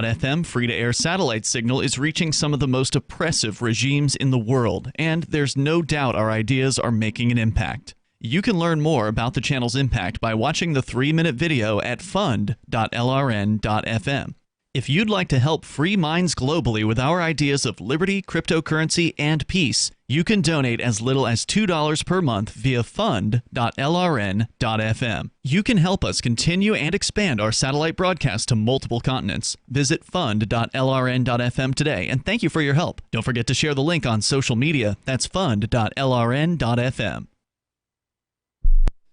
FM free-to-air satellite signal is reaching some of the most oppressive regimes in the world, and there's no doubt our ideas are making an impact. You can learn more about the channel's impact by watching the 3-minute video at fund.lrn.fm. If you'd like to help free minds globally with our ideas of liberty, cryptocurrency, and peace, you can donate as little as $2 per month via fund.lrn.fm. You can help us continue and expand our satellite broadcast to multiple continents. Visit fund.lrn.fm today, and thank you for your help. Don't forget to share the link on social media. That's fund.lrn.fm.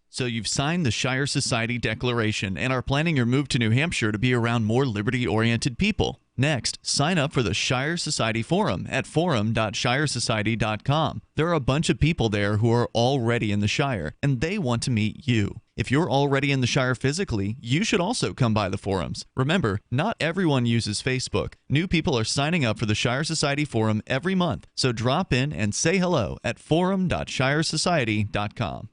So you've signed the Shire Society Declaration and are planning your move to New Hampshire to be around more liberty-oriented people. Next, sign up for the Shire Society Forum at forum.shiresociety.com. There are a bunch of people there who are already in the Shire, and they want to meet you. If you're already in the Shire physically, you should also come by the forums. Remember, not everyone uses Facebook. New people are signing up for the Shire Society Forum every month, so drop in and say hello at forum.shiresociety.com.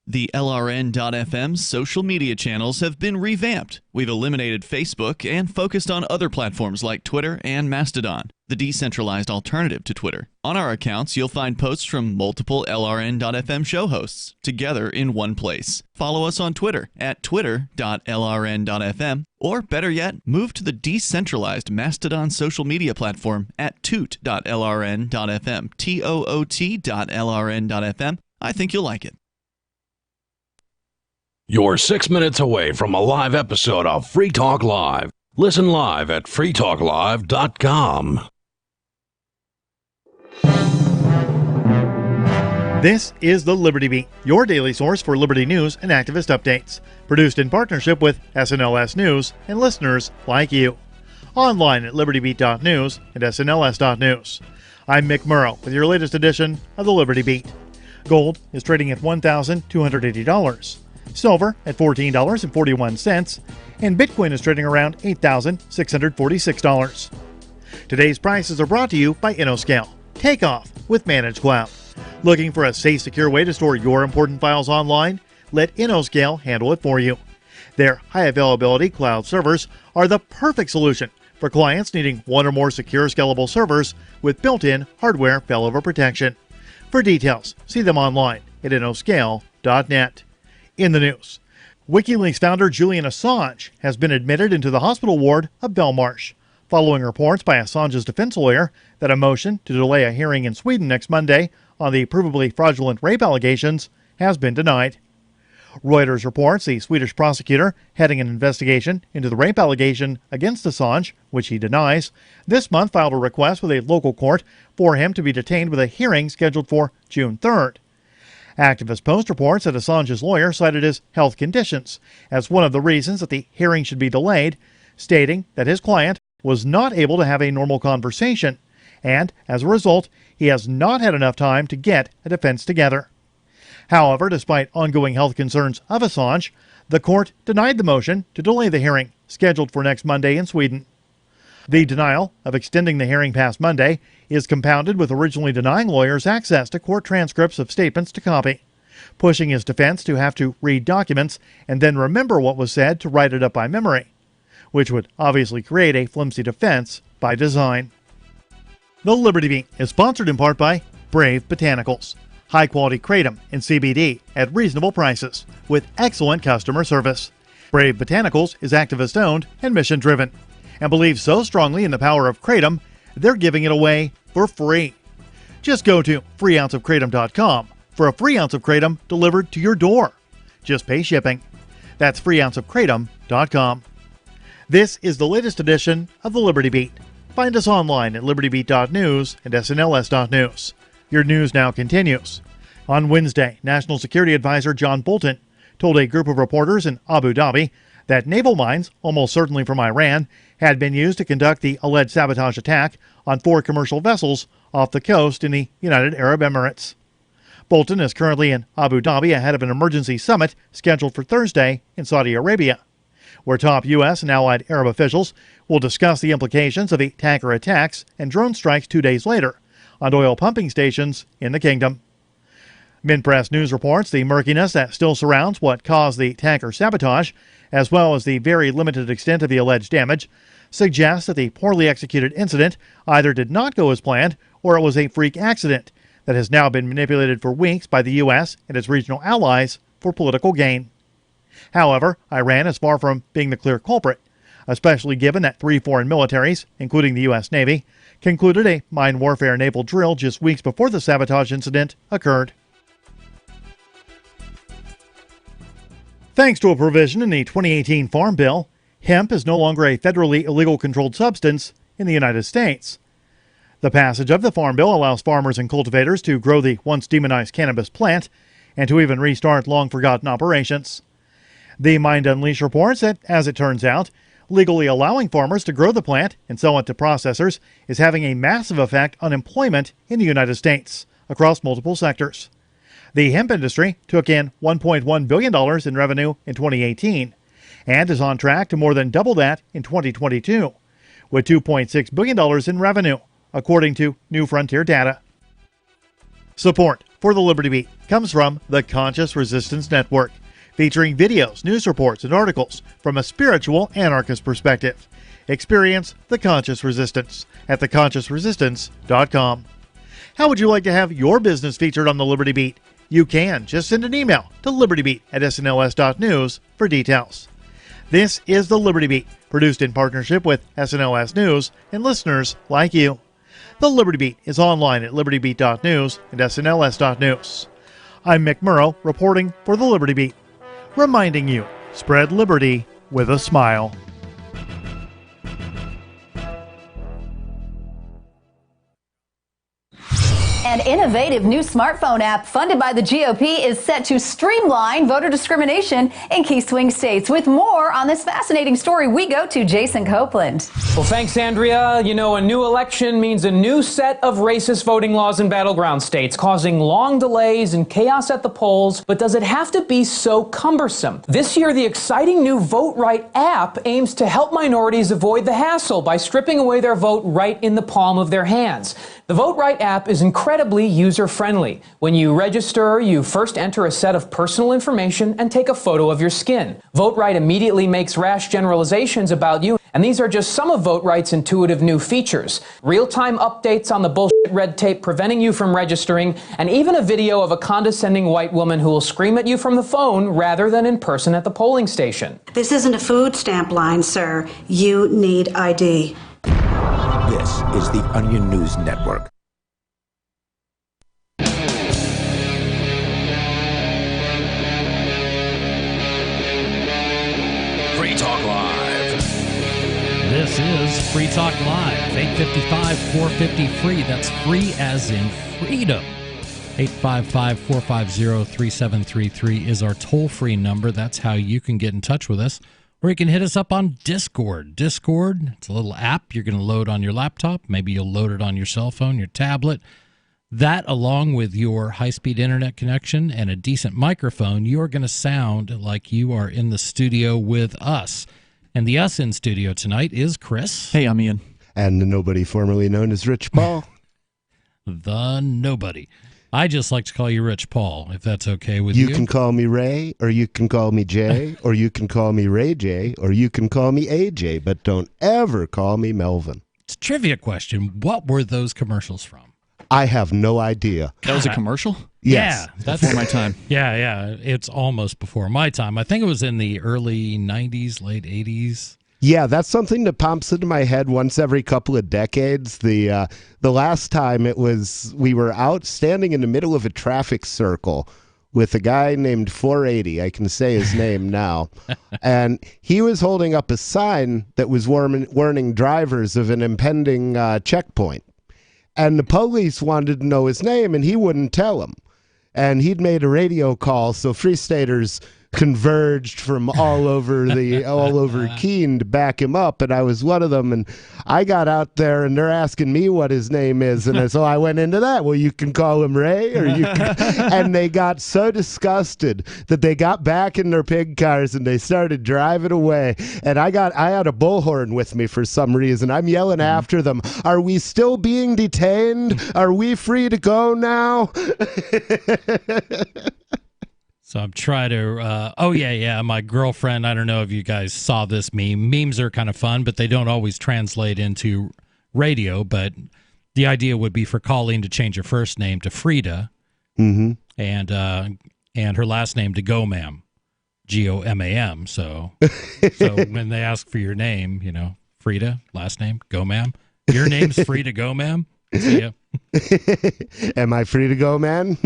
The LRN.FM social media channels have been revamped. We've eliminated Facebook and focused on other platforms like Twitter and Mastodon, the decentralized alternative to Twitter. On our accounts, you'll find posts from multiple LRN.FM show hosts together in one place. Follow us on Twitter at twitter.lrn.fm, or better yet, move to the decentralized Mastodon social media platform at toot.lrn.fm, toot.lrn.fm. I think you'll like it. You're 6 minutes away from a live episode of Free Talk Live. Listen live at freetalklive.com. This is the Liberty Beat, your daily source for liberty news and activist updates. Produced in partnership with SNLS News and listeners like you. Online at libertybeat.news and snls.news. I'm Mick Murrow with your latest edition of the Liberty Beat. Gold is trading at $1,280. Silver at $14.41, and Bitcoin is trading around $8,646. Today's prices are brought to you by InnoScale. Take off with Managed Cloud. Looking for a safe, secure way to store your important files online? Let InnoScale handle it for you. Their high availability cloud servers are the perfect solution for clients needing one or more secure, scalable servers with built-in hardware failover protection. For details, see them online at innoscale.net. In the news, WikiLeaks founder Julian Assange has been admitted into the hospital ward of Belmarsh, following reports by Assange's defense lawyer that a motion to delay a hearing in Sweden next Monday on the provably fraudulent rape allegations has been denied. Reuters reports the Swedish prosecutor heading an investigation into the rape allegation against Assange, which he denies, this month filed a request with a local court for him to be detained with a hearing scheduled for June 3rd. Activist Post reports that Assange's lawyer cited his health conditions as one of the reasons that the hearing should be delayed, stating that his client was not able to have a normal conversation, and as a result, he has not had enough time to get a defense together. However, despite ongoing health concerns of Assange, the court denied the motion to delay the hearing, scheduled for next Monday in Sweden. The denial of extending the hearing past Monday is compounded with originally denying lawyers access to court transcripts of statements to copy, pushing his defense to have to read documents and then remember what was said to write it up by memory, which would obviously create a flimsy defense by design. The Liberty Beat is sponsored in part by Brave Botanicals, high-quality kratom and CBD at reasonable prices with excellent customer service. Brave Botanicals is activist-owned and mission-driven, and believes so strongly in the power of kratom, they're giving it away for free. Just go to freeounceofkratom.com for a free ounce of kratom delivered to your door. Just pay shipping. That's freeounceofkratom.com. This is the latest edition of the Liberty Beat. Find us online at libertybeat.news and snls.news. Your news now continues. On Wednesday, National Security Advisor John Bolton told a group of reporters in Abu Dhabi that naval mines, almost certainly from Iran, had been used to conduct the alleged sabotage attack on 4 commercial vessels off the coast in the United Arab Emirates. Bolton is currently in Abu Dhabi ahead of an emergency summit scheduled for Thursday in Saudi Arabia, where top U.S. and allied Arab officials will discuss the implications of the tanker attacks and drone strikes 2 days later on oil pumping stations in the kingdom. Minpress News reports the murkiness that still surrounds what caused the tanker sabotage, as well as the very limited extent of the alleged damage, suggests that the poorly executed incident either did not go as planned or it was a freak accident that has now been manipulated for weeks by the U.S. and its regional allies for political gain. However, Iran is far from being the clear culprit, especially given that 3 foreign militaries, including the U.S. Navy, concluded a mine warfare naval drill just weeks before the sabotage incident occurred. Thanks to a provision in the 2018 Farm Bill, hemp is no longer a federally illegal controlled substance in the United States. The passage of the Farm Bill allows farmers and cultivators to grow the once demonized cannabis plant and to even restart long-forgotten operations. The Mind Unleashed reports that, as it turns out, legally allowing farmers to grow the plant and sell it to processors is having a massive effect on employment in the United States across multiple sectors. The hemp industry took in $1.1 billion in revenue in 2018 and is on track to more than double that in 2022, with $2.6 billion in revenue, according to New Frontier data. Support for the Liberty Beat comes from the Conscious Resistance Network, featuring videos, news reports, and articles from a spiritual anarchist perspective. Experience the Conscious Resistance at theconsciousresistance.com. How would you like to have your business featured on the Liberty Beat? You can. Just send an email to libertybeat@snls.news for details. This is the Liberty Beat, produced in partnership with SNLS News and listeners like you. The Liberty Beat is online at libertybeat.news and snls.news. I'm Mick Murrow, reporting for the Liberty Beat, reminding you, spread liberty with a smile. An innovative new smartphone app funded by the GOP is set to streamline voter discrimination in key swing states. With more on this fascinating story, we go to Jason Copeland. Well, thanks, Andrea. You know, a new election means a new set of racist voting laws in battleground states, causing long delays and chaos at the polls. But does it have to be so cumbersome? This year, the exciting new Vote Right app aims to help minorities avoid the hassle by stripping away their vote right in the palm of their hands. The Vote Right app is incredibly user-friendly. When you register, you first enter a set of personal information and take a photo of your skin. Vote Right immediately makes rash generalizations about you, and these are just some of Vote Right's intuitive new features. Real-time updates on the bullshit red tape preventing you from registering, and even a video of a condescending white woman who will scream at you from the phone rather than in person at the polling station. This isn't a food stamp line, sir. You need ID. This is the Onion News Network. Free Talk Live. This is Free Talk Live, 855-450-FREE. That's free as in freedom. 855-450-3733 is our toll-free number. That's how you can get in touch with us. Or you can hit us up on Discord. Discord, it's a little app you're going to load on your laptop. Maybe you'll load it on your cell phone, your tablet. That, along with your high-speed internet connection and a decent microphone, you're going to sound like you are in the studio with us. And the us in studio tonight is Chris. Hey, I'm Ian. And the nobody formerly known as Rich Paul. The nobody. I just like to call you Rich Paul, if that's okay with you. You can call me Ray, or you can call me Jay, or you can call me Ray J, or you can call me AJ, but don't ever call me Melvin. It's a trivia question. What were those commercials from? I have no idea. That was a commercial? Yes. Yeah, that's Before my time. Yeah. It's almost before my time. I think it was in the early 90s, late 80s. Yeah, that's something that pops into my head once every couple of decades. The last time it was, we were out standing in the middle of a traffic circle with a guy named 480. I can say his name now. And he was holding up a sign that was warning drivers of an impending checkpoint. And the police wanted to know his name, and he wouldn't tell them. And he'd made a radio call, so Free Staters converged from all over Keene to back him up, and I was one of them. And I got out there, and they're asking me what his name is, and so I went into that. Well, you can call him Ray, or you can. And they got so disgusted that they got back in their pig cars and they started driving away. And I had a bullhorn with me for some reason. I'm yelling after them, "Are we still being detained? Are we free to go now?" So I'm trying to, my girlfriend, I don't know if you guys saw this meme. Memes are kind of fun, but they don't always translate into radio. But the idea would be for Colleen to change her first name to Frida, and her last name to Gomam, Gomam. So when they ask for your name, Frida, last name, Gomam. Your name's Frida Gomam? See ya. Am I free to go, man?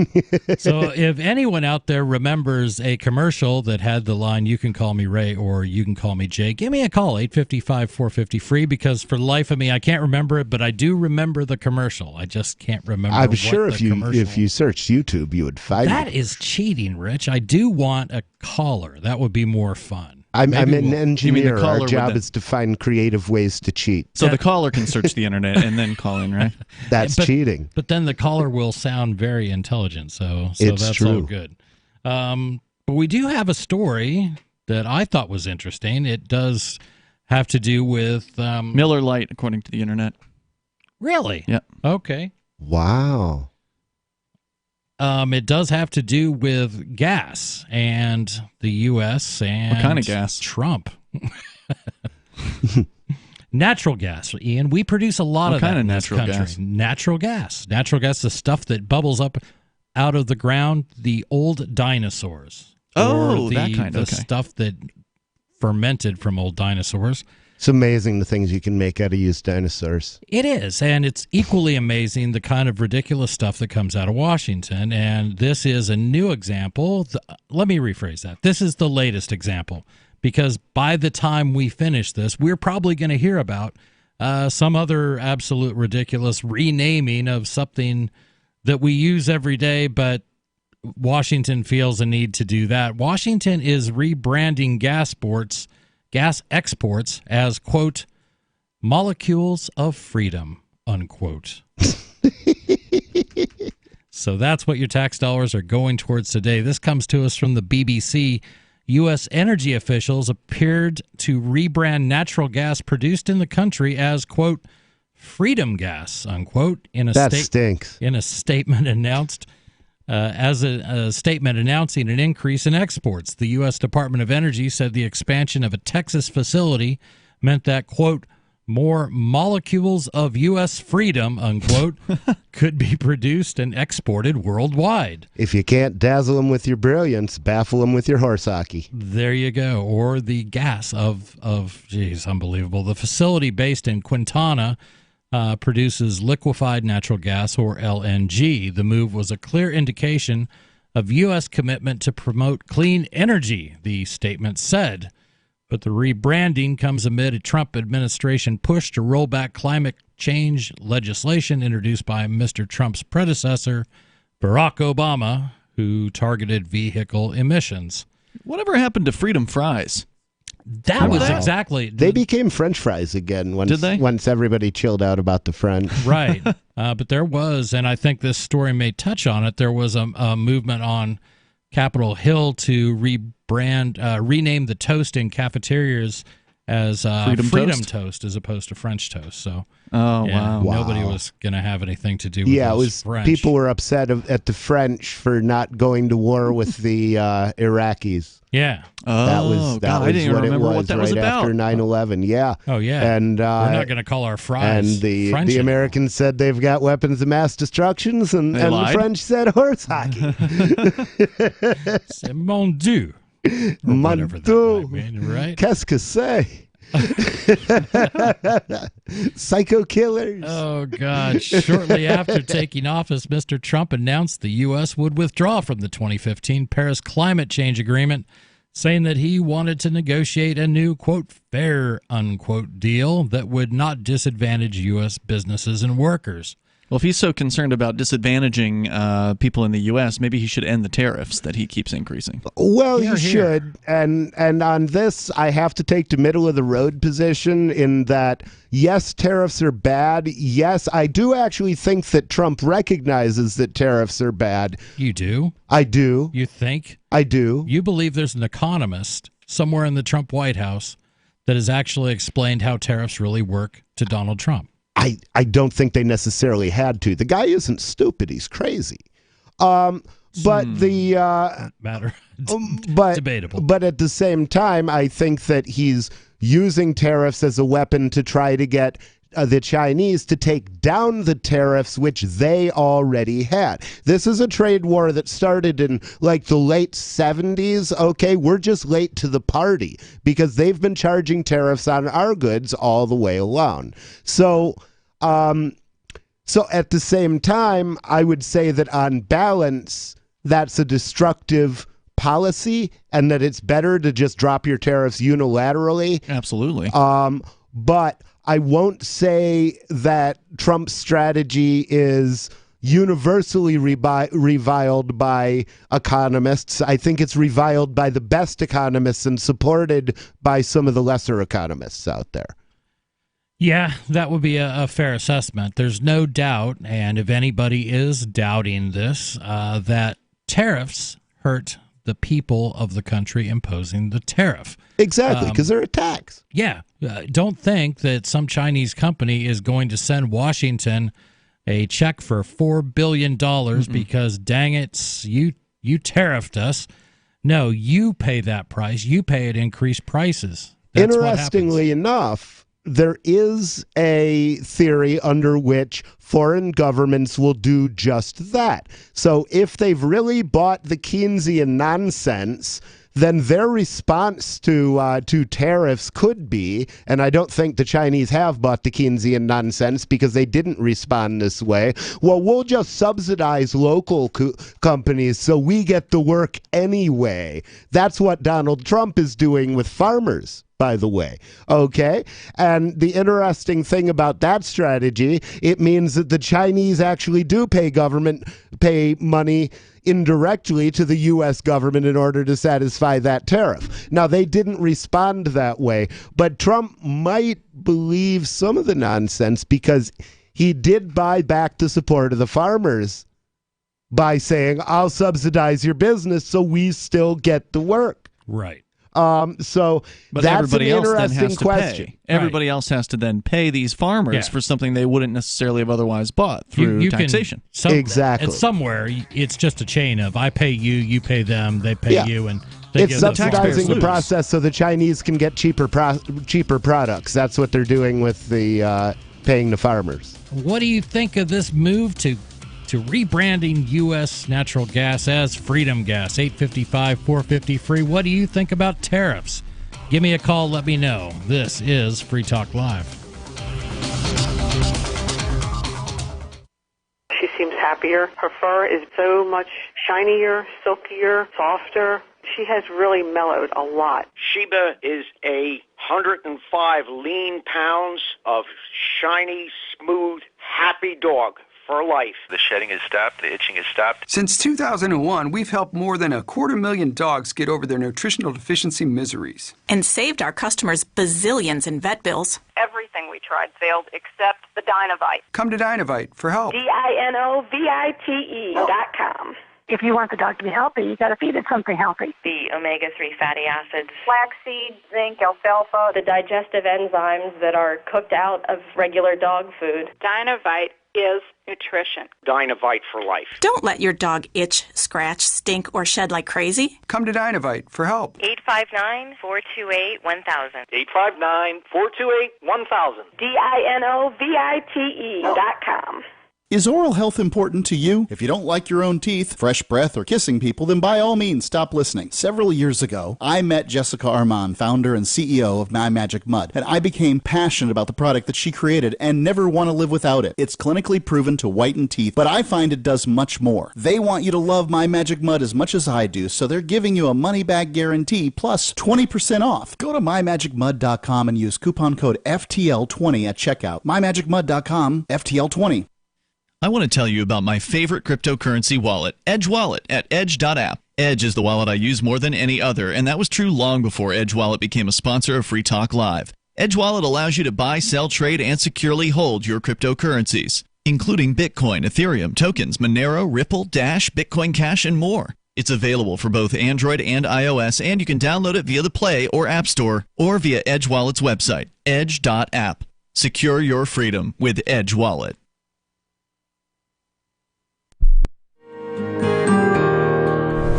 So if anyone out there remembers a commercial that had the line, "You can call me Ray" or "You can call me Jay," give me a call, 855-450-FREE, because for the life of me, I can't remember it, but I do remember the commercial. I just can't remember I'm sure if you searched YouTube, you would find that it. is cheating, Rich. I do want a caller. That would be more fun. I'm an engineer. Our job is to find creative ways to cheat. So the caller can search the internet and then call in, right? That's cheating. But then the caller will sound very intelligent, so it's that's true. all good. But we do have a story that I thought was interesting. It does have to do with Miller Lite, according to the internet. Really? Yeah. Okay. Wow. It does have to do with gas and the U.S. and what kind of gas? Trump. Natural gas, Ian. We produce a lot of that in this country. Gas? Natural gas. Natural gas, the stuff that bubbles up out of the ground, the old dinosaurs. That kind of stuff that fermented from old dinosaurs. It's amazing the things you can make out of used dinosaurs. It is, and it's equally amazing the kind of ridiculous stuff that comes out of Washington, and this is a new example. Let me rephrase that. This is the latest example, because by the time we finish this, we're probably going to hear about some other absolute ridiculous renaming of something that we use every day, but Washington feels a need to do that. Washington is rebranding gas exports as, quote, molecules of freedom, unquote. So that's what your tax dollars are going towards today. This comes to us from the BBC. U.S. energy officials appeared to rebrand natural gas produced in the country as, quote, freedom gas, unquote, stinks. In a statement announced. As a statement announcing an increase in exports, the U.S. Department of Energy said the expansion of a Texas facility meant that, quote, more molecules of U.S. freedom, unquote, could be produced and exported worldwide. If you can't dazzle them with your brilliance, baffle them with your horse hockey. There you go. Or the gas geez, unbelievable. The facility based in Quintana produces liquefied natural gas, or LNG. The move was a clear indication of U.S. commitment to promote clean energy, the statement said. But the rebranding comes amid a Trump administration push to roll back climate change legislation introduced by Mr. Trump's predecessor, Barack Obama, who targeted vehicle emissions. Whatever happened to freedom fries? That was exactly. They became French fries again once everybody chilled out about the French. Right. But there was, and I think this story may touch on it, there was a movement on Capitol Hill to rename the toast in cafeterias as Freedom Toast as opposed to French Toast. So, nobody was going to have anything to do with it was French. People were upset at the French for not going to war with the Iraqis. Yeah. That was I didn't what remember it was what that right was about. after 9/11. Yeah. Oh, yeah. And we're not going to call our fries And the French Americans said they've got weapons of mass destruction, and the French said horse hockey. C'est mon Dieu. Mon Dieu. Right? Qu'est-ce que c'est? Psycho killers. Oh, God. Shortly after taking office, Mr. Trump announced the U.S. would withdraw from the 2015 Paris Climate Change Agreement, saying that he wanted to negotiate a new, quote, fair, unquote, deal that would not disadvantage U.S. businesses and workers. Well, if he's so concerned about disadvantaging people in the U.S., maybe he should end the tariffs that he keeps increasing. Well, he should. And on this, I have to take the middle-of-the-road position in that, yes, tariffs are bad. Yes, I do actually think that Trump recognizes that tariffs are bad. You do? I do. You think? I do. You believe there's an economist somewhere in the Trump White House that has actually explained how tariffs really work to Donald Trump? I don't think they necessarily had to. The guy isn't stupid. He's crazy. But the matter, debatable. But at the same time, I think that he's using tariffs as a weapon to try to get the Chinese to take down the tariffs which they already had. This is a trade war that started in like the late 70s. Okay, we're just late to the party because they've been charging tariffs on our goods all the way along. So at the same time, I would say that on balance, that's a destructive policy and that it's better to just drop your tariffs unilaterally. Absolutely. But I won't say that Trump's strategy is universally reviled by economists. I think it's reviled by the best economists and supported by some of the lesser economists out there. Yeah, that would be a fair assessment. There's no doubt, and if anybody is doubting this, that tariffs hurt the people of the country imposing the tariff. Exactly, because they're a tax. Yeah. Don't think that some Chinese company is going to send Washington a check for $4 billion because, dang it, you tariffed us. No, you pay that price. You pay at increased prices. That's Interestingly enough, there is a theory under which foreign governments will do just that. So if they've really bought the Keynesian nonsense, then their response to tariffs could be, and I don't think the Chinese have bought the Keynesian nonsense because they didn't respond this way, well, we'll just subsidize local companies so we get the work anyway. That's what Donald Trump is doing with farmers, by the way. Okay? And the interesting thing about that strategy, it means that the Chinese actually do pay money indirectly to the U.S. government in order to satisfy that tariff. Now, they didn't respond that way, but Trump might believe some of the nonsense because he did buy back the support of the farmers by saying, I'll subsidize your business so we still get the work. Right. So but that's an everybody else then interesting has to question. pay. Everybody else has to then pay these farmers for something they wouldn't necessarily have otherwise bought through taxation. Exactly. And somewhere, it's just a chain of I pay you, you pay them, they pay you, and they it's subsidizing the process so the Chinese can get cheaper products. That's what they're doing with the paying the farmers. What do you think of this move to rebranding U.S. natural gas as Freedom Gas? 855-450 free. What do you think about tariffs? Give me a call. Let me know. This is Free Talk Live. She seems happier. Her fur is so much shinier, silkier, softer. She has really mellowed a lot. Sheba is 105 lean pounds of shiny, smooth, happy dog. For life. The shedding has stopped. The itching has stopped. Since 2001, we've helped more than 250,000 dogs get over their nutritional deficiency miseries. And saved our customers bazillions in vet bills. Everything we tried failed except the Dynovite. Come to Dynovite for help. DINOVITE.com. If you want the dog to be healthy, you got to feed it something healthy. The omega-3 fatty acids, flaxseed, zinc, alfalfa, the digestive enzymes that are cooked out of regular dog food. Dynovite is nutrition. Dynovite for life. Don't let your dog itch, scratch, stink, or shed like crazy. Come to Dynovite for help. 859-428-1000. 859-428-1000. DINOVITE.com. Is oral health important to you? If you don't like your own teeth, fresh breath, or kissing people, then by all means stop listening. Several years ago, I met Jessica Armand, founder and CEO of My Magic Mud, and I became passionate about the product that she created and never want to live without it. It's clinically proven to whiten teeth, but I find it does much more. They want you to love My Magic Mud as much as I do, so they're giving you a money-back guarantee plus 20% off. Go to MyMagicMud.com and use coupon code FTL20 at checkout. MyMagicMud.com, FTL20. I want to tell you about my favorite cryptocurrency wallet, Edge Wallet, at edge.app. Edge is the wallet I use more than any other, and that was true long before Edge Wallet became a sponsor of Free Talk Live. Edge Wallet allows you to buy, sell, trade, and securely hold your cryptocurrencies, including Bitcoin, Ethereum, tokens, Monero, Ripple, Dash, Bitcoin Cash, and more. It's available for both Android and iOS, and you can download it via the Play or App Store or via Edge Wallet's website, edge.app. Secure your freedom with Edge Wallet.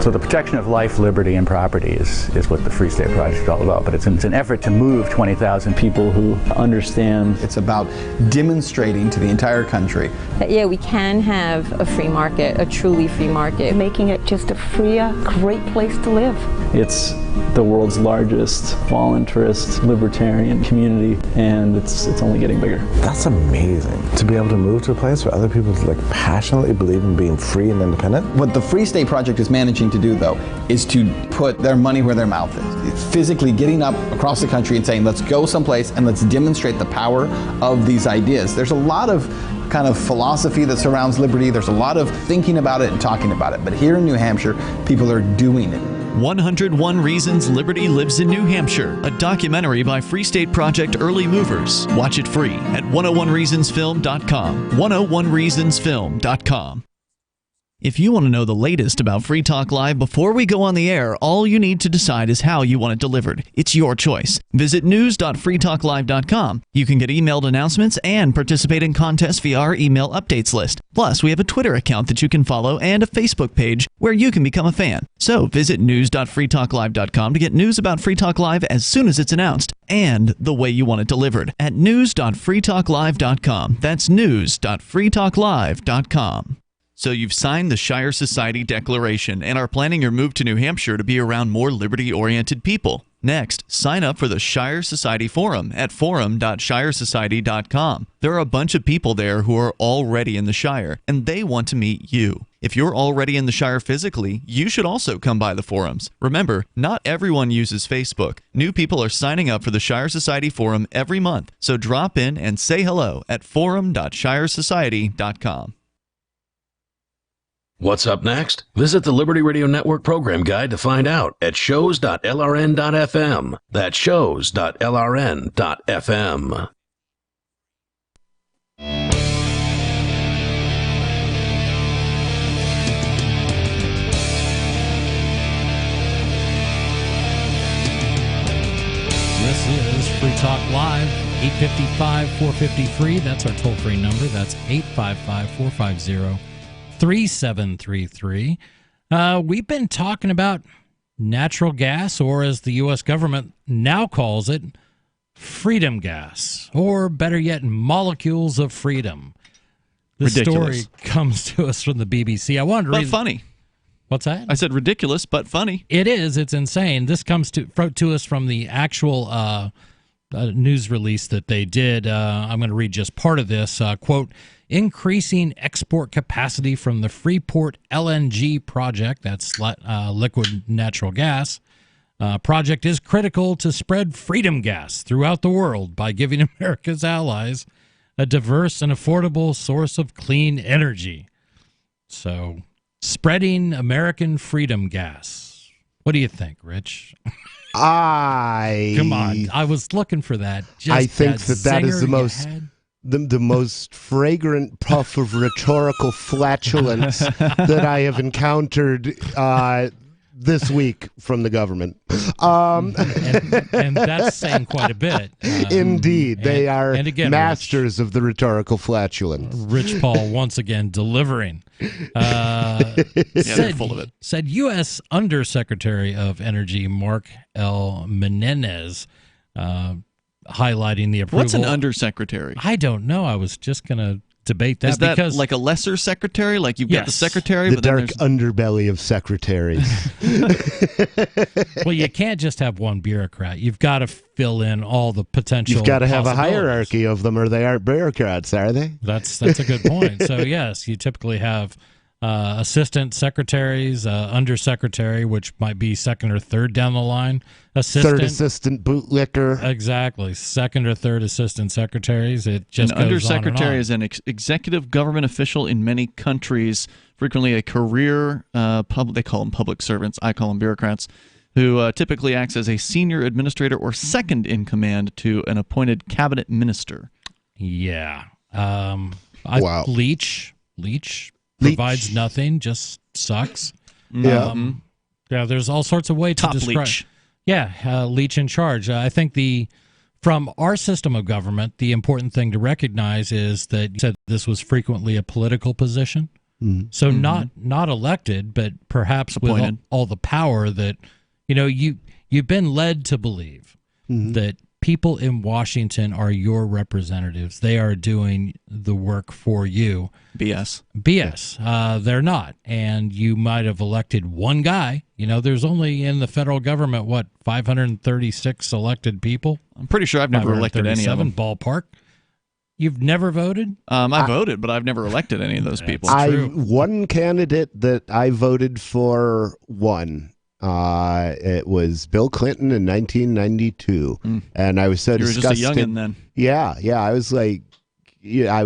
So the protection of life, liberty, and property is what the Free State Project is all about. But it's an effort to move 20,000 people who understand. It's about demonstrating to the entire country that, yeah, we can have a free market, a truly free market. Making it just a freer, great place to live. It's the world's largest voluntarist libertarian community, and it's only getting bigger. That's amazing, to be able to move to a place where other people passionately believe in being free and independent. What the Free State Project is managing to do, though, is to put their money where their mouth is. It's physically getting up across the country and saying, let's go someplace and let's demonstrate the power of these ideas. There's a lot of kind of philosophy that surrounds liberty. There's a lot of thinking about it and talking about it. But here in New Hampshire, people are doing it. 101 Reasons Liberty Lives in New Hampshire, a documentary by Free State Project early movers. Watch it free at 101reasonsfilm.com. 101reasonsfilm.com. If you want to know the latest about Free Talk Live before we go on the air, all you need to decide is how you want it delivered. It's your choice. Visit news.freetalklive.com. You can get emailed announcements and participate in contests via our email updates list. Plus, we have a Twitter account that you can follow and a Facebook page where you can become a fan. So visit news.freetalklive.com to get news about Free Talk Live as soon as it's announced and the way you want it delivered at news.freetalklive.com. That's news.freetalklive.com. So you've signed the Shire Society Declaration and are planning your move to New Hampshire to be around more liberty-oriented people. Next, sign up for the Shire Society Forum at forum.shiresociety.com. There are a bunch of people there who are already in the Shire, and they want to meet you. If you're already in the Shire physically, you should also come by the forums. Remember, not everyone uses Facebook. New people are signing up for the Shire Society Forum every month, so drop in and say hello at forum.shiresociety.com. What's up next? Visit the Liberty Radio Network program guide to find out at shows.lrn.fm. That's shows.lrn.fm. This is Free Talk Live, 855-450-FREE. That's our toll-free number. That's 855-450-3733. We've been talking about natural gas, or as the U.S. government now calls it, freedom gas, or better yet, molecules of freedom. This Ridiculous. story comes to us from the BBC. I wanted to read. But funny. What's that? I said ridiculous, but funny. It is. It's insane. This comes to us from the actual news release that they did. I'm going to read just part of this. Quote, increasing export capacity from the Freeport LNG project, that's liquid natural gas, project is critical to spread freedom gas throughout the world by giving America's allies a diverse and affordable source of clean energy. So, spreading American freedom gas. What do you think, Rich? Come on. I was looking for that. I think that is the most fragrant puff of rhetorical flatulence that I have encountered this week from the government. And that's saying quite a bit. Indeed. They are again, masters of the rhetorical flatulence. Rich Paul once again delivering. They're full of it. Said U.S. Undersecretary of Energy Mark L. Menendez, highlighting the approval. What's an undersecretary? I don't know. I was just going to debate that. Is that because like a lesser secretary? Like you've got the secretary, the but then dark underbelly of secretaries. Well, you can't just have one bureaucrat. You've got to fill in all the potential. You've got to have a hierarchy of them, or they aren't bureaucrats, are they? That's a good point. So yes, you typically have assistant secretaries, undersecretary, which might be second or third down the line. Third assistant bootlicker. Exactly. Second or third assistant secretaries. It just an goes undersecretary on and on. is an executive government official in many countries, frequently a career, they call them public servants, I call them bureaucrats, who typically acts as a senior administrator or second in command to an appointed cabinet minister. Yeah. Wow. Leach provides nothing, just sucks. Yeah. Yeah, there's all sorts of ways to describe. Leach. Yeah, leech in charge. I think from our system of government, the important thing to recognize is that you said this was frequently a political position. So not elected, but perhaps with all the power that, you've been led to believe that people in Washington are your representatives. They are doing the work for you. BS. They're not. And you might have elected one guy. There's only in the federal government, 536 elected people? I'm pretty sure I've never elected any of them. Ballpark. You've never voted? I voted, but I've never elected any of those people. One candidate that I voted for won. It was Bill Clinton in 1992, and I was so disgusted. You were just a youngin' then. Yeah, I was like, I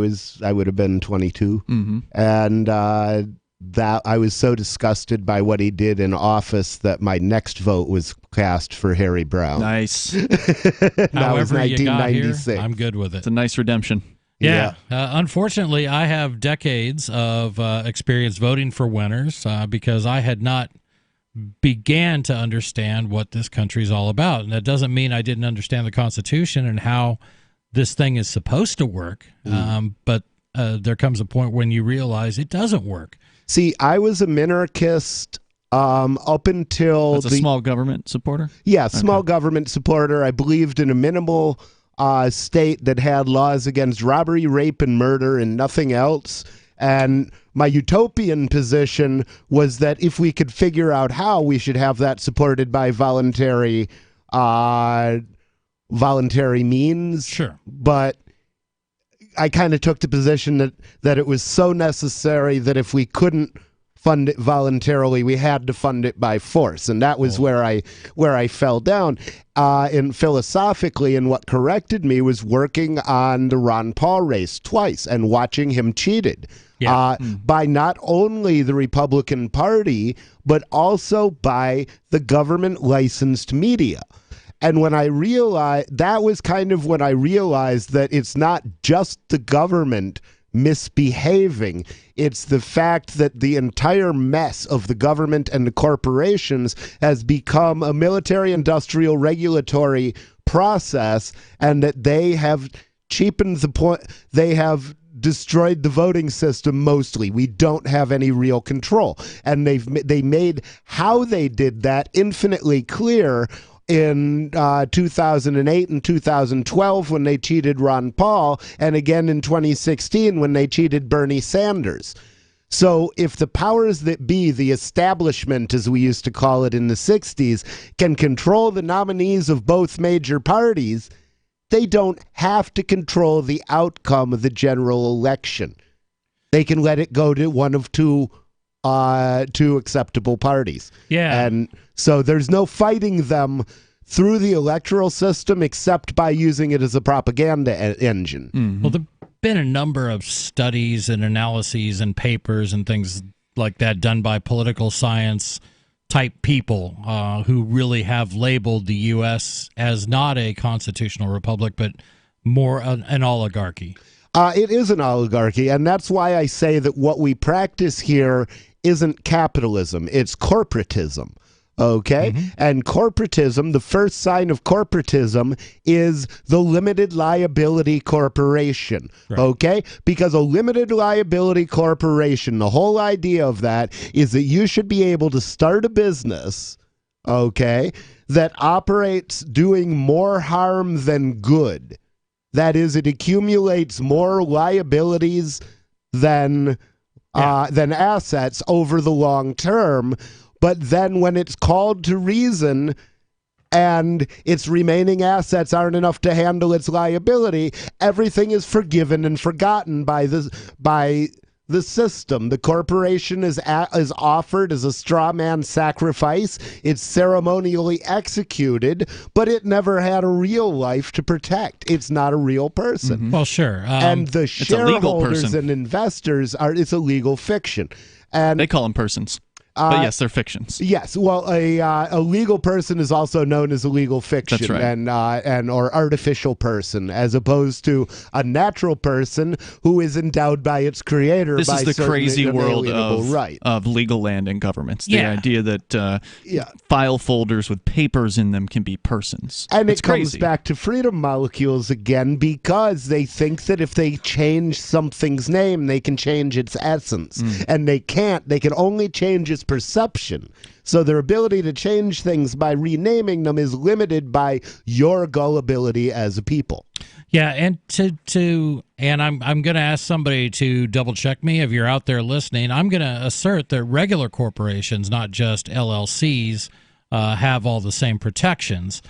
would have been 22, and that I was so disgusted by what he did in office that my next vote was cast for Harry Brown. Nice. That was However you got here, 1996. I'm good with it. It's a nice redemption. Yeah. Unfortunately, I have decades of experience voting for winners because I had not began to understand what this country is all about. And that doesn't mean I didn't understand the Constitution and how this thing is supposed to work. But there comes a point when you realize it doesn't work. See, I was a minarchist up until That's a small government supporter? Yeah, small government supporter. I believed in a minimal state that had laws against robbery, rape, and murder and nothing else. And my utopian position was that if we could figure out how, we should have that supported by voluntary means. Sure. But I kind of took the position that it was so necessary that if we couldn't fund it voluntarily, we had to fund it by force. And that was where I fell down. And philosophically, and what corrected me was working on the Ron Paul race twice and watching him cheated. By not only the Republican Party, but also by the government licensed media. And when I realized, that was kind of when I realized that it's not just the government misbehaving. It's the fact that the entire mess of the government and the corporations has become a military-industrial regulatory process, and that they have cheapened the point. They have destroyed the voting system mostly. We don't have any real control. And they made how they did that infinitely clear in 2008 and 2012 when they cheated Ron Paul, and again in 2016 when they cheated Bernie Sanders. So if the powers that be, the establishment as we used to call it in the 60s, can control the nominees of both major parties, they don't have to control the outcome of the general election. They can let it go to one of two acceptable parties. Yeah. And so there's no fighting them through the electoral system except by using it as a propaganda engine. Well, there have been a number of studies and analyses and papers and things like that done by political science type people who really have labeled the U.S. as not a constitutional republic, but more an oligarchy. It is an oligarchy, and that's why I say that what we practice here isn't capitalism, it's corporatism. Okay? And corporatism, the first sign of corporatism is the limited liability corporation. Right. Okay? Because a limited liability corporation, the whole idea of that is that you should be able to start a business, okay, that operates doing more harm than good. That is, it accumulates more liabilities than assets over the long term. But then when it's called to reason and its remaining assets aren't enough to handle its liability, everything is forgiven and forgotten by the system. The corporation is offered as a straw man sacrifice. It's ceremonially executed, but it never had a real life to protect. It's not a real person. Well, sure. And the shareholders and investors it's a legal fiction. And they call them persons. But yes, they're fictions. Yes. Well, a legal person is also known as a legal fiction. That's right. and or artificial person, as opposed to a natural person who is endowed by its creator. This by is the certain crazy world right. of legal land and governments. The Yeah. idea that file folders with papers in them can be persons. And it's it comes crazy. back to freedom molecules again, because they think that if they change something's name, they can change its essence. And they can't. They can only change its perception. So their ability to change things by renaming them is limited by your gullibility as a people. Yeah, and and I'm going to ask somebody to double check me if you're out there listening. I'm going to assert that regular corporations, not just LLCs, have all the same protections.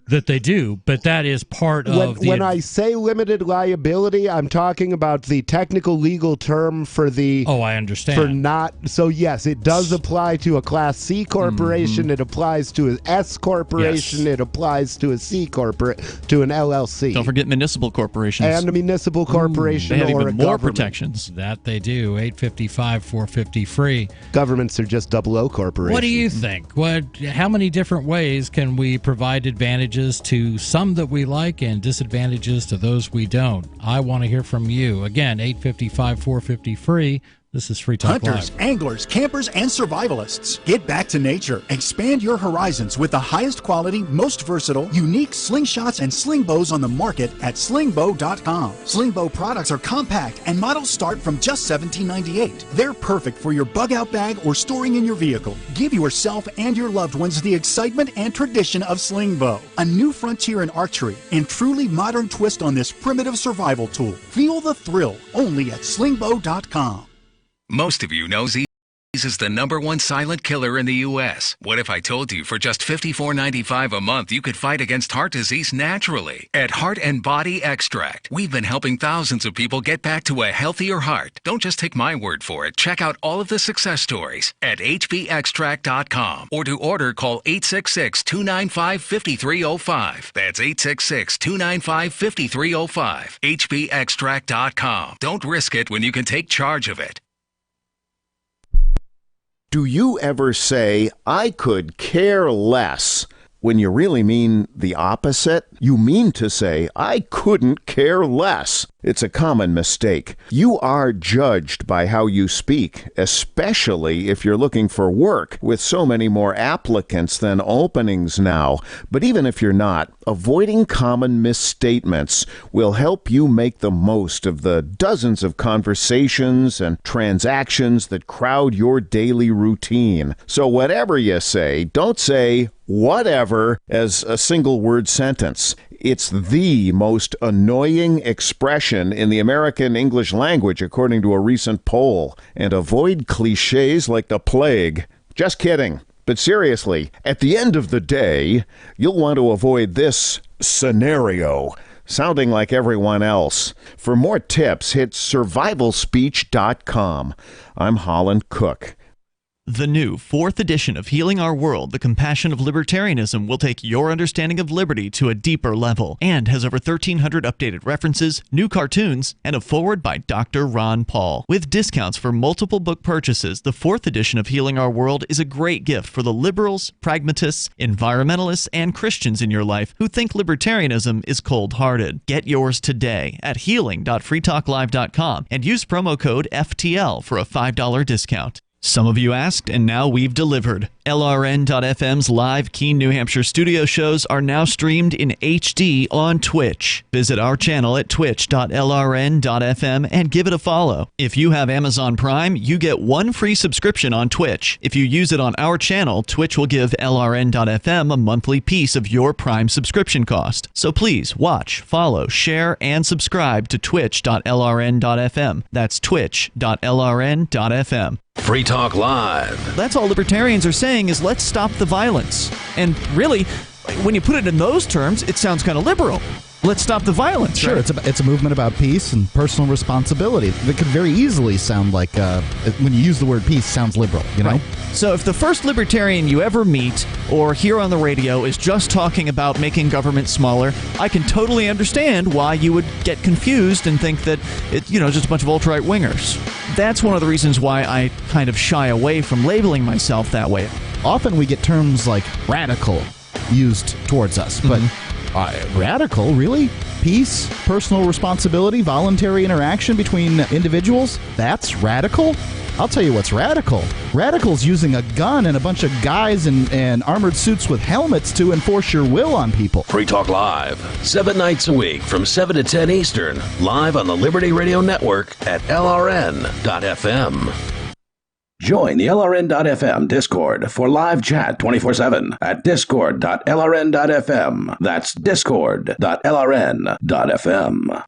That they do, but that is part of the... When I say limited liability, I'm talking about the technical legal term for the... Oh, I understand. For not... So, yes, it does apply to a Class C corporation. It applies to an S corporation. It applies to a C corporate, to an LLC. Don't forget municipal corporations. And a municipal corporation they have or even a more government. protections. That they do. 855-450-FREE. Governments are just 00 corporations. What do you think? How many different ways can we provide advantages to some that we like and disadvantages to those we don't? I want to hear from you. Again, 855-450-FREE. This is Free Talk Hunters, Live. anglers, campers, and survivalists. Get back to nature. Expand your horizons with the highest quality, most versatile, unique slingshots and sling bows on the market at slingbow.com. Slingbow products are compact and models start from just $17.98. They're perfect for your bug out bag or storing in your vehicle. Give yourself and your loved ones the excitement and tradition of Slingbow, a new frontier in archery and truly modern twist on this primitive survival tool. Feel the thrill only at slingbow.com. Most of you know Z's is the #1 silent killer in the U.S. What if I told you for just $54.95 a month you could fight against heart disease naturally? At Heart and Body Extract, we've been helping thousands of people get back to a healthier heart. Don't just take my word for it. Check out all of the success stories at hbextract.com, or to order, call 866-295-5305. That's 866-295-5305. hbextract.com. Don't risk it when you can take charge of it. Do you ever say, I could care less, when you really mean the opposite? You mean to say, I couldn't care less. It's a common mistake. You are judged by how you speak, especially if you're looking for work, with so many more applicants than openings now. But even if you're not, avoiding common misstatements will help you make the most of the dozens of conversations and transactions that crowd your daily routine. So whatever you say, don't say whatever as a single word sentence. It's the most annoying expression in the American English language, according to a recent poll. And avoid cliches like the plague. Just kidding. But seriously, at the end of the day, you'll want to avoid this scenario, sounding like everyone else. For more tips, hit survivalspeech.com. I'm Holland Cook. The new 4th edition of Healing Our World, The Compassion of Libertarianism, will take your understanding of liberty to a deeper level and has over 1,300 updated references, new cartoons, and a foreword by Dr. Ron Paul. With discounts for multiple book purchases, the 4th edition of Healing Our World is a great gift for the liberals, pragmatists, environmentalists, and Christians in your life who think libertarianism is cold-hearted. Get yours today at healing.freetalklive.com and use promo code FTL for a $5 discount. Some of you asked, and now we've delivered. LRN.FM's live Keene, New Hampshire studio shows are now streamed in HD on Twitch. Visit our channel at twitch.lrn.fm and give it a follow. If you have Amazon Prime, you get 1 free subscription on Twitch. If you use it on our channel, Twitch will give LRN.FM a monthly piece of your Prime subscription cost. So please watch, follow, share, and subscribe to twitch.lrn.fm. That's twitch.lrn.fm. Free Talk Live. That's all libertarians are saying is let's stop the violence. And really, when you put it in those terms, it sounds kind of liberal. let's stop the violence. Sure, right? it's a movement about peace and personal responsibility. That could very easily sound like, when you use the word peace, sounds liberal, you know? Right. So if the first libertarian you ever meet or hear on the radio is just talking about making government smaller, I can totally understand why you would get confused and think that it's, just a bunch of ultra-right wingers. That's one of the reasons why I kind of shy away from labeling myself that way. Often we get terms like radical used towards us, but radical, really? Peace, personal responsibility, voluntary interaction between individuals? That's radical? I'll tell you what's radical. Radical's using a gun and a bunch of guys in armored suits with helmets to enforce your will on people. Free Talk Live, 7 nights a week from 7 to 10 Eastern, live on the Liberty Radio Network at LRN.FM. Join the LRN.FM Discord for live chat 24/7 at discord.lrn.fm. That's discord.lrn.fm.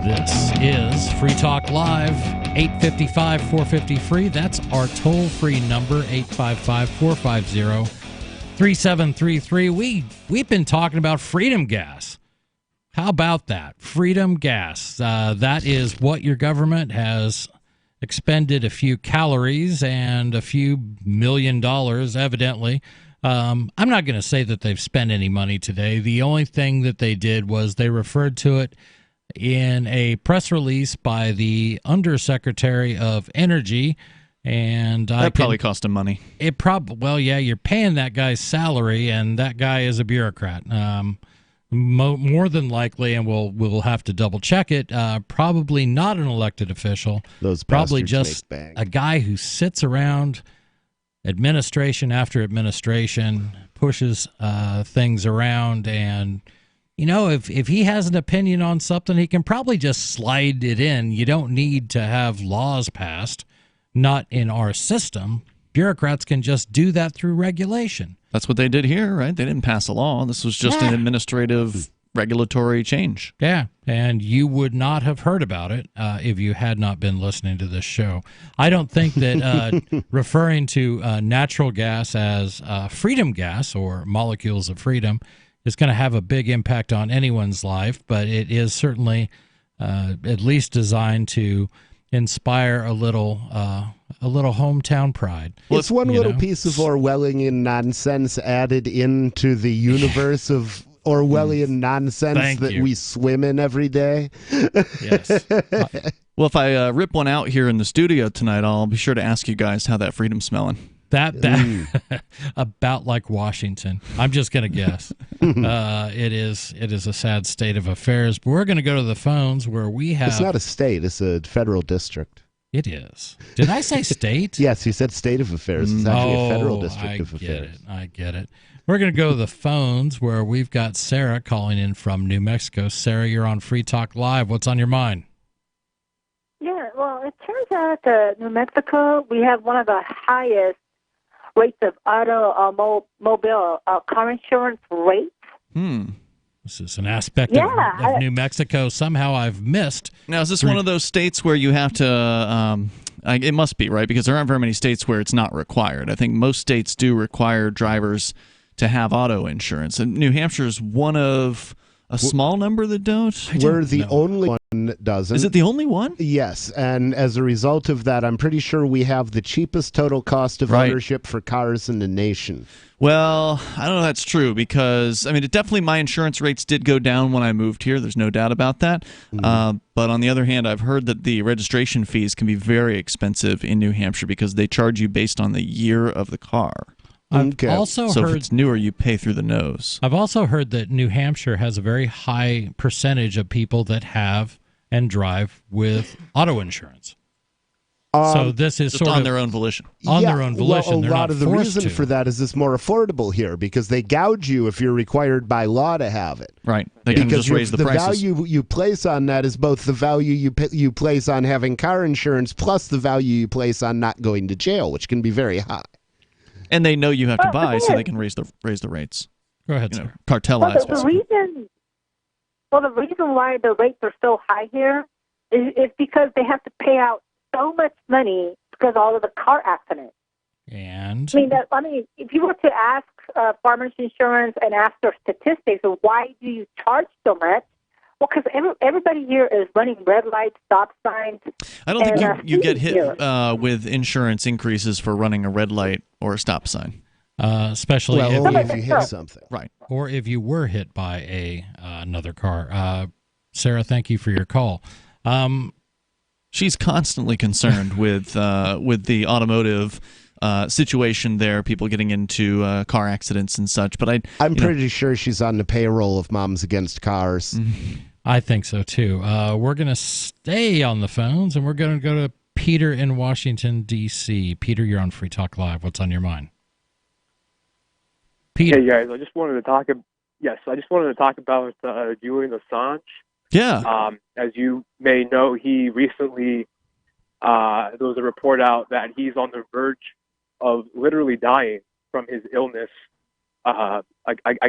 This is Free Talk Live, 855-450-FREE. That's our toll-free number, 855-450-3733. We've been talking about freedom gas. How about that? Freedom gas. That is what your government has expended a few calories and a few $1 million, evidently. I'm not going to say that they've spent any money today. The only thing that they did was they referred to it in a press release by the Undersecretary of Energy, and that probably cost him money. Well, yeah, you're paying that guy's salary, and that guy is a bureaucrat. More than likely, and we'll have to double check it. Probably not an elected official. Those probably bastards just make bank. a guy who sits around administration after administration, pushes things around, and if he has an opinion on something, he can probably just slide it in. You don't need to have laws passed. Not in our system. Bureaucrats can just do that through regulation. That's what they did here, right? They didn't pass a law. This was just an administrative regulatory change. Yeah, and you would not have heard about it if you had not been listening to this show. I don't think that referring to natural gas as freedom gas or molecules of freedom is going to have a big impact on anyone's life, but it is certainly at least designed to inspire a little hometown pride. Well, it's one little piece of Orwellian nonsense added into the universe of Orwellian nonsense we swim in every day. Yes. Well, if I rip one out here in the studio tonight, I'll be sure to ask you guys how that freedom's smelling. That about like Washington. I'm just going to guess. It is a sad state of affairs. But we're going to go to the phones where we have. It's not a state. It's a federal district. It is. Did I say state? Yes, you said state of affairs. It's actually a federal district of affairs. I get it. We're going to go to the phones where we've got Sarah calling in from New Mexico. Sarah, you're on Free Talk Live. What's on your mind? Yeah, well, it turns out that New Mexico, we have one of the highest rates of automobile car insurance rates. This is an aspect of New Mexico somehow I've missed. Now, is this one of those states where you have to, it must be, right? Because there aren't very many states where it's not required. I think most states do require drivers to have auto insurance. And New Hampshire is one of a small number that don't. We're the only one that doesn't. Is it the only one? Yes, and as a result of that, I'm pretty sure we have the cheapest total cost of ownership for cars in the nation. Well, I don't know if that's true because, definitely my insurance rates did go down when I moved here. There's no doubt about that. But on the other hand, I've heard that the registration fees can be very expensive in New Hampshire because they charge you based on the year of the car. I've also so heard, if it's newer, you pay through the nose. I've also heard that New Hampshire has a very high percentage of people that have and drive with auto insurance. So this is just sort on of their own volition. On their own volition. Well, a lot of the reason for that is it's more affordable here because they gouge you if you're required by law to have it. Right. They can just raise the prices. The value you place on that is both the value you place on having car insurance plus the value you place on not going to jail, which can be very high. And they know you have to buy, so they can raise the rates. Go ahead, sir. Cartelized. The reason why the rates are so high here is because they have to pay out so much money because of all of the car accidents. And I mean, if you were to ask farmers insurance and ask their statistics, why do you charge so much? Well, because everybody here is running red lights, stop signs. I don't think you get hit with insurance increases for running a red light or a stop sign. Especially if you hit something. Right. Or if you were hit by another car. Sarah, thank you for your call. She's constantly concerned with the automotive situation there, people getting into car accidents and such. But I'm pretty sure she's on the payroll of Moms Against Cars. I think so, too. We're going to stay on the phones, and we're going to go to Peter in Washington, D.C. Peter, you're on Free Talk Live. What's on your mind? Peter. Hey, guys, I just wanted to talk about Julian Assange. Yeah. As you may know, he recently, there was a report out that he's on the verge of literally dying from his illness, I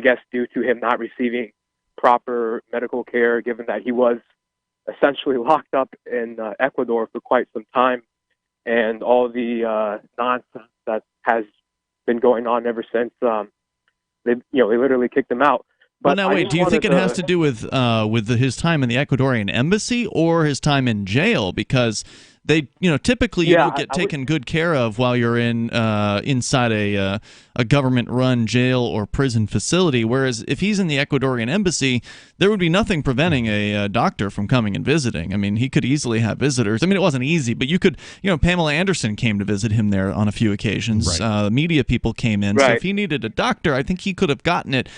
guess due to him not receiving proper medical care, given that he was essentially locked up in Ecuador for quite some time, and all the nonsense that has been going on ever since they literally kicked him out. But now, wait, do you think it has to do with his time in the Ecuadorian embassy or his time in jail? Because they, typically you don't get taken good care of while you're inside a government-run jail or prison facility. Whereas if he's in the Ecuadorian embassy, there would be nothing preventing a doctor from coming and visiting. I mean, he could easily have visitors. I mean, it wasn't easy, but you could, Pamela Anderson came to visit him there on a few occasions. Right. Media people came in. Right. So if he needed a doctor, I think he could have gotten it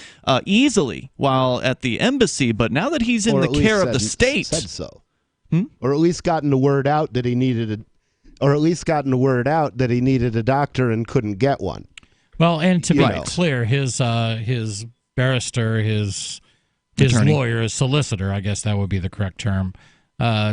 easily while at the embassy. But now that he's in the care of the state, said so. Or at least gotten the word out that he needed a doctor and couldn't get one. Well, and to be clear, his barrister, his attorney, lawyer, his solicitor, I guess that would be the correct term,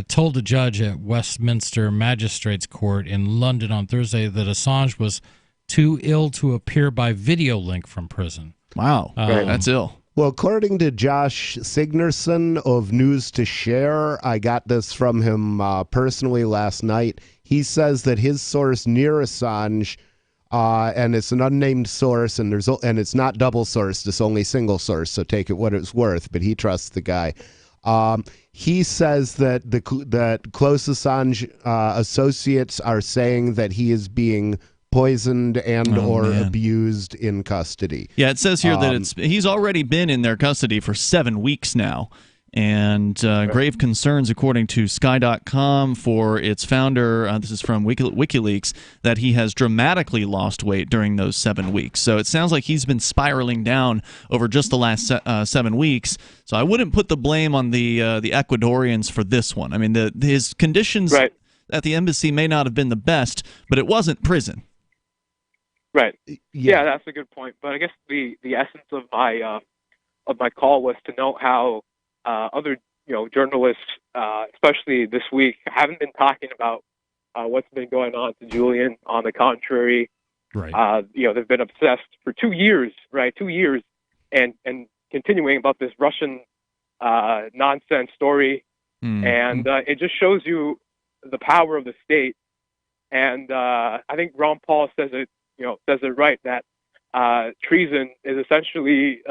told a judge at Westminster Magistrates Court in London on Thursday that Assange was too ill to appear by video link from prison. Wow, that's ill. Well, according to Josh Signerson of News to Share, I got this from him personally last night. He says that his source near Assange, and it's an unnamed source, and it's not double sourced, it's only single source, so take it what it's worth, but he trusts the guy. He says that that close Assange associates are saying that he is being poisoned and or abused in custody. Yeah, it says here that he's already been in their custody for 7 weeks now, and grave concerns, according to Sky.com, for its founder, this is from WikiLeaks, that he has dramatically lost weight during those 7 weeks. So it sounds like he's been spiraling down over just the last 7 weeks. So I wouldn't put the blame on the Ecuadorians for this one. I mean, his conditions at the embassy may not have been the best, but it wasn't prison. Right. Yeah, that's a good point. But I guess the essence of my call was to note how other journalists, especially this week, haven't been talking about what's been going on to Julian. On the contrary, they've been obsessed for 2 years, right? 2 years, and continuing about this Russian nonsense story, and it just shows you the power of the state. And I think Ron Paul says it right, that treason is essentially,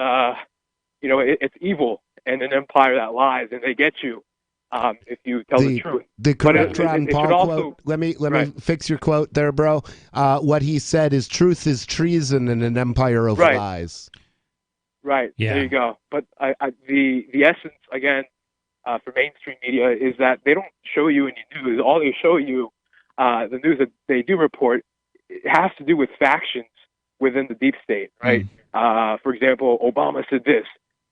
it's evil and an empire that lies, and they get you if you tell the truth. The correct Ron Paul quote, let me fix your quote there, bro. What he said is, truth is treason in an empire of lies. Right, yeah. There you go. But the essence, again, for mainstream media is that they don't show you any news. All they show you, the news that they do report, it has to do with factions within the deep state, right? For example, Obama said this.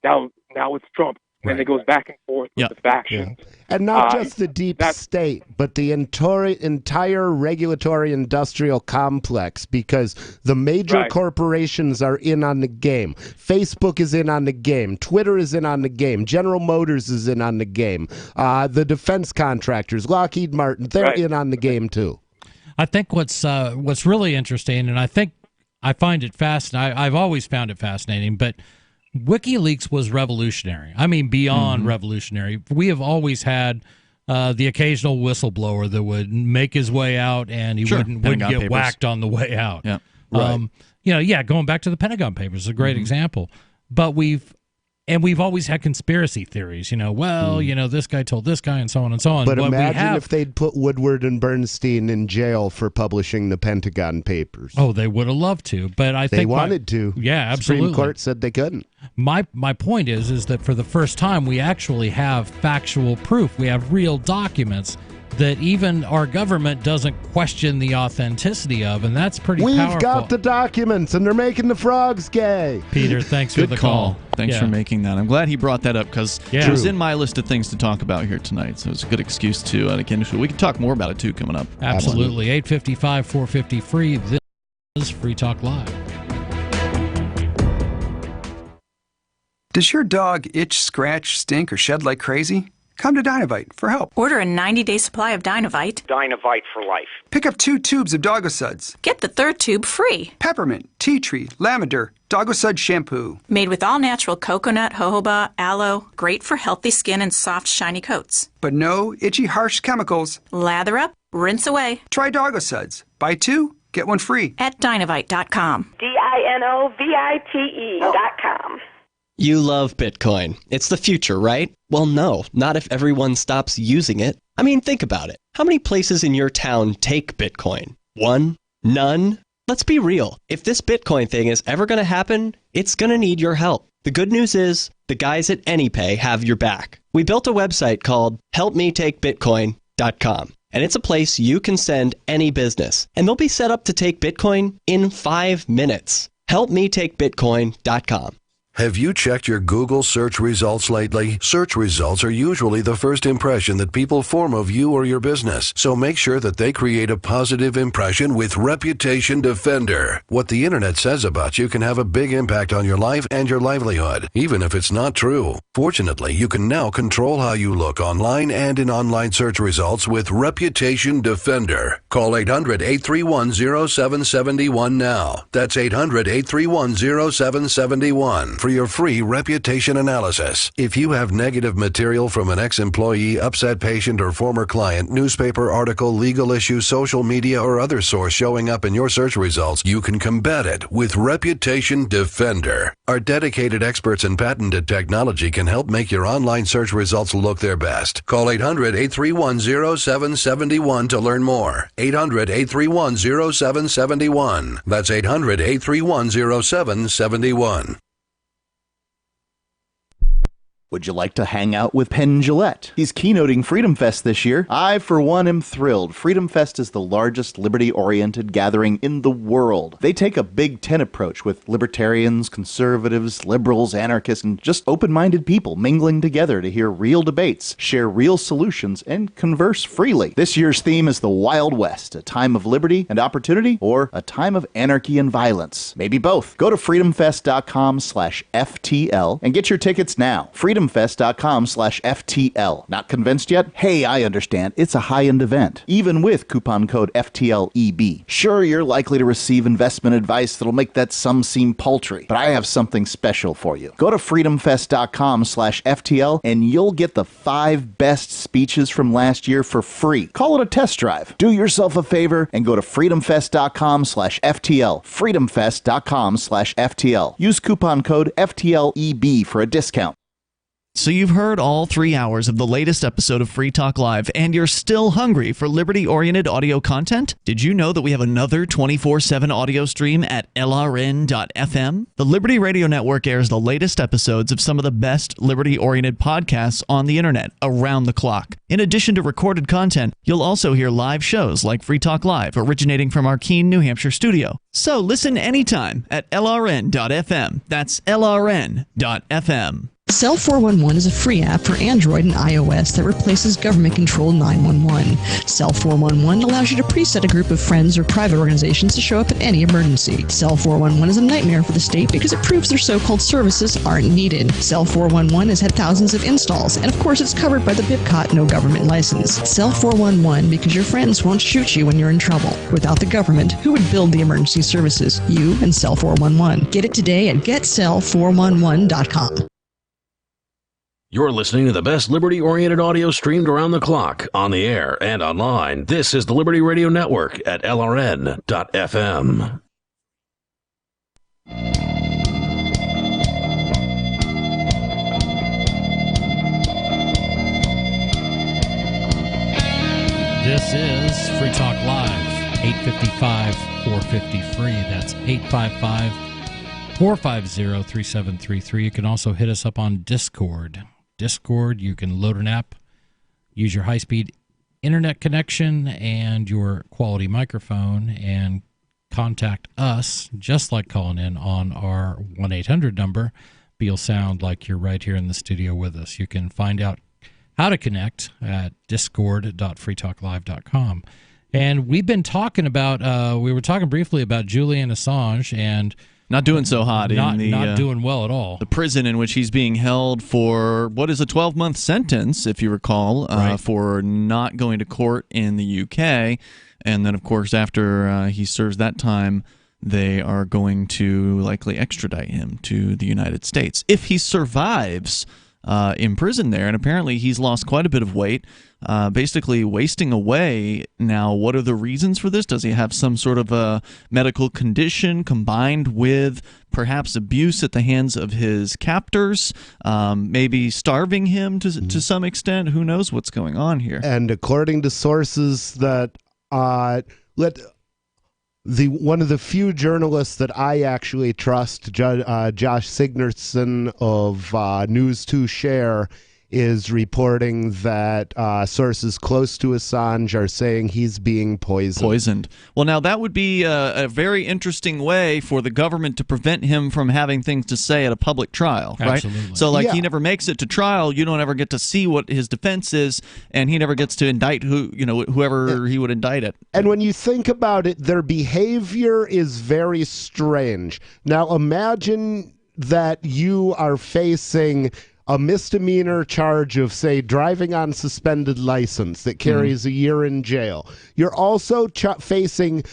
Now it's Trump. And it goes back and forth with the factions. And not just the deep state, but the entire regulatory industrial complex, because the major corporations are in on the game. Facebook is in on the game. Twitter is in on the game. General Motors is in on the game. The defense contractors, Lockheed Martin, they're in on the game too. I think what's really interesting, and I find it fascinating. I've always found it fascinating, but WikiLeaks was revolutionary. I mean, beyond revolutionary. We have always had the occasional whistleblower that would make his way out and he wouldn't get whacked on the way out. Yeah. Right. Going back to the Pentagon Papers is a great example. But we've always had conspiracy theories, this guy told this guy and so on and so on. But imagine if they'd put Woodward and Bernstein in jail for publishing the Pentagon Papers. Oh, they would have loved to, but I think they wanted to. Yeah, absolutely. Supreme Court said they couldn't. My point is that for the first time we actually have factual proof. We have real documents that even our government doesn't question the authenticity of, and that's pretty powerful. We've got the documents, and they're making the frogs gay. Peter, thanks for the call. Thanks for making that. I'm glad he brought that up because it was in my list of things to talk about here tonight, so it's a good excuse to get into it. We can talk more about it, too, coming up. Absolutely. 855-450-FREE. This is Free Talk Live. Does your dog itch, scratch, stink, or shed like crazy? Come to Dynovite for help. Order a 90-day supply of Dynovite. Dynovite for life. Pick up 2 tubes of Doggo Suds. Get the 3rd tube free. Peppermint, tea tree, lavender, Doggo Sud shampoo. Made with all-natural coconut, jojoba, aloe. Great for healthy skin and soft, shiny coats. But no itchy, harsh chemicals. Lather up, rinse away. Try Doggo Suds. Buy 2, get 1 free. At Dynovite.com. DINOVITE.com. You love Bitcoin. It's the future, right? Well, no, not if everyone stops using it. I mean, think about it. How many places in your town take Bitcoin? 1? None? Let's be real. If this Bitcoin thing is ever going to happen, it's going to need your help. The good news is, the guys at AnyPay have your back. We built a website called HelpMeTakeBitcoin.com, and it's a place you can send any business, and they'll be set up to take Bitcoin in 5 minutes. HelpMeTakeBitcoin.com. Have you checked your Google search results lately? Search results are usually the first impression that people form of you or your business, so make sure that they create a positive impression with Reputation Defender. What the internet says about you can have a big impact on your life and your livelihood, even if it's not true. Fortunately, you can now control how you look online and in online search results with Reputation Defender. Call 800-831-0771 now. That's 800-831-0771. For your free reputation analysis. If you have negative material from an ex-employee, upset patient, or former client, newspaper article, legal issue, social media, or other source showing up in your search results, you can combat it with Reputation Defender. Our dedicated experts in patented technology can help make your online search results look their best. Call 800-831-0771 to learn more. 800-831-0771. That's 800-831-0771. Would you like to hang out with Penn Jillette? He's keynoting Freedom Fest this year. I, for one, am thrilled. Freedom Fest is the largest liberty-oriented gathering in the world. They take a Big Tent approach with libertarians, conservatives, liberals, anarchists, and just open-minded people mingling together to hear real debates, share real solutions, and converse freely. This year's theme is the Wild West, a time of liberty and opportunity, or a time of anarchy and violence. Maybe both. Go to freedomfest.com/FTL and get your tickets now. freedomfest.com/FTL. Not convinced yet? Hey, I understand. It's a high-end event, even with coupon code FTLEB. Sure, you're likely to receive investment advice that'll make that sum seem paltry, but I have something special for you. Go to freedomfest.com/FTL and you'll get the 5 best speeches from last year for free. Call it a test drive. Do yourself a favor and go to freedomfest.com/FTL. freedomfest.com/FTL. Use coupon code FTLEB for a discount. So you've heard all 3 hours of the latest episode of Free Talk Live, and you're still hungry for liberty-oriented audio content? Did you know that we have another 24/7 audio stream at LRN.FM? The Liberty Radio Network airs the latest episodes of some of the best liberty-oriented podcasts on the internet around the clock. In addition to recorded content, you'll also hear live shows like Free Talk Live, originating from our Keene, New Hampshire studio. So listen anytime at LRN.FM. That's LRN.FM. Cell 411 is a free app for Android and iOS that replaces government-controlled 911. Cell 411 allows you to preset a group of friends or private organizations to show up in any emergency. Cell 411 is a nightmare for the state because it proves their so-called services aren't needed. Cell 411 has had thousands of installs, and of course it's covered by the BIPCOT no government license. Cell 411 because your friends won't shoot you when you're in trouble. Without the government, who would build the emergency services? You and Cell 411. Get it today at getcell411.com. You're listening to the best liberty-oriented audio streamed around the clock, on the air and online. This is the Liberty Radio Network at LRN.FM. This is Free Talk Live, 855-450-FREE. That's 855-450-3733. You can also hit us up on Discord. Discord, you can load an app, use your high-speed internet connection and your quality microphone, and contact us, just like calling in on our 1-800 number, but you'll sound like you're right here in the studio with us. You can find out how to connect at discord.freetalklive.com. And we've been talking about, we were talking briefly about Julian Assange, and not doing so hot not in doing well at all. The prison in which he's being held for what is a 12-month sentence, if you recall, Right. for not going to court in the UK. And then, of course, after he serves that time, they are going to likely extradite him to the United States if he survives in prison there. And apparently he's lost quite a bit of weight, basically wasting away. Now, what are the reasons for this? Does he have some sort of a medical condition combined with perhaps abuse at the hands of his captors, maybe starving him to some extent? Who knows what's going on here? And according to sources that one of the few journalists that I actually trust, Josh Sigurdsson of News 2 Share, is reporting that sources close to Assange are saying he's being poisoned. Well, now that would be a very interesting way for the government to prevent him from having things to say at a public trial, right? Absolutely. So, he never makes it to trial. You don't ever get to see what his defense is, and he never gets to indict whoever he would indict it. And when you think about it, their behavior is very strange. Now, imagine that you are facing a misdemeanor charge of, say, driving on suspended license that carries a year in jail. You're also facing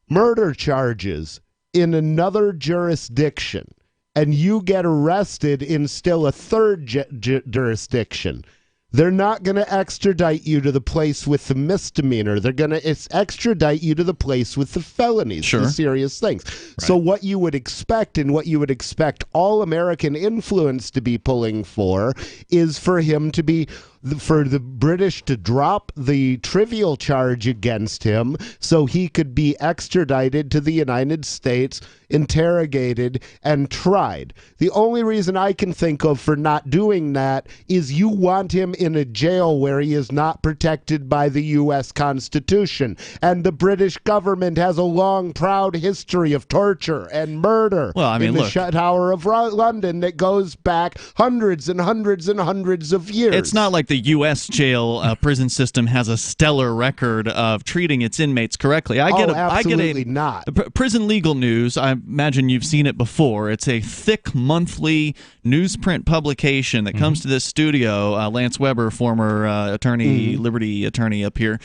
murder charges in another jurisdiction, and you get arrested in still a third jurisdiction. They're not going to extradite you to the place with the misdemeanor. They're going to extradite you to the place with the felonies, the serious things. Right. So what you would expect, and what you would expect all American influence to be pulling for, is for him to be, for the British to drop the trivial charge against him so he could be extradited to the United States, interrogated, and tried. The only reason I can think of for not doing that is you want him in a jail where he is not protected by the U.S. Constitution. And the British government has a long, proud history of torture and murder in the Tower of London that goes back hundreds and hundreds and hundreds of years. It's not like the U.S. jail prison system has a stellar record of treating its inmates correctly. Absolutely not. Prison Legal News, I imagine you've seen it before. It's a thick monthly newsprint publication that comes to this studio. Lance Weber, former attorney, Liberty attorney up here,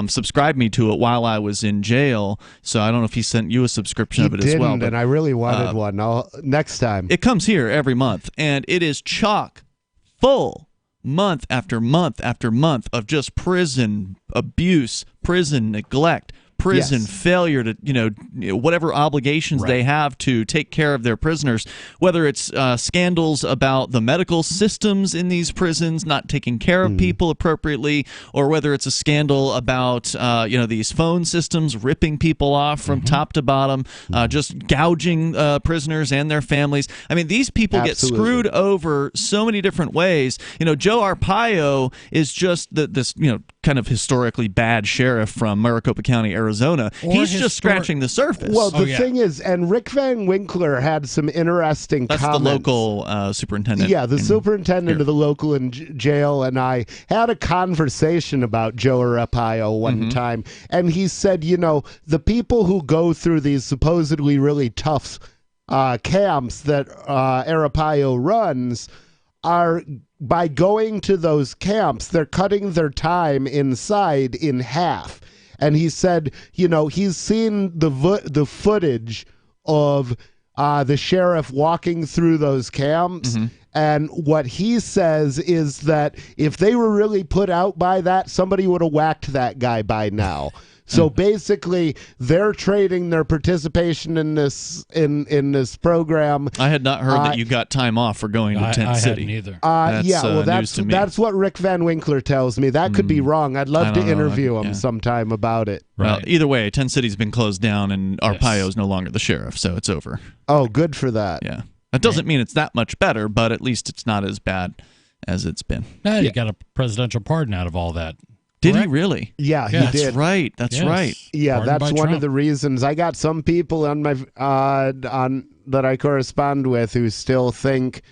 subscribed me to it while I was in jail. So I don't know if he sent you a subscription of it as well. And I really wanted one. Next time. It comes here every month, and it is chock full, month after month after month, of just prison abuse, prison neglect, prison failure to, whatever obligations they have to take care of their prisoners, whether it's scandals about the medical systems in these prisons not taking care of people appropriately, or whether it's a scandal about, these phone systems ripping people off from top to bottom, just gouging prisoners and their families. I mean, these people get screwed over so many different ways. Joe Arpaio is just this, kind of historically bad sheriff from Maricopa County, Arizona. He's just scratching the surface. Well, the thing is, and Rick Van Winkler had some interesting comments. That's the local superintendent. Yeah, the superintendent of the local jail, and I had a conversation about Joe Arpaio one time, and he said, the people who go through these supposedly really tough camps that Arpaio runs are, by going to those camps, they're cutting their time inside in half. And he said, he's seen the footage of the sheriff walking through those camps. And what he says is that if they were really put out by that, somebody would have whacked that guy by now. So basically, they're trading their participation in this program. I had not heard that you got time off for going to Tent City. I hadn't either. That's what Rick Van Winkler tells me. That could be wrong. I'd love to interview him sometime about it. Well, either way, Tent City's been closed down, and Arpaio's no longer the sheriff, so it's over. Oh, good for that. Yeah. That doesn't mean it's that much better, but at least it's not as bad as it's been. He got a presidential pardon out of all that. Did he really? Yeah, he that's did. Right. That's right. Yeah, Pardoned that's by one Trump. of the reasons. I got some people on my on that I correspond with who still think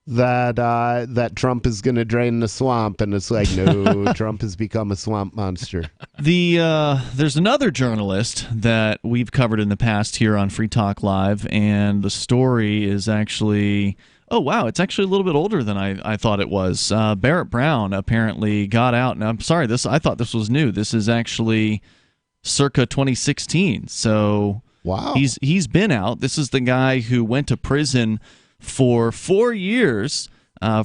that Trump is going to drain the swamp, and it's like, no, Trump has become a swamp monster. There's another journalist that we've covered in the past here on Free Talk Live, and the story is actually. Oh, wow, it's actually a little bit older than I thought it was. Barrett Brown apparently got out. And I'm sorry, I thought this was new. This is actually circa 2016. So wow, he's been out. This is the guy who went to prison for 4 years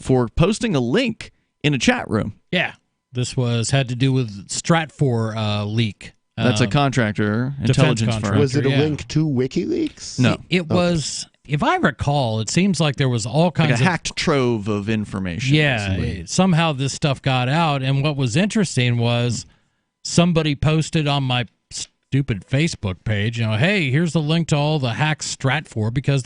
for posting a link in a chat room. Yeah, this had to do with Stratfor leak. That's a contractor, intelligence firm. Was it a link to WikiLeaks? No. It was... If I recall, it seems like there was all kinds of hacked trove of information. Yeah, somehow this stuff got out, and what was interesting was somebody posted on my stupid Facebook page, hey, here's the link to all the hacks Stratfor, because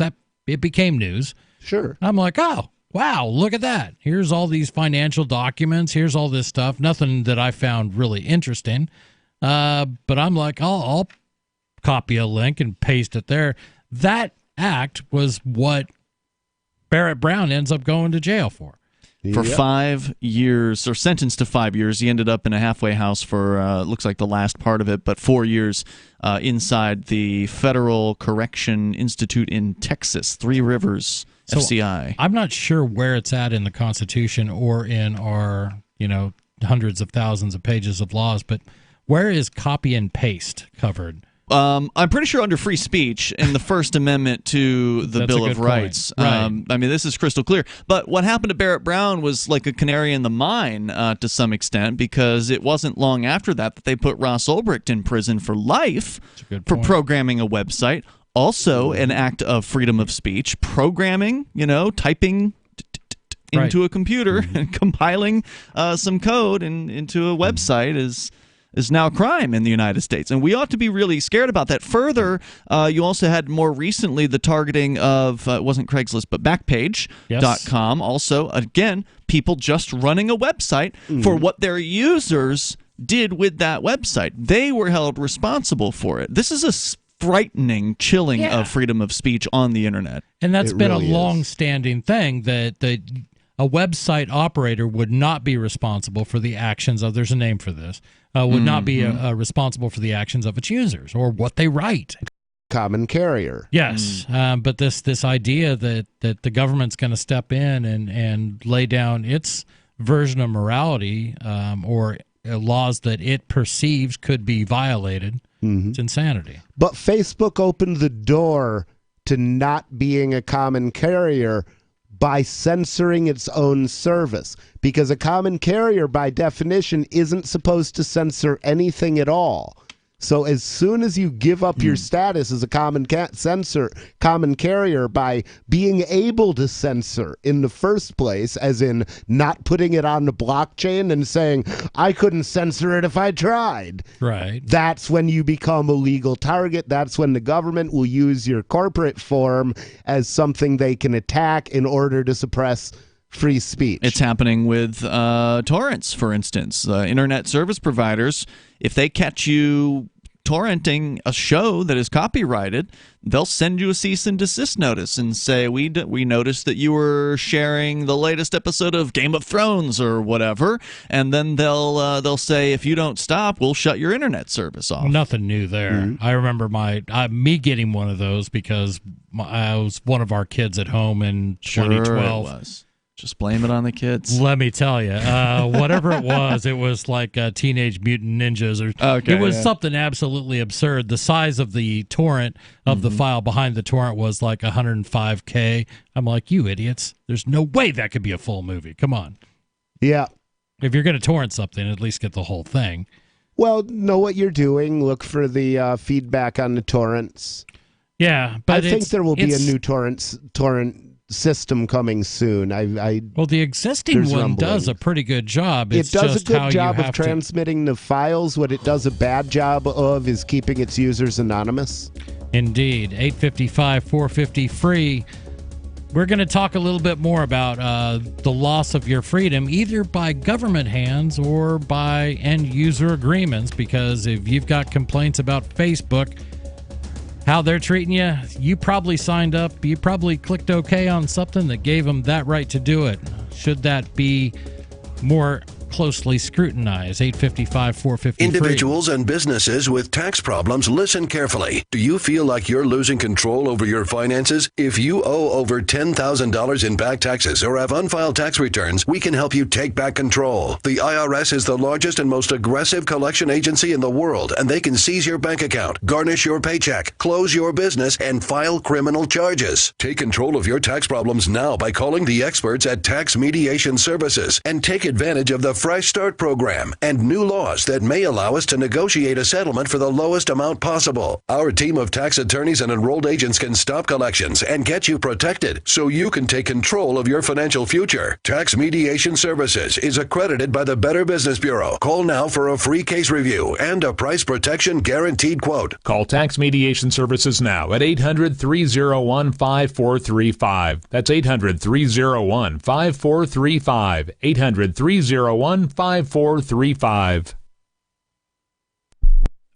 it became news. Sure. I'm like, oh, wow, look at that. Here's all these financial documents. Here's all this stuff. Nothing that I found really interesting. But I'm like, I'll copy a link and paste it there. That act was what Barrett Brown ends up going to jail for. For 5 years, or sentenced to 5 years. He ended up in a halfway house for, looks like the last part of it, but 4 years inside the Federal Correction Institute in Texas, Three Rivers, FCI. I'm not sure where it's at in the Constitution or in our, hundreds of thousands of pages of laws, but where is copy and paste covered? I'm pretty sure under free speech in the First Amendment to the Bill of Rights. Right. I mean, this is crystal clear. But what happened to Barrett Brown was like a canary in the mine to some extent, because it wasn't long after that they put Ross Ulbricht in prison for life for programming a website. Also an act of freedom of speech, programming, typing into a computer and compiling some code into a website is now a crime in the United States. And we ought to be really scared about that. Further, you also had more recently the targeting of, it wasn't Craigslist, but Backpage.com. Also, again, people just running a website for what their users did with that website. They were held responsible for it. This is a frightening chilling of freedom of speech on the internet. And that's been a long-standing thing that a website operator would not be responsible for the actions of, there's a name for this, would not be responsible for the actions of its users or what they write. Common carrier. Yes, but this idea that the government's going to step in and lay down its version of morality or laws that it perceives could be violated, it's insanity. But Facebook opened the door to not being a common carrier by censoring its own service, because a common carrier by definition isn't supposed to censor anything at all. So as soon as you give up your status as a common carrier by being able to censor in the first place, as in not putting it on the blockchain and saying, I couldn't censor it if I tried. Right. That's when you become a legal target. That's when the government will use your corporate form as something they can attack in order to suppress free speech. It's happening with torrents, for instance. Internet service providers, if they catch you torrenting a show that is copyrighted, they'll send you a cease and desist notice and say, we noticed that you were sharing the latest episode of Game of Thrones or whatever, and then they'll say, if you don't stop, we'll shut your internet service off. Nothing new there. I remember me getting one of those because I was one of our kids at home in 2012. It was. Just blame it on the kids. Let me tell you, whatever it was like Teenage Mutant Ninjas, or it was something absolutely absurd. The size of the torrent of the file behind the torrent was like 105K. I'm like, you idiots! There's no way that could be a full movie. Come on. Yeah. If you're going to torrent something, at least get the whole thing. Well, know what you're doing. Look for the feedback on the torrents. Yeah, but I think there will be a new torrent system coming soon. Well, the existing one does a pretty good job. It does a good job of transmitting the files. What it does a bad job of is keeping its users anonymous. Indeed. 855-450-FREE. We're going to talk a little bit more about the loss of your freedom, either by government hands or by end-user agreements, because if you've got complaints about Facebook, how they're treating you, you probably signed up, you probably clicked OK on something that gave them that right to do it. Should that be more closely scrutinized? 855-450-FREE. Individuals and businesses with tax problems, listen carefully. Do you feel like you're losing control over your finances? If you owe over $10,000 in back taxes or have unfiled tax returns, we can help you take back control. The IRS is the largest and most aggressive collection agency in the world, and they can seize your bank account, garnish your paycheck, close your business, and file criminal charges. Take control of your tax problems now by calling the experts at Tax Mediation Services and take advantage of the Fresh Start program and new laws that may allow us to negotiate a settlement for the lowest amount possible. Our team of tax attorneys and enrolled agents can stop collections and get you protected so you can take control of your financial future. Tax Mediation Services is accredited by the Better Business Bureau. Call now for a free case review and a price protection guaranteed quote. Call Tax Mediation Services now at 800-301-5435. That's 800-301-5435. 800-301-5435.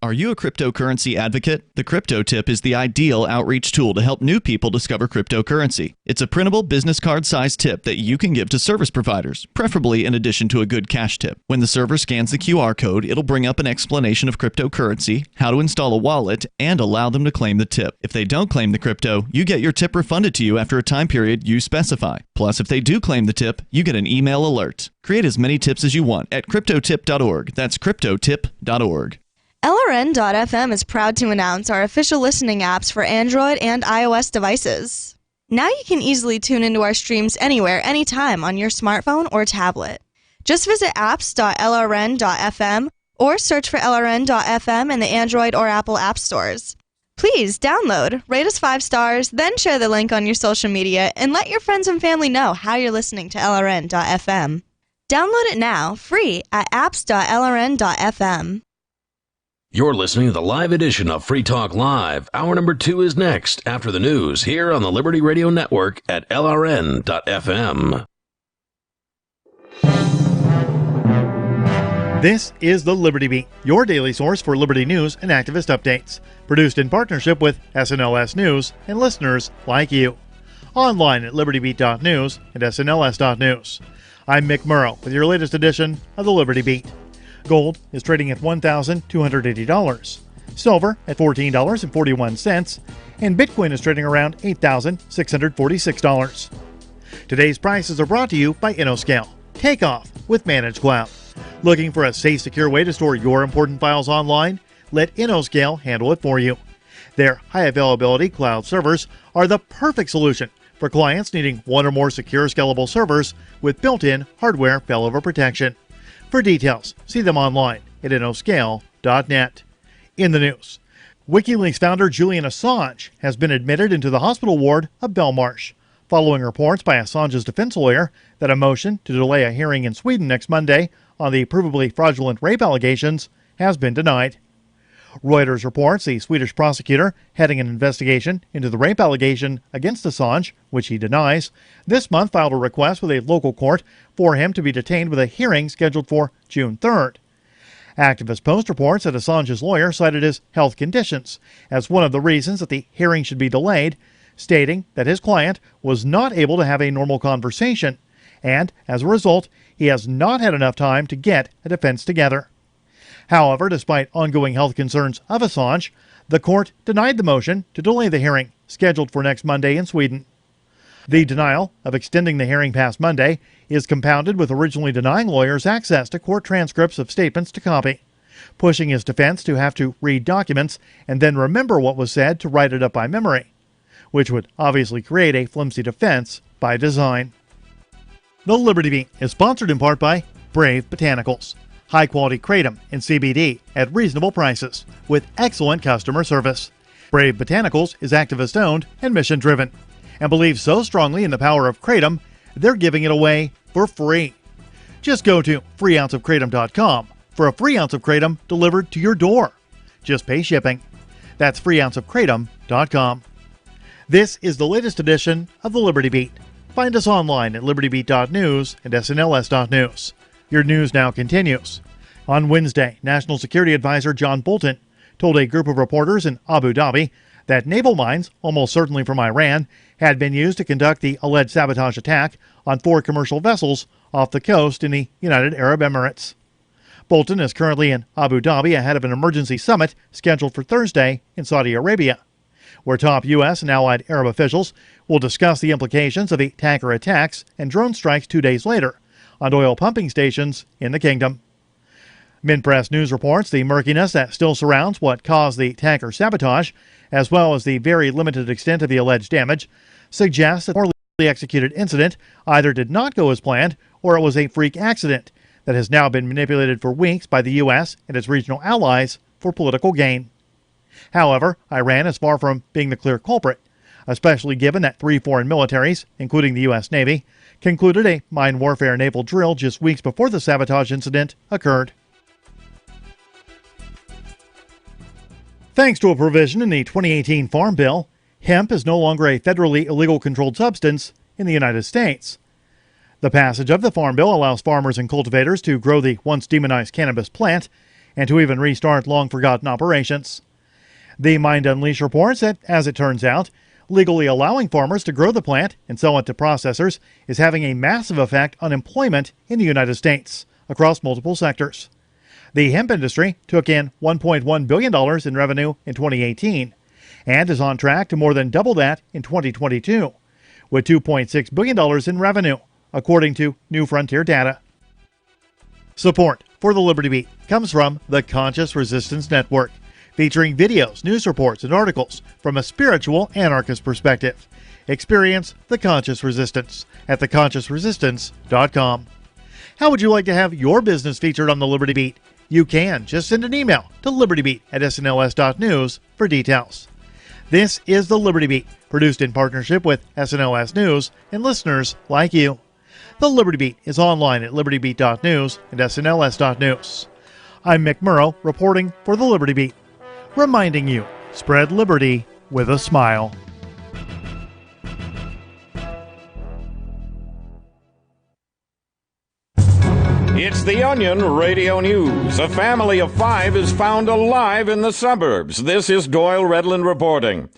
Are you a cryptocurrency advocate? The Crypto Tip is the ideal outreach tool to help new people discover cryptocurrency. It's a printable business card-sized tip that you can give to service providers, preferably in addition to a good cash tip. When the server scans the QR code, it'll bring up an explanation of cryptocurrency, how to install a wallet, and allow them to claim the tip. If they don't claim the crypto, you get your tip refunded to you after a time period you specify. Plus, if they do claim the tip, you get an email alert. Create as many tips as you want at cryptotip.org. That's cryptotip.org. LRN.FM is proud to announce our official listening apps for Android and iOS devices. Now you can easily tune into our streams anywhere, anytime on your smartphone or tablet. Just visit apps.lrn.fm or search for LRN.FM in the Android or Apple app stores. Please download, rate us 5 stars, then share the link on your social media and let your friends and family know how you're listening to LRN.FM. Download it now, free at apps.lrn.fm. You're listening to the live edition of Free Talk Live. Hour number 2 is next after the news here on the Liberty Radio Network at LRN.FM. This is the Liberty Beat, your daily source for Liberty news and activist updates. Produced in partnership with SNLS News and listeners like you. Online at libertybeat.news and snls.news. I'm Mick Murrow with your latest edition of the Liberty Beat. Gold is trading at $1,280. Silver at $14.41. And Bitcoin is trading around $8,646. Today's prices are brought to you by InnoScale. Take off with Managed Cloud. Looking for a safe, secure way to store your important files online? Let InnoScale handle it for you. Their high-availability cloud servers are the perfect solution for clients needing one or more secure, scalable servers with built-in hardware failover protection. For details, see them online at innoscale.net. In the news, WikiLeaks founder Julian Assange has been admitted into the hospital ward of Belmarsh, following reports by Assange's defense lawyer that a motion to delay a hearing in Sweden next Monday on the provably fraudulent rape allegations has been denied. Reuters reports the Swedish prosecutor heading an investigation into the rape allegation against Assange, which he denies, this month filed a request with a local court for him to be detained with a hearing scheduled for June 3rd. Activist Post reports that Assange's lawyer cited his health conditions as one of the reasons that the hearing should be delayed, stating that his client was not able to have a normal conversation, and as a result, he has not had enough time to get a defense together. However, despite ongoing health concerns of Assange, the court denied the motion to delay the hearing, scheduled for next Monday in Sweden. The denial of extending the hearing past Monday is compounded with originally denying lawyers access to court transcripts of statements to copy, pushing his defense to have to read documents and then remember what was said to write it up by memory, which would obviously create a flimsy defense by design. The Liberty Beat is sponsored in part by Brave Botanicals, high-quality kratom and CBD at reasonable prices with excellent customer service. Brave Botanicals is activist-owned and mission-driven, and believes so strongly in the power of kratom, they're giving it away for free. Just go to freeounceofkratom.com for a free ounce of kratom delivered to your door. Just pay shipping. That's freeounceofkratom.com. This is the latest edition of the Liberty Beat. Find us online at libertybeat.news and snls.news. Your news now continues. On Wednesday, National Security Advisor John Bolton told a group of reporters in Abu Dhabi that naval mines, almost certainly from Iran, had been used to conduct the alleged sabotage attack on 4 commercial vessels off the coast in the United Arab Emirates. Bolton is currently in Abu Dhabi ahead of an emergency summit scheduled for Thursday in Saudi Arabia, where top U.S. and allied Arab officials will discuss the implications of the tanker attacks and drone strikes 2 days later on oil pumping stations in the kingdom. Minpress News reports the murkiness that still surrounds what caused the tanker sabotage, as well as the very limited extent of the alleged damage, suggests that the poorly executed incident either did not go as planned or it was a freak accident that has now been manipulated for weeks by the U.S. and its regional allies for political gain. However, Iran is far from being the clear culprit, especially given that 3 foreign militaries, including the U.S. Navy, concluded a mine warfare naval drill just weeks before the sabotage incident occurred. Thanks to a provision in the 2018 Farm Bill, hemp is no longer a federally illegal controlled substance in the United States. The passage of the Farm Bill allows farmers and cultivators to grow the once demonized cannabis plant and to even restart long-forgotten operations. The Mind Unleashed reports that, as it turns out, legally allowing farmers to grow the plant and sell it to processors is having a massive effect on employment in the United States across multiple sectors. The hemp industry took in $1.1 billion in revenue in 2018 and is on track to more than double that in 2022, with $2.6 billion in revenue, according to New Frontier data. Support for the Liberty Beat comes from the Conscious Resistance Network, featuring videos, news reports, and articles from a spiritual anarchist perspective. Experience the Conscious Resistance at theconsciousresistance.com. How would you like to have your business featured on the Liberty Beat? You can. Just send an email to libertybeat@snls.news for details. This is the Liberty Beat, produced in partnership with SNLS News and listeners like you. The Liberty Beat is online at libertybeat.news and snls.news. I'm Mick Murrow, reporting for the Liberty Beat, reminding you, spread liberty with a smile. It's the Onion Radio News. A family of 5 is found alive in the suburbs. This is Doyle Redland reporting.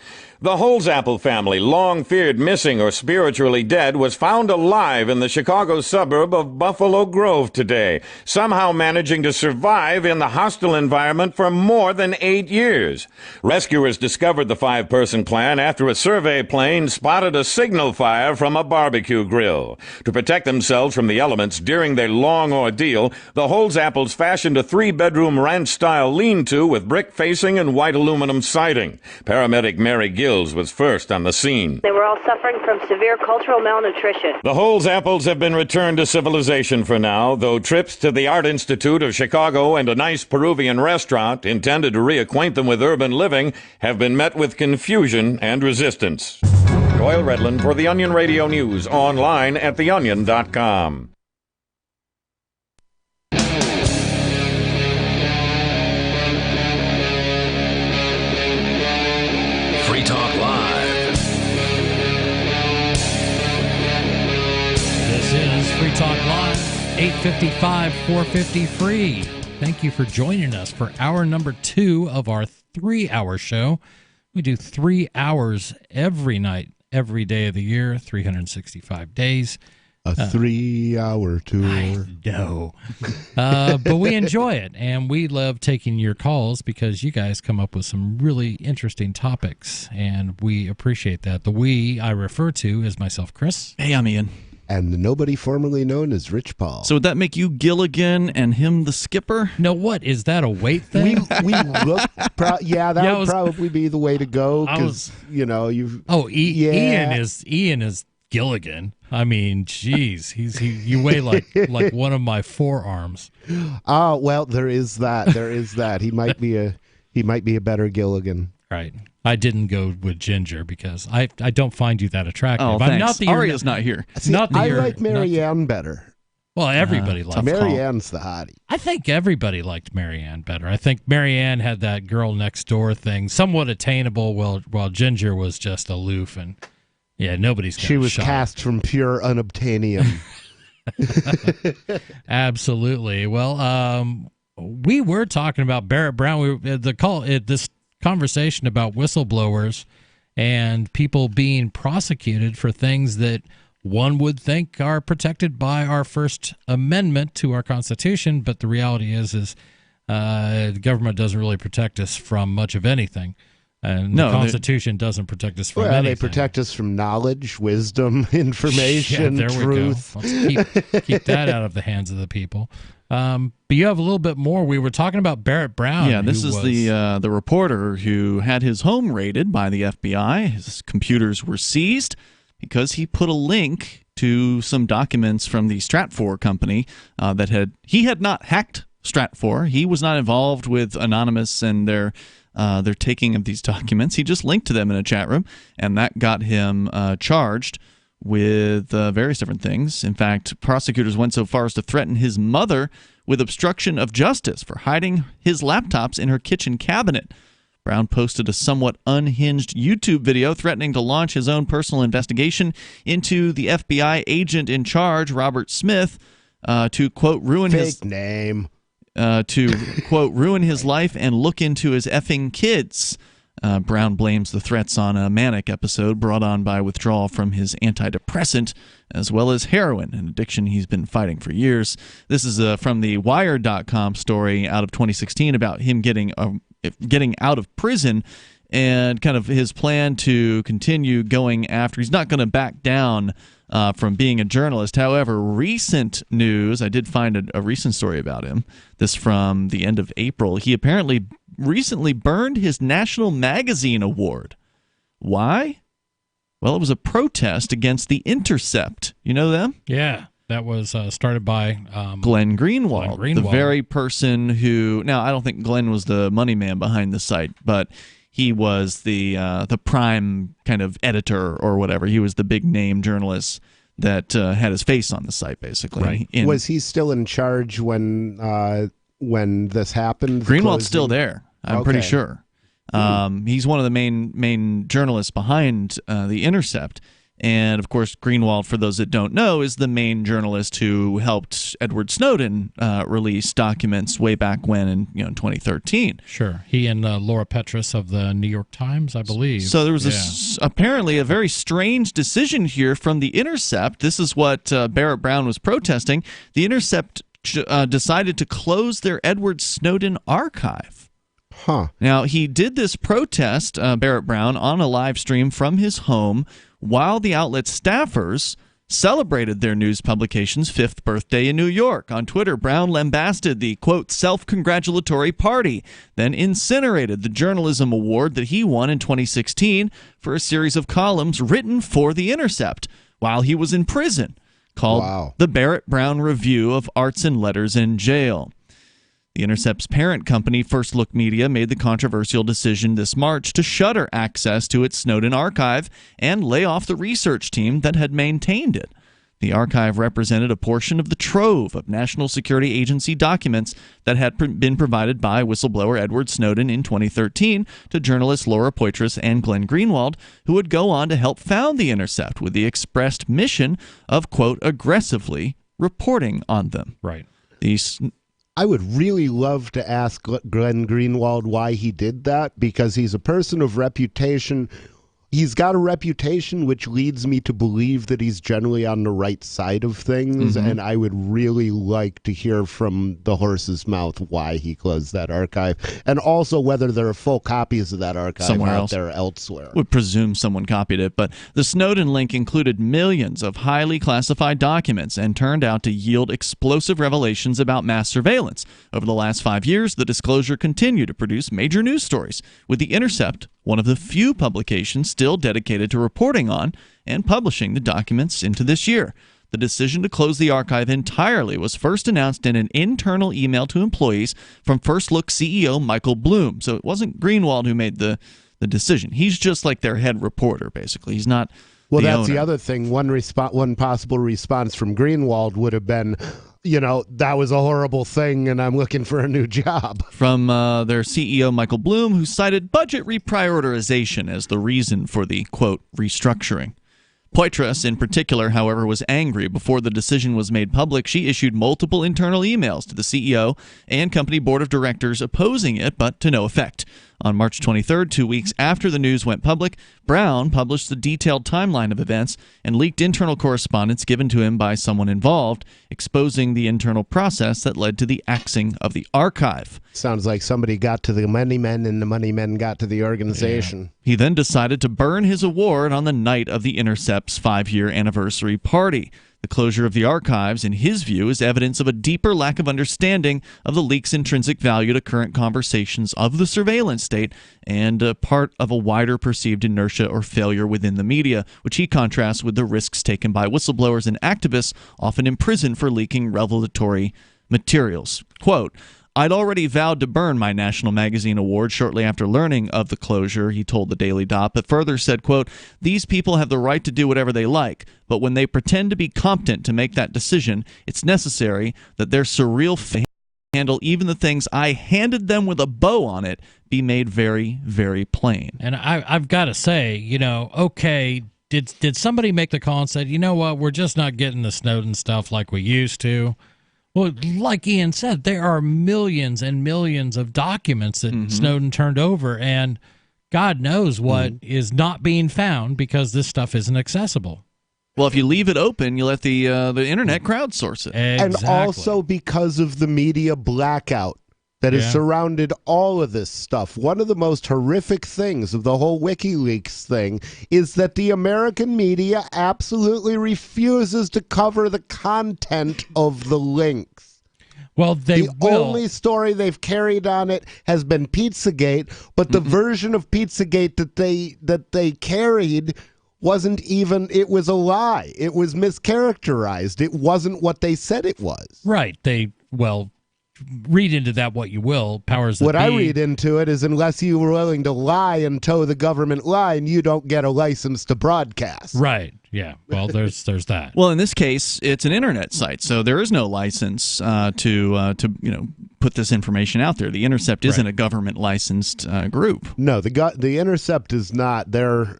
The Holzapfel family, long feared missing or spiritually dead, was found alive in the Chicago suburb of Buffalo Grove today, somehow managing to survive in the hostile environment for more than 8 years. Rescuers discovered the 5-person clan after a survey plane spotted a signal fire from a barbecue grill. To protect themselves from the elements during their long ordeal, the Holzapfels fashioned a 3-bedroom ranch-style lean-to with brick facing and white aluminum siding. Paramedic Mary Gill was first on the scene. They were all suffering from severe cultural malnutrition. The Holzapfels have been returned to civilization for now, though trips to the Art Institute of Chicago and a nice Peruvian restaurant intended to reacquaint them with urban living have been met with confusion and resistance. Doyle Redland for the Onion Radio News, online at theonion.com. Free Talk Live. This is Free Talk Live, 855 450 free. Thank you for joining us for hour number 2 of our 3-hour show. We do 3 hours every night, every day of the year, 365 days. A 3-hour tour. No. But we enjoy it, and we love taking your calls because you guys come up with some really interesting topics, and we appreciate that. The we I refer to is myself, Chris. Hey, I'm Ian. And nobody formerly known as Rich Paul. So would that make you Gilligan and him the skipper? No, what? Is that a weight thing? we look, that would probably be the way to go because, you've... Oh, Ian is Gilligan. I mean, geez, you weigh like one of my forearms. Oh, well, there is that. He might be a better Gilligan. Right. I didn't go with Ginger because I don't find you that attractive. Oh, thanks. Aria's not here. See, I like Marianne better. Well, everybody likes Marianne's the hottie. I think everybody liked Marianne better. I think Marianne had that girl next door thing, somewhat attainable, while Ginger was just aloof and. Yeah, nobody's got She was cast from pure unobtainium. Absolutely. Well, we were talking about Barrett Brown. This conversation about whistleblowers and people being prosecuted for things that one would think are protected by our First Amendment to our Constitution, but the reality is the government doesn't really protect us from much of anything. And the Constitution doesn't protect us from anything. They protect us from knowledge, wisdom, information, truth. Let's keep that out of the hands of the people. But you have a little bit more. We were talking about Barrett Brown. Yeah, this is the reporter who had his home raided by the FBI. His computers were seized because he put a link to some documents from the Stratfor company that he had not hacked Stratfor. He was not involved with Anonymous and their taking of these documents. He just linked to them in a chat room, and that got him charged with various different things. In fact, prosecutors went so far as to threaten his mother with obstruction of justice for hiding his laptops in her kitchen cabinet. Brown posted a somewhat unhinged YouTube video threatening to launch his own personal investigation into the FBI agent in charge, Robert Smith, to, quote, ruin his name. To, quote, ruin his life and look into his effing kids. Brown blames the threats on a manic episode brought on by withdrawal from his antidepressant, as well as heroin, an addiction he's been fighting for years. This is from the Wired.com story out of 2016 about him getting out of prison and kind of his plan to continue going after. He's not going to back down from being a journalist. However, recent news, I did find a recent story about him, this from the end of April. He apparently recently burned his National Magazine Award. Why? Well, it was a protest against The Intercept. You know them? Yeah, that was started by Glenn Greenwald, the very person who, now I don't think Glenn was the money man behind the site, but he was the prime kind of editor or whatever. He was the big name journalist that had his face on the site, basically. Right. Was he still in charge when this happened? Greenwald's still there, I'm pretty sure. He's one of the main journalists behind The Intercept. And, of course, Greenwald, for those that don't know, is the main journalist who helped Edward Snowden release documents way back when in 2013. Sure. He and Laura Petras of the New York Times, I believe. So there was apparently a very strange decision here from The Intercept. This is what Barrett Brown was protesting. The Intercept decided to close their Edward Snowden archive. Huh. Now, he did this protest, Barrett Brown, on a live stream from his home while the outlet's staffers celebrated their news publication's 5th birthday in New York. On Twitter, Brown lambasted the, quote, self-congratulatory party, then incinerated the journalism award that he won in 2016 for a series of columns written for The Intercept while he was in prison, called The Barrett Brown Review of Arts and Letters in Jail. The Intercept's parent company, First Look Media, made the controversial decision this March to shutter access to its Snowden archive and lay off the research team that had maintained it. The archive represented a portion of the trove of National Security Agency documents that had been provided by whistleblower Edward Snowden in 2013 to journalists Laura Poitras and Glenn Greenwald, who would go on to help found The Intercept with the expressed mission of, quote, aggressively reporting on them. Right. I would really love to ask Glenn Greenwald why he did that, because he's a person of reputation he's got a reputation which leads me to believe that he's generally on the right side of things, and I would really like to hear from the horse's mouth why he closed that archive, and also whether there are full copies of that archive Somewhere out else. there elsewhere. Would presume someone copied it, but the Snowden link included millions of highly classified documents and turned out to yield explosive revelations about mass surveillance. Over the last 5 years, the disclosure continued to produce major news stories, with The Intercept one of the few publications still dedicated to reporting on and publishing the documents into this year. The decision to close the archive entirely was first announced in an internal email to employees from First Look CEO Michael Bloom. So it wasn't Greenwald who made the decision. He's just like their head reporter, basically. He's not Well, the that's owner. the other thing. One possible response from Greenwald would have been, that was a horrible thing, and I'm looking for a new job. From their CEO, Michael Bloom, who cited budget reprioritization as the reason for the, quote, restructuring. Poitras, in particular, however, was angry. Before the decision was made public, she issued multiple internal emails to the CEO and company board of directors opposing it, but to no effect. On March 23rd, 2 weeks after the news went public, Brown published the detailed timeline of events and leaked internal correspondence given to him by someone involved, exposing the internal process that led to the axing of the archive. Sounds like somebody got to the money men and the money men got to the organization. He then decided to burn his award on the night of The Intercept's 5-year anniversary party. The closure of the archives, in his view, is evidence of a deeper lack of understanding of the leak's intrinsic value to current conversations of the surveillance state and part of a wider perceived inertia or failure within the media, which he contrasts with the risks taken by whistleblowers and activists often imprisoned for leaking revelatory materials. Quote, I'd already vowed to burn my National Magazine Award shortly after learning of the closure, he told the Daily Dot, but further said, quote, these people have the right to do whatever they like, but when they pretend to be competent to make that decision, it's necessary that their surreal handle even the things I handed them with a bow on it be made very, very plain. And I've got to say, okay, did somebody make the call and said, you know what, we're just not getting the Snowden stuff like we used to? Well, like Ian said, there are millions and millions of documents that Snowden turned over, and God knows what is not being found because this stuff isn't accessible. Well, if you leave it open, you let the internet crowdsource it. And also because of the media blackout that has surrounded all of this stuff. One of the most horrific things of the whole WikiLeaks thing is that the American media absolutely refuses to cover the content of the links. Well, the only story they've carried on it has been Pizzagate, but the version of Pizzagate that they carried wasn't even, it was a lie. It was mischaracterized. It wasn't what they said it was. Right. Read into that what you will. Powers that What be. I read into it is unless you were willing to lie and toe the government line, you don't get a license to broadcast. Right. Yeah. Well, there's that. Well, in this case, it's an internet site, so there is no license to put this information out there. The Intercept isn't a government licensed group. No, the Intercept is not. They're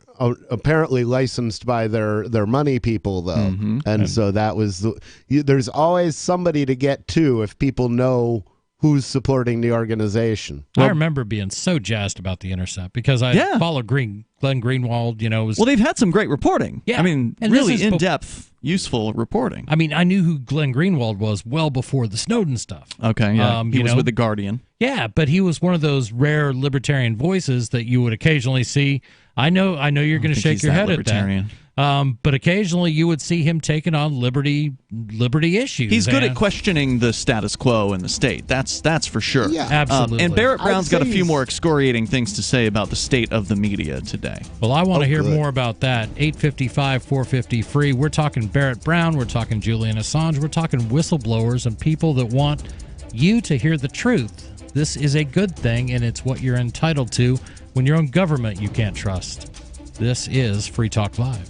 apparently licensed by their money people, though, and so that was there's always somebody to get to if people know who's supporting the organization. I remember being so jazzed about the Intercept because I followed Glenn Greenwald. Well, they've had some great reporting. Yeah, I mean, and really in-depth, useful reporting. I mean, I knew who Glenn Greenwald was well before the Snowden stuff. Okay, yeah, he was with The Guardian. Yeah, but he was one of those rare libertarian voices that you would occasionally see. I know you're going to shake your head at that. But occasionally you would see him taking on liberty issues. He's good at questioning the status quo in the state. That's for sure. Yeah, absolutely. And Barrett Brown's got a few more excoriating things to say about the state of the media today. Well, I want to hear more about that. 855-450 free. We're talking Barrett Brown. We're talking Julian Assange. We're talking whistleblowers and people that want you to hear the truth. This is a good thing, and it's what you're entitled to when your own government you can't trust. This is Free Talk Live.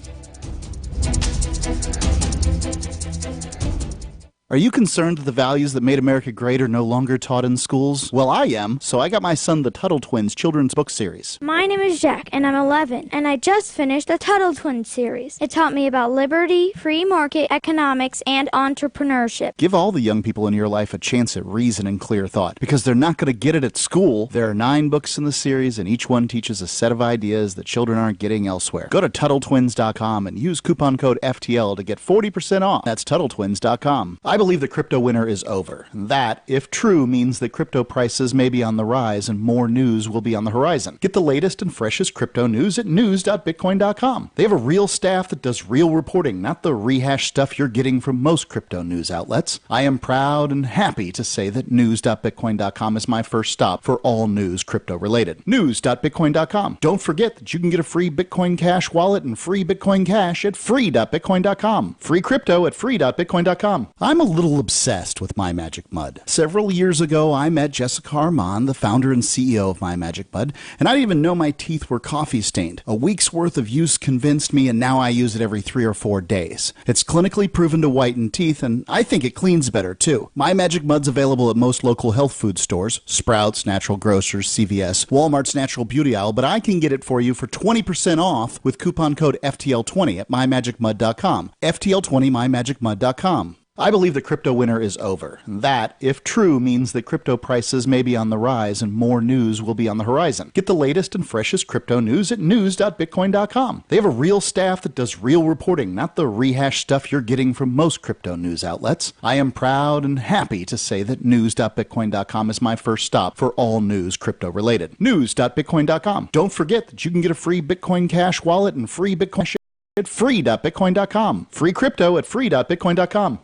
Are you concerned that the values that made America great are no longer taught in schools? Well, I am, so I got my son the Tuttle Twins children's book series. My name is Jack, and I'm 11, and I just finished the Tuttle Twins series. It taught me about liberty, free market economics, and entrepreneurship. Give all the young people in your life a chance at reason and clear thought, because they're not going to get it at school. There are 9 books in the series, and each one teaches a set of ideas that children aren't getting elsewhere. Go to TuttleTwins.com and use coupon code FTL to get 40% off. That's TuttleTwins.com. I believe the crypto winter is over. That, if true, means that crypto prices may be on the rise and more news will be on the horizon. Get the latest and freshest crypto news at news.bitcoin.com. They have a real staff that does real reporting, not the rehashed stuff you're getting from most crypto news outlets. I am proud and happy to say that news.bitcoin.com is my first stop for all news crypto related. News.bitcoin.com. Don't forget that you can get a free Bitcoin Cash wallet and free Bitcoin Cash at free.bitcoin.com. Free crypto at free.bitcoin.com. I'm a little obsessed with My Magic Mud. Several years ago, I met Jessica Armand, the founder and CEO of My Magic Mud, and I didn't even know my teeth were coffee stained. A week's worth of use convinced me, and now I use it every 3 or 4 days. It's clinically proven to whiten teeth, and I think it cleans better too. My Magic Mud's available at most local health food stores, Sprouts, Natural Grocers, CVS, Walmart's Natural Beauty Aisle, but I can get it for you for 20% off with coupon code FTL20 at mymagicmud.com. FTL20 mymagicmud.com. I believe the crypto winter is over. That, if true, means that crypto prices may be on the rise and more news will be on the horizon. Get the latest and freshest crypto news at news.bitcoin.com. They have a real staff that does real reporting, not the rehashed stuff you're getting from most crypto news outlets. I am proud and happy to say that news.bitcoin.com is my first stop for all news crypto related. News.bitcoin.com. Don't forget that you can get a free Bitcoin Cash wallet and free Bitcoin Cash at free.bitcoin.com. Free crypto at free.bitcoin.com.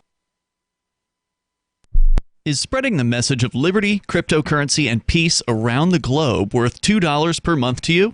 Is spreading the message of liberty, cryptocurrency, and peace around the globe worth $2 per month to you?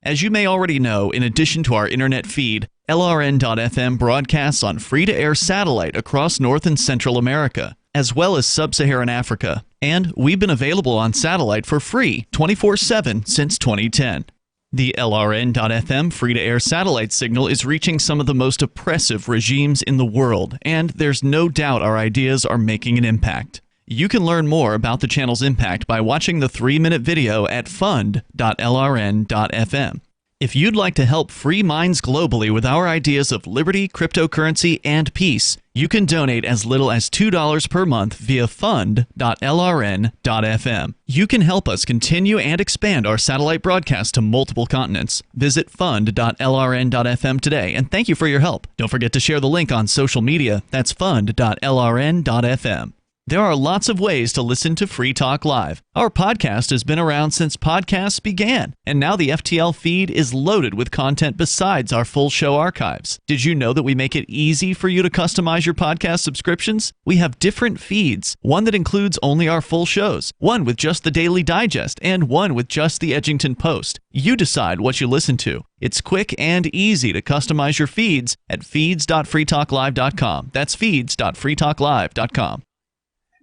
As you may already know, in addition to our internet feed, LRN.FM broadcasts on free-to-air satellite across North and Central America, as well as Sub-Saharan Africa. And we've been available on satellite for free 24/7 since 2010. The LRN.FM free-to-air satellite signal is reaching some of the most oppressive regimes in the world, and there's no doubt our ideas are making an impact. You can learn more about the channel's impact by watching the 3-minute video at fund.lrn.fm. If you'd like to help free minds globally with our ideas of liberty, cryptocurrency, and peace, you can donate as little as $2 per month via fund.lrn.fm. You can help us continue and expand our satellite broadcast to multiple continents. Visit fund.lrn.fm today, and thank you for your help. Don't forget to share the link on social media. That's fund.lrn.fm. There are lots of ways to listen to Free Talk Live. Our podcast has been around since podcasts began, and now the FTL feed is loaded with content besides our full show archives. Did you know that we make it easy for you to customize your podcast subscriptions? We have different feeds, one that includes only our full shows, one with just the Daily Digest, and one with just the Edgington Post. You decide what you listen to. It's quick and easy to customize your feeds at feeds.freetalklive.com. That's feeds.freetalklive.com.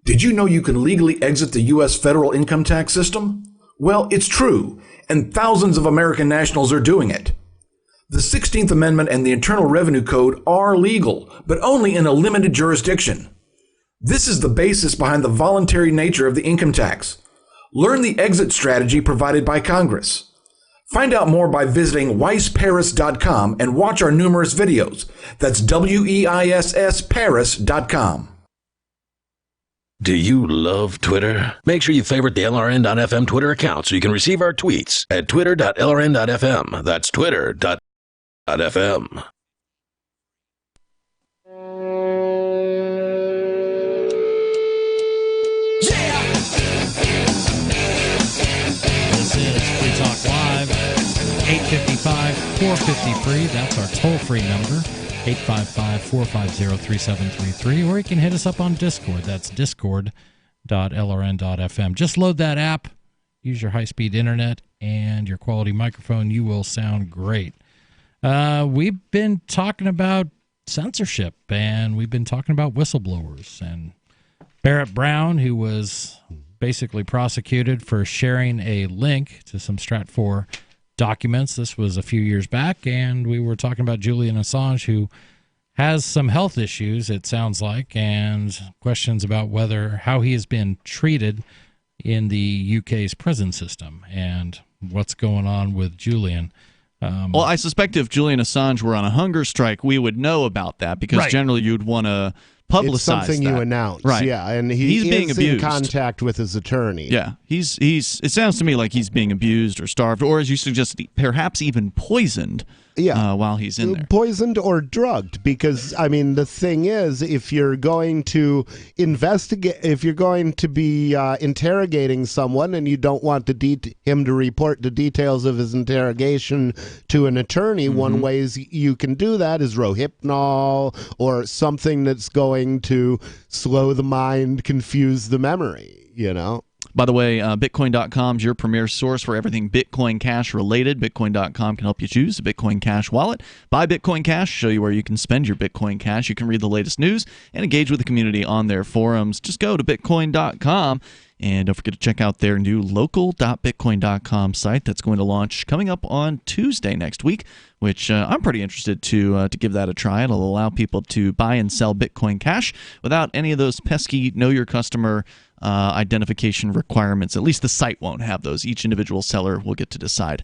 Did you know you can legally exit the U.S. federal income tax system? Well, it's true, and thousands of American nationals are doing it. The 16th Amendment and the Internal Revenue Code are legal, but only in a limited jurisdiction. This is the basis behind the voluntary nature of the income tax. Learn the exit strategy provided by Congress. Find out more by visiting weissparis.com and watch our numerous videos. That's WEISS Do you love Twitter? Make sure you favorite the LRN.FM Twitter account so you can receive our tweets at twitter.lrn.fm. That's twitter.fm. This is Free Talk Live, 855-450-FREE. That's our toll-free number. 855-450-3733, or you can hit us up on Discord. That's discord.lrn.fm. Just load that app, use your high-speed internet, and your quality microphone. You will sound great. We've been talking about censorship, and we've been talking about whistleblowers. And Barrett Brown, who was basically prosecuted for sharing a link to some Stratfor documents. This was a few years back, and we were talking about Julian Assange, who has some health issues, it sounds like, and questions about how he has been treated in the UK's prison system and what's going on with Julian. Well, I suspect if Julian Assange were on a hunger strike, we would know about that because generally you'd want to publicize it's something that. You announce, right? Yeah, and he's being abused. In contact with his attorney. Yeah, he's. It sounds to me like he's being abused or starved, or as you suggested, perhaps even poisoned. Yeah, while he's in there, poisoned or drugged. Because I mean, the thing is, if you're going to investigate, if you're going to be interrogating someone, and you don't want him to report the details of his interrogation to an attorney, one ways you can do that is Rohypnol or something that's going to slow the mind, confuse the memory. You know. By the way, Bitcoin.com is your premier source for everything Bitcoin Cash related. Bitcoin.com can help you choose a Bitcoin Cash wallet. Buy Bitcoin Cash, show you where you can spend your Bitcoin Cash. You can read the latest news and engage with the community on their forums. Just go to Bitcoin.com and don't forget to check out their new local.bitcoin.com site that's going to launch coming up on Tuesday next week, which I'm pretty interested to give that a try. It'll allow people to buy and sell Bitcoin Cash without any of those pesky know your customer identification requirements. At least the site won't have those. Each individual seller will get to decide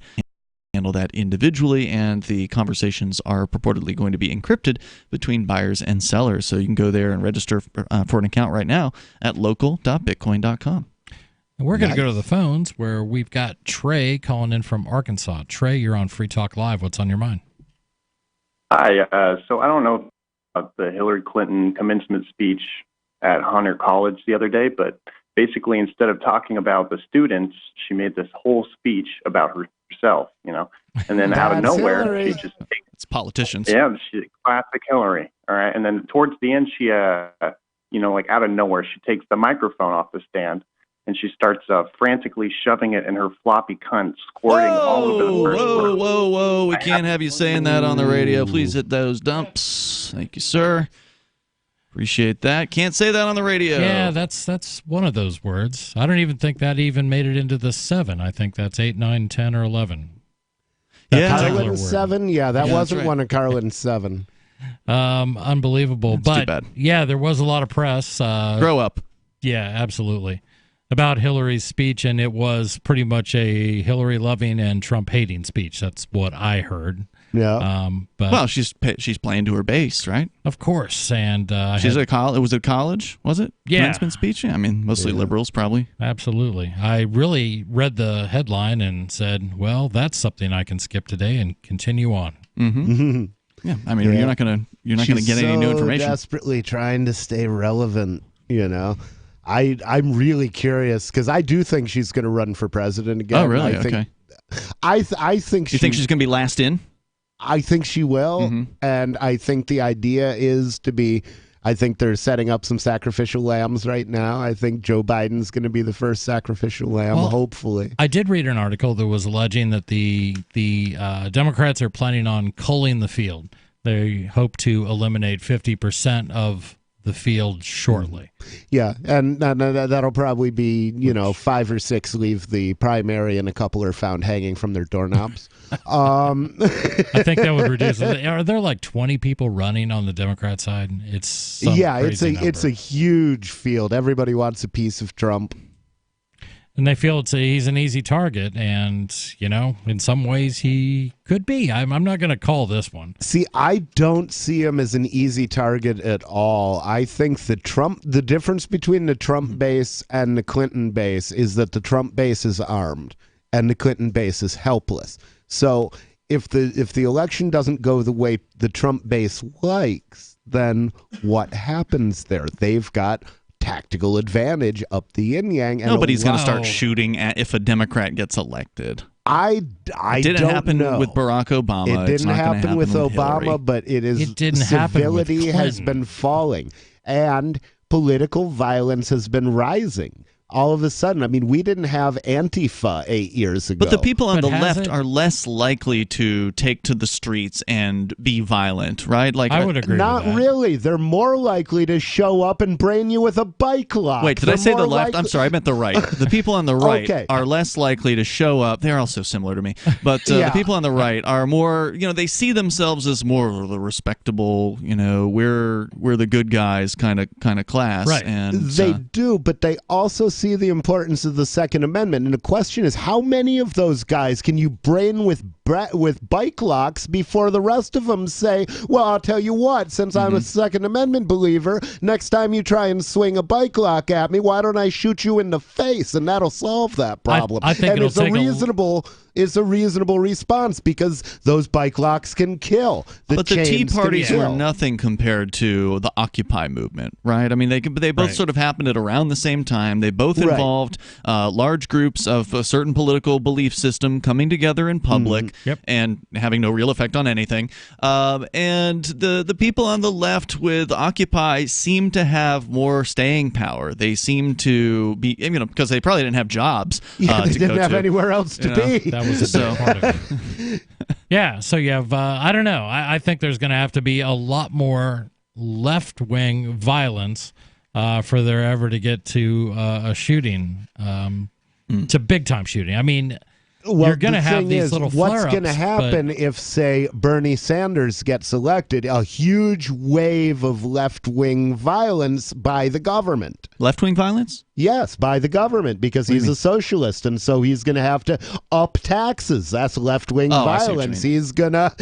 handle that individually, and the conversations are purportedly going to be encrypted between buyers and sellers. So you can go there and register for an account right now at local.bitcoin.com. And we're going to go to the phones where we've got Trey calling in from Arkansas. Trey, you're on Free Talk Live. What's on your mind? Hi. So I don't know about the Hillary Clinton commencement speech at Hunter College the other day, but basically instead of talking about the students, she made this whole speech about herself, and then out of nowhere, Hillary. she just takes, it's politicians. Yeah, she's classic Hillary. All right. And then towards the end, she, like out of nowhere, she takes the microphone off the stand and she starts frantically shoving it in her floppy cunt, squirting all over the first Whoa. We can't have you saying that on the radio. Please hit those dumps. Thank you, sir. Appreciate that. Can't say that on the radio. Yeah, that's one of those words. I don't even think that even made it into the 7. I think that's 8, 9, 10, or 11. Carlin's 7? Yeah, that wasn't right. one of Carlin's 7. Unbelievable. That's too but bad. Yeah, there was a lot of press. Grow up. Yeah, absolutely. About Hillary's speech, and it was pretty much a Hillary-loving and Trump-hating speech. That's what I heard. Yeah. But well, she's playing to her base, right? Of course. And she's at college. Was it college? Was it? Yeah. Commencement speech. Yeah, I mean, mostly liberals, probably. Absolutely. I really read the headline and said, "Well, that's something I can skip today and continue on." Mm-hmm. Yeah. I mean, you're not gonna get any new information. Desperately trying to stay relevant. I'm really curious because I do think she's going to run for president again. Oh, really? Okay. I think you think she's going to be last in? I think she will, and I think the idea is to be. I think they're setting up some sacrificial lambs right now. I think Joe Biden's going to be the first sacrificial lamb, hopefully. I did read an article that was alleging that the Democrats are planning on culling the field. They hope to eliminate 50% of the field shortly. Yeah, and that'll probably be, 5 or 6 leave the primary and a couple are found hanging from their doorknobs. I think that would reduce it. Are there like 20 people running on the Democrat side? It's it's a huge field. Everybody wants a piece of Trump. And they feel he's an easy target, and, in some ways he could be. I'm not going to call this one. See, I don't see him as an easy target at all. I think the difference between the Trump base and the Clinton base is that the Trump base is armed and the Clinton base is helpless. So if the election doesn't go the way the Trump base likes, then what happens there? They've got tactical advantage up the yin-yang. Nobody's going to start shooting at if a Democrat gets elected. It didn't happen with Barack Obama. It didn't happen with Obama, Hillary. but it didn't civility happen with has been falling, and political violence has been rising. all of a sudden, I mean, we didn't have Antifa 8 years ago. But the people on the left are less likely to take to the streets and be violent, right? Like I would agree. Not with that. really. They're more likely to show up and brain you with a bike lock. Wait, did I say the left? I'm sorry, I meant the right. The people on the right are less likely to show up. They're also similar to me. But the people on the right are more, they see themselves as more of the respectable, we're the good guys kind of class. Right. And they do, but they also see the importance of the Second Amendment. And the question is, how many of those guys can you brain with bike locks before the rest of them say, well, I'll tell you what, since I'm a Second Amendment believer, next time you try and swing a bike lock at me, why don't I shoot you in the face? And that'll solve that problem. I think and it's a reasonable response because those bike locks can kill. But the Tea Parties were nothing compared to the Occupy movement, right? I mean, they both sort of happened at around the same time. They both involved large groups of a certain political belief system coming together in public and having no real effect on anything. And the people on the left with Occupy seem to have more staying power. They seem to be, because they probably didn't have jobs. Yeah, they didn't have anywhere else to be. That was a big part of it. Yeah, so you have, I don't know. I think there's going to have to be a lot more left-wing violence for there ever to get to a shooting, to big-time shooting. I mean, you're going to have these little flare-ups. What's going to happen if, say, Bernie Sanders gets elected? A huge wave of left-wing violence by the government. Left-wing violence? Yes, by the government, because he's a socialist, and so he's going to have to up taxes. That's left-wing violence. He's going to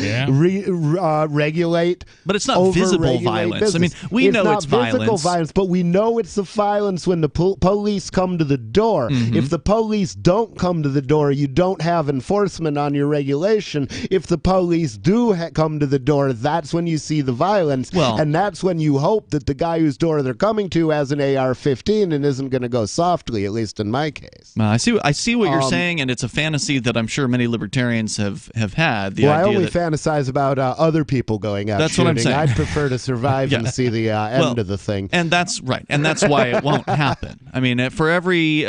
regulate. But it's not visible violence. Business. I mean, we know it's not physical violence, but we know it's the violence when the police come to the door. If the police don't come to the door, you don't have enforcement on your regulation. If the police do come to the door, that's when you see the violence, and that's when you hope that the guy whose door they're coming to has an AR-15 and isn't going to go softly, at least in my case. I see what you're saying, and it's a fantasy that I'm sure many libertarians have had. I only fantasize about other people going out that's shooting. What I'm saying. I'd prefer to survive and see the end of the thing. And that's right, and that's why it won't happen. I mean, for every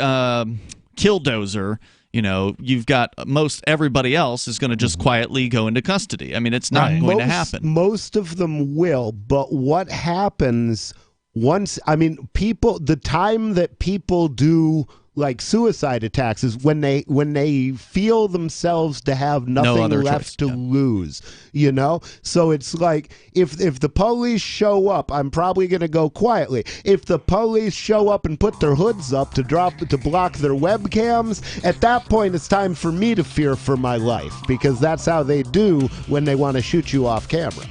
killdozer, you've got most everybody else is going to just quietly go into custody. I mean, it's not going to happen. Most of them will, but what happens once, the time that people do like suicide attacks is when they feel themselves to have nothing left to lose, So it's like if the police show up, I'm probably going to go quietly. If the police show up and put their hoods up to block their webcams, at that point it's time for me to fear for my life, because that's how they do when they want to shoot you off camera.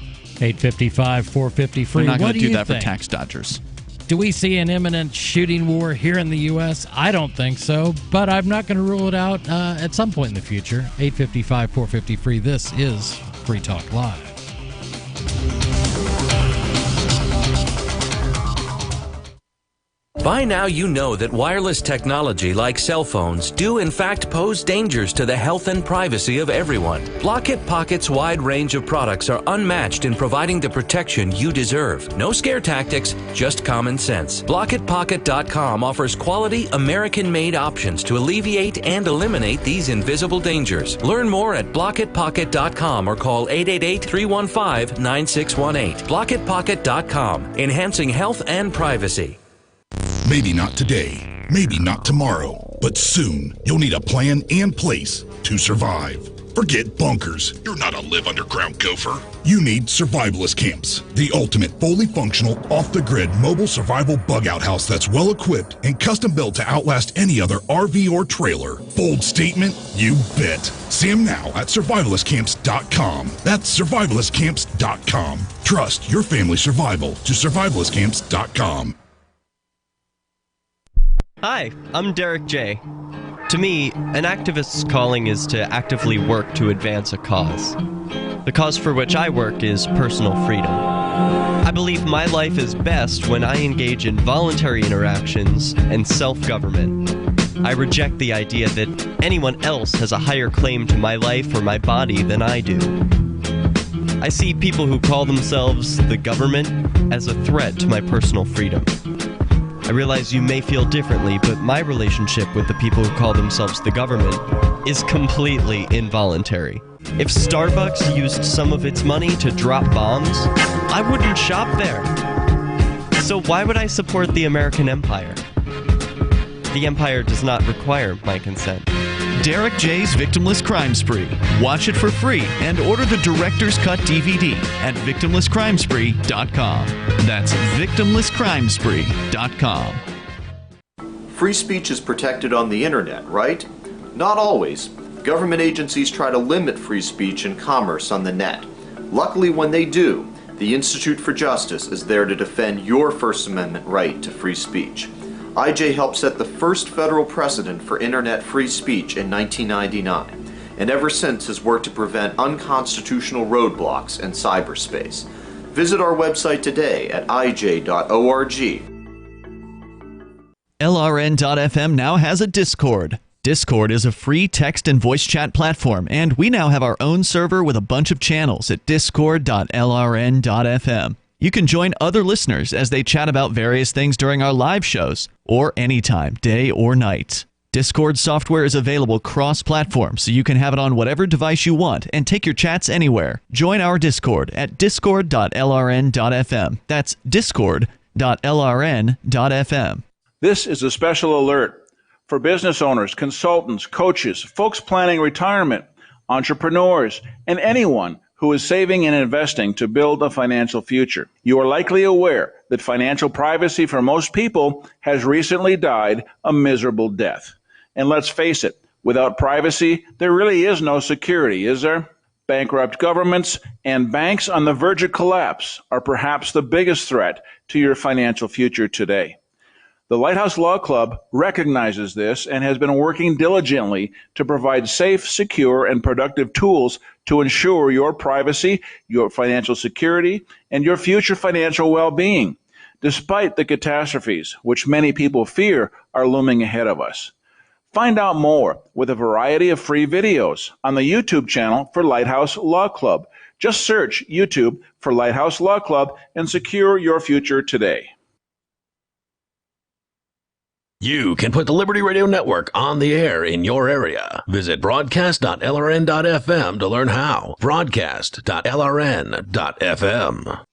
855 450 free. We're not going to do that for tax dodgers. Do we see an imminent shooting war here in the U.S.? I don't think so, but I'm not going to rule it out at some point in the future. 855 450 free. This is Free Talk Live. By now you know that wireless technology like cell phones do in fact pose dangers to the health and privacy of everyone. Blockit Pocket's wide range of products are unmatched in providing the protection you deserve. No scare tactics, just common sense. BlockitPocket.com offers quality American-made options to alleviate and eliminate these invisible dangers. Learn more at BlockitPocket.com or call 888-315-9618. BlockitPocket.com, enhancing health and privacy. Maybe not today, maybe not tomorrow, but soon you'll need a plan and place to survive. Forget bunkers. You're not a live underground gopher. You need survivalist camps, the ultimate fully functional, off-the-grid mobile survival bug-out house that's well-equipped and custom-built to outlast any other RV or trailer. Bold statement? You bet. See them now at survivalistcamps.com. That's survivalistcamps.com. Trust your family's survival to survivalistcamps.com. Hi, I'm Derek J. To me, an activist's calling is to actively work to advance a cause. The cause for which I work is personal freedom. I believe my life is best when I engage in voluntary interactions and self-government. I reject the idea that anyone else has a higher claim to my life or my body than I do. I see people who call themselves the government as a threat to my personal freedom. I I realize you may feel differently, but my relationship with the people who call themselves the government is completely involuntary. If Starbucks used some of its money to drop bombs, I wouldn't shop there. So why would I support the American empire? The empire does not require my consent. Derek J's Victimless Crime Spree. Watch it for free and order the Director's Cut DVD at victimlesscrimespree.com. That's victimlesscrimespree.com. Free speech is protected on the internet, right? Not always. Government agencies try to limit free speech and commerce on the net. Luckily, when they do, the Institute for Justice is there to defend your First Amendment right to free speech. IJ helped set the first federal precedent for internet free speech in 1999, and ever since has worked to prevent unconstitutional roadblocks in cyberspace. Visit our website today at ij.org. LRN.FM now has a Discord. Discord is a free text and voice chat platform, and we now have our own server with a bunch of channels at discord.lrn.fm. You can join other listeners as they chat about various things during our live shows, or anytime, day or night. Discord software is available cross-platform, so you can have it on whatever device you want and take your chats anywhere. Join our Discord at discord.lrn.fm. That's discord.lrn.fm. This is a special alert for business owners, consultants, coaches, folks planning retirement, entrepreneurs, and anyone who is saving and investing to build a financial future. You are likely aware that financial privacy for most people has recently died a miserable death. And let's face it, without privacy, there really is no security, is there? Bankrupt governments and banks on the verge of collapse are perhaps the biggest threat to your financial future today. The Lighthouse Law Club recognizes this and has been working diligently to provide safe, secure, and productive tools to ensure your privacy, your financial security, and your future financial well-being, despite the catastrophes which many people fear are looming ahead of us. Find out more with a variety of free videos on the YouTube channel for Lighthouse Law Club. Just search YouTube for Lighthouse Law Club and secure your future today. You can put the Liberty Radio Network on the air in your area. Visit broadcast.lrn.fm to learn how. Broadcast.lrn.fm.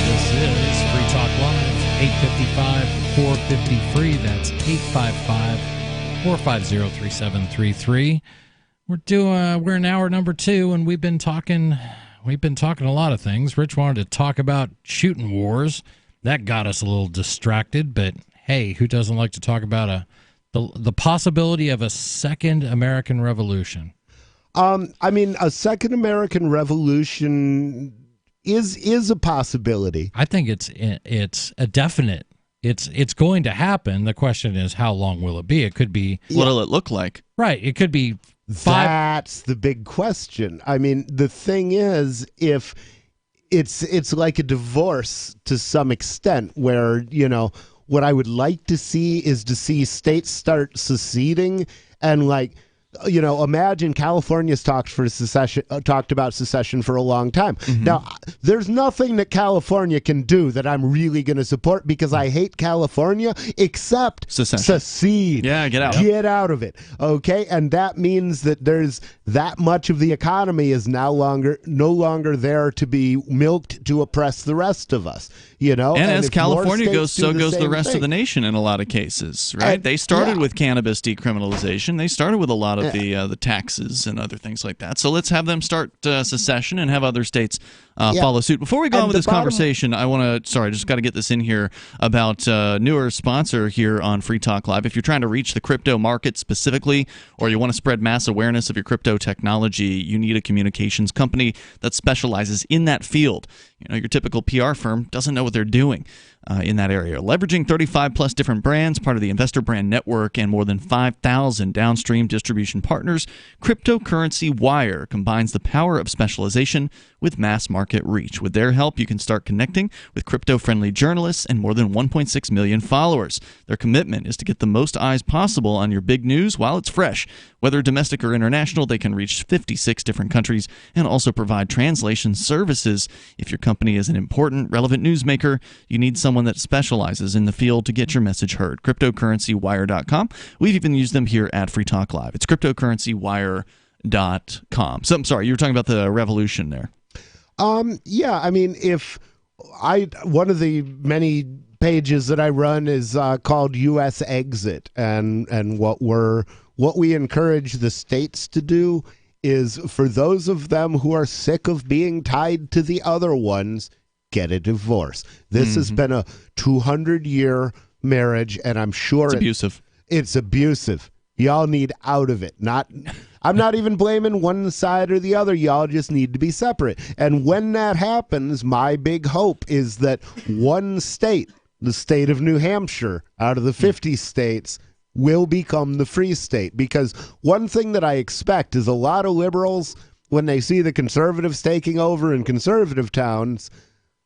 This is Free Talk Live, 855-450-FREE. That's 855-450-3733. We're in hour number 2, and we've been talking a lot of things. Rich wanted to talk about shooting wars. That got us a little distracted, but hey, who doesn't like to talk about the possibility of a second American Revolution? I mean, a second American Revolution is a possibility. I think it's a definite. It's going to happen. The question is, how long will it be? It could be. What'll it look like? Right. It could be 5. That's the big question. I mean, the thing is, if it's like a divorce to some extent, where, you know, what I would like to see is to see states start seceding, and, like, you know, imagine California's talked about secession for a long time. Mm-hmm. Now, there's nothing that California can do that I'm really going to support, because I hate California, except secede. Yeah, get out. Get out of it. Okay, and that means that there's that much of the economy is no longer there to be milked to oppress the rest of us. You know, and as California goes, so goes the rest of the nation in a lot of cases, right? They started with cannabis decriminalization. They started with a lot of the taxes and other things like that. So let's have them start secession and have other states follow suit. Before we go on with this conversation, I want to, just got to get this in here about newer sponsor here on Free Talk Live. If you're trying to reach the crypto market specifically, or you want to spread mass awareness of your crypto technology, you need a communications company that specializes in that field. You know, your typical PR firm doesn't know what they're doing in that area. Leveraging 35 plus different brands, part of the Investor Brand Network, and more than 5,000 downstream distribution partners, Cryptocurrency Wire combines the power of specialization with mass market reach. With their help, you can start connecting with crypto-friendly journalists and more than 1.6 million followers. Their commitment is to get the most eyes possible on your big news while it's fresh. Whether domestic or international, they can reach 56 different countries and also provide translation services. If your company is an important, relevant newsmaker, you need someone that specializes in the field to get your message heard. CryptocurrencyWire.com. We've even used them here at Free Talk Live. It's CryptocurrencyWire.com. So I'm sorry, you were talking about the revolution there. Yeah, I mean, one of the many pages that I run is called U.S. Exit, and what we encourage the states to do is, for those of them who are sick of being tied to the other ones, get a divorce. This has been a 200-year marriage, and I'm sure it's abusive. It's abusive. Y'all need out of it. I'm not even blaming one side or the other. Y'all just need to be separate. And when that happens, my big hope is that one state, the state of New Hampshire, out of the 50 states, will become the free state. Because one thing that I expect is a lot of liberals, when they see the conservatives taking over in conservative towns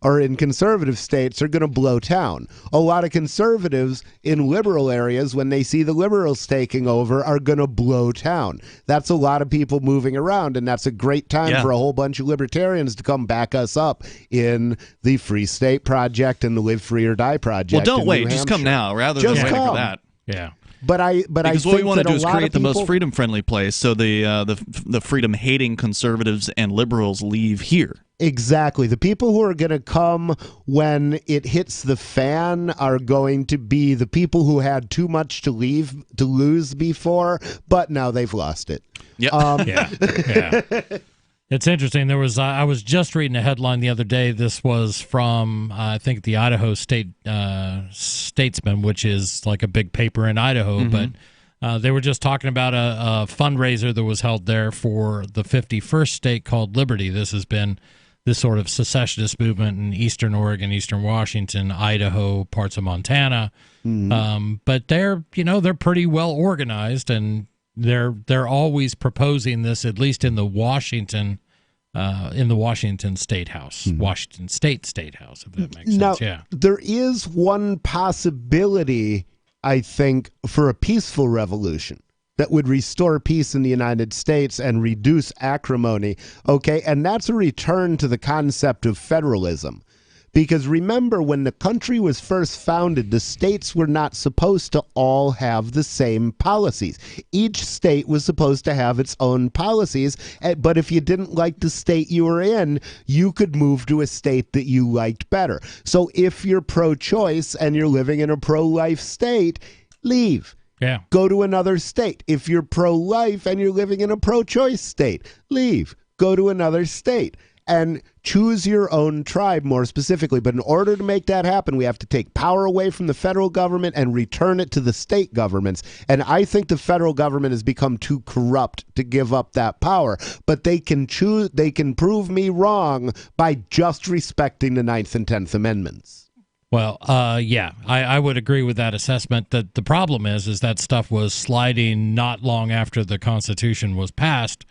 or in conservative states, are going to blow town. A lot of conservatives in liberal areas, when they see the liberals taking over, are going to blow town. That's a lot of people moving around, and that's a great time for a whole bunch of libertarians to come back us up in the Free State Project and the Live Free or Die Project. Well, don't wait. Just come now rather than waiting for that. Yeah. Because what we want to do is create the most freedom-friendly place, so the freedom-hating conservatives and liberals leave here. Exactly. The people who are going to come when it hits the fan are going to be the people who had too much to lose before, but now they've lost it. Yep. Yeah. It's interesting. There was I was just reading a headline the other day. This was from I think the Idaho State Statesman, which is like a big paper in Idaho. But they were just talking about a fundraiser that was held there for the 51st state called Liberty. This has been this sort of secessionist movement in Eastern Oregon, Eastern Washington, Idaho, parts of Montana. But they're pretty well organized, and they're always proposing this, at least in the Washington State House, Washington State House, if that makes sense. Now, there is one possibility, I think, for a peaceful revolution that would restore peace in the United States and reduce acrimony, okay? And that's a return to the concept of federalism. Because remember, when the country was first founded, the states were not supposed to all have the same policies. Each state was supposed to have its own policies, but if you didn't like the state you were in, you could move to a state that you liked better. So if you're pro-choice and you're living in a pro-life state, leave. Yeah. Go to another state. If you're pro-life and you're living in a pro-choice state, leave. Go to another state. And choose your own tribe more specifically. But in order to make that happen, we have to take power away from the federal government and return it to the state governments. And I think the federal government has become too corrupt to give up that power. But they can prove me wrong by just respecting the 9th and 10th Amendments. Well, I would agree with that assessment. That the problem is that stuff was sliding not long after the Constitution was passed.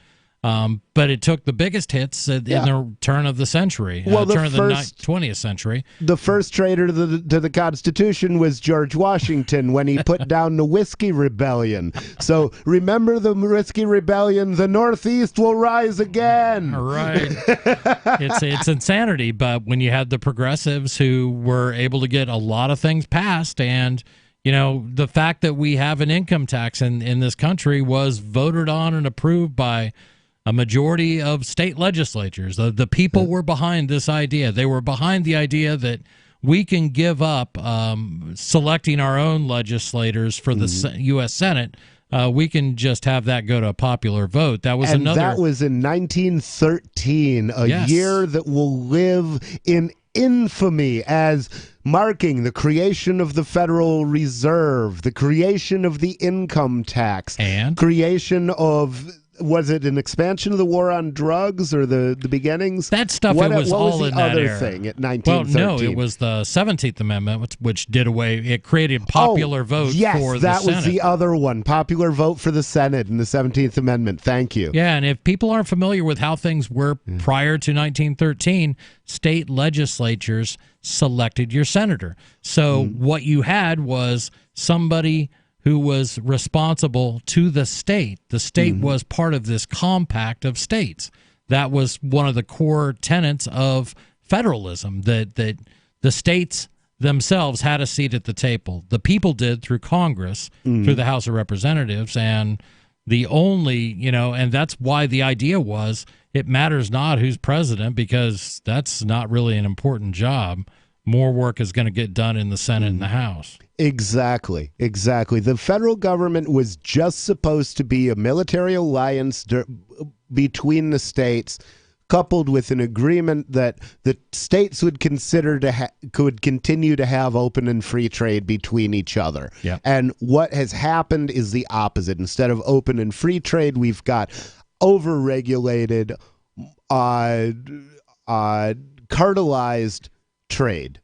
But it took the biggest hits in the turn of the century, turn of the 20th century. The first traitor to the Constitution was George Washington when he put down the Whiskey Rebellion. So remember the Whiskey Rebellion, the Northeast will rise again. Right. It's insanity, but when you had the progressives who were able to get a lot of things passed, and the fact that we have an income tax in this country was voted on and approved by a majority of state legislatures. The people were behind this idea. They were behind the idea that we can give up selecting our own legislators for the U.S. Senate. We can just have that go to a popular vote. That was That was in 1913, a year that will live in infamy as marking the creation of the Federal Reserve, the creation of the income tax, and creation of Was it an expansion of the war on drugs or the beginnings? That stuff, what, it was what all was in the that other era. thing at 1913? Well, no, it was the 17th Amendment, which did away. It created popular vote yes, for the that Senate. was the other one. Popular vote for the Senate in the 17th Amendment. Thank you. Yeah, and if people aren't familiar with how things were prior to 1913, state legislatures selected your senator. So what you had was somebody who was responsible to the state. The state was part of this compact of states. That was one of the core tenets of federalism, that the states themselves had a seat at the table. The people did through Congress, through the House of Representatives, and the only, and that's why the idea was it matters not who's president, because that's not really an important job. More work is going to get done in the Senate and the House. Exactly. The federal government was just supposed to be a military alliance between the states, coupled with an agreement that the states would consider could continue to have open and free trade between each other. Yeah. And what has happened is the opposite. Instead of open and free trade, we've got overregulated, cartelized trade.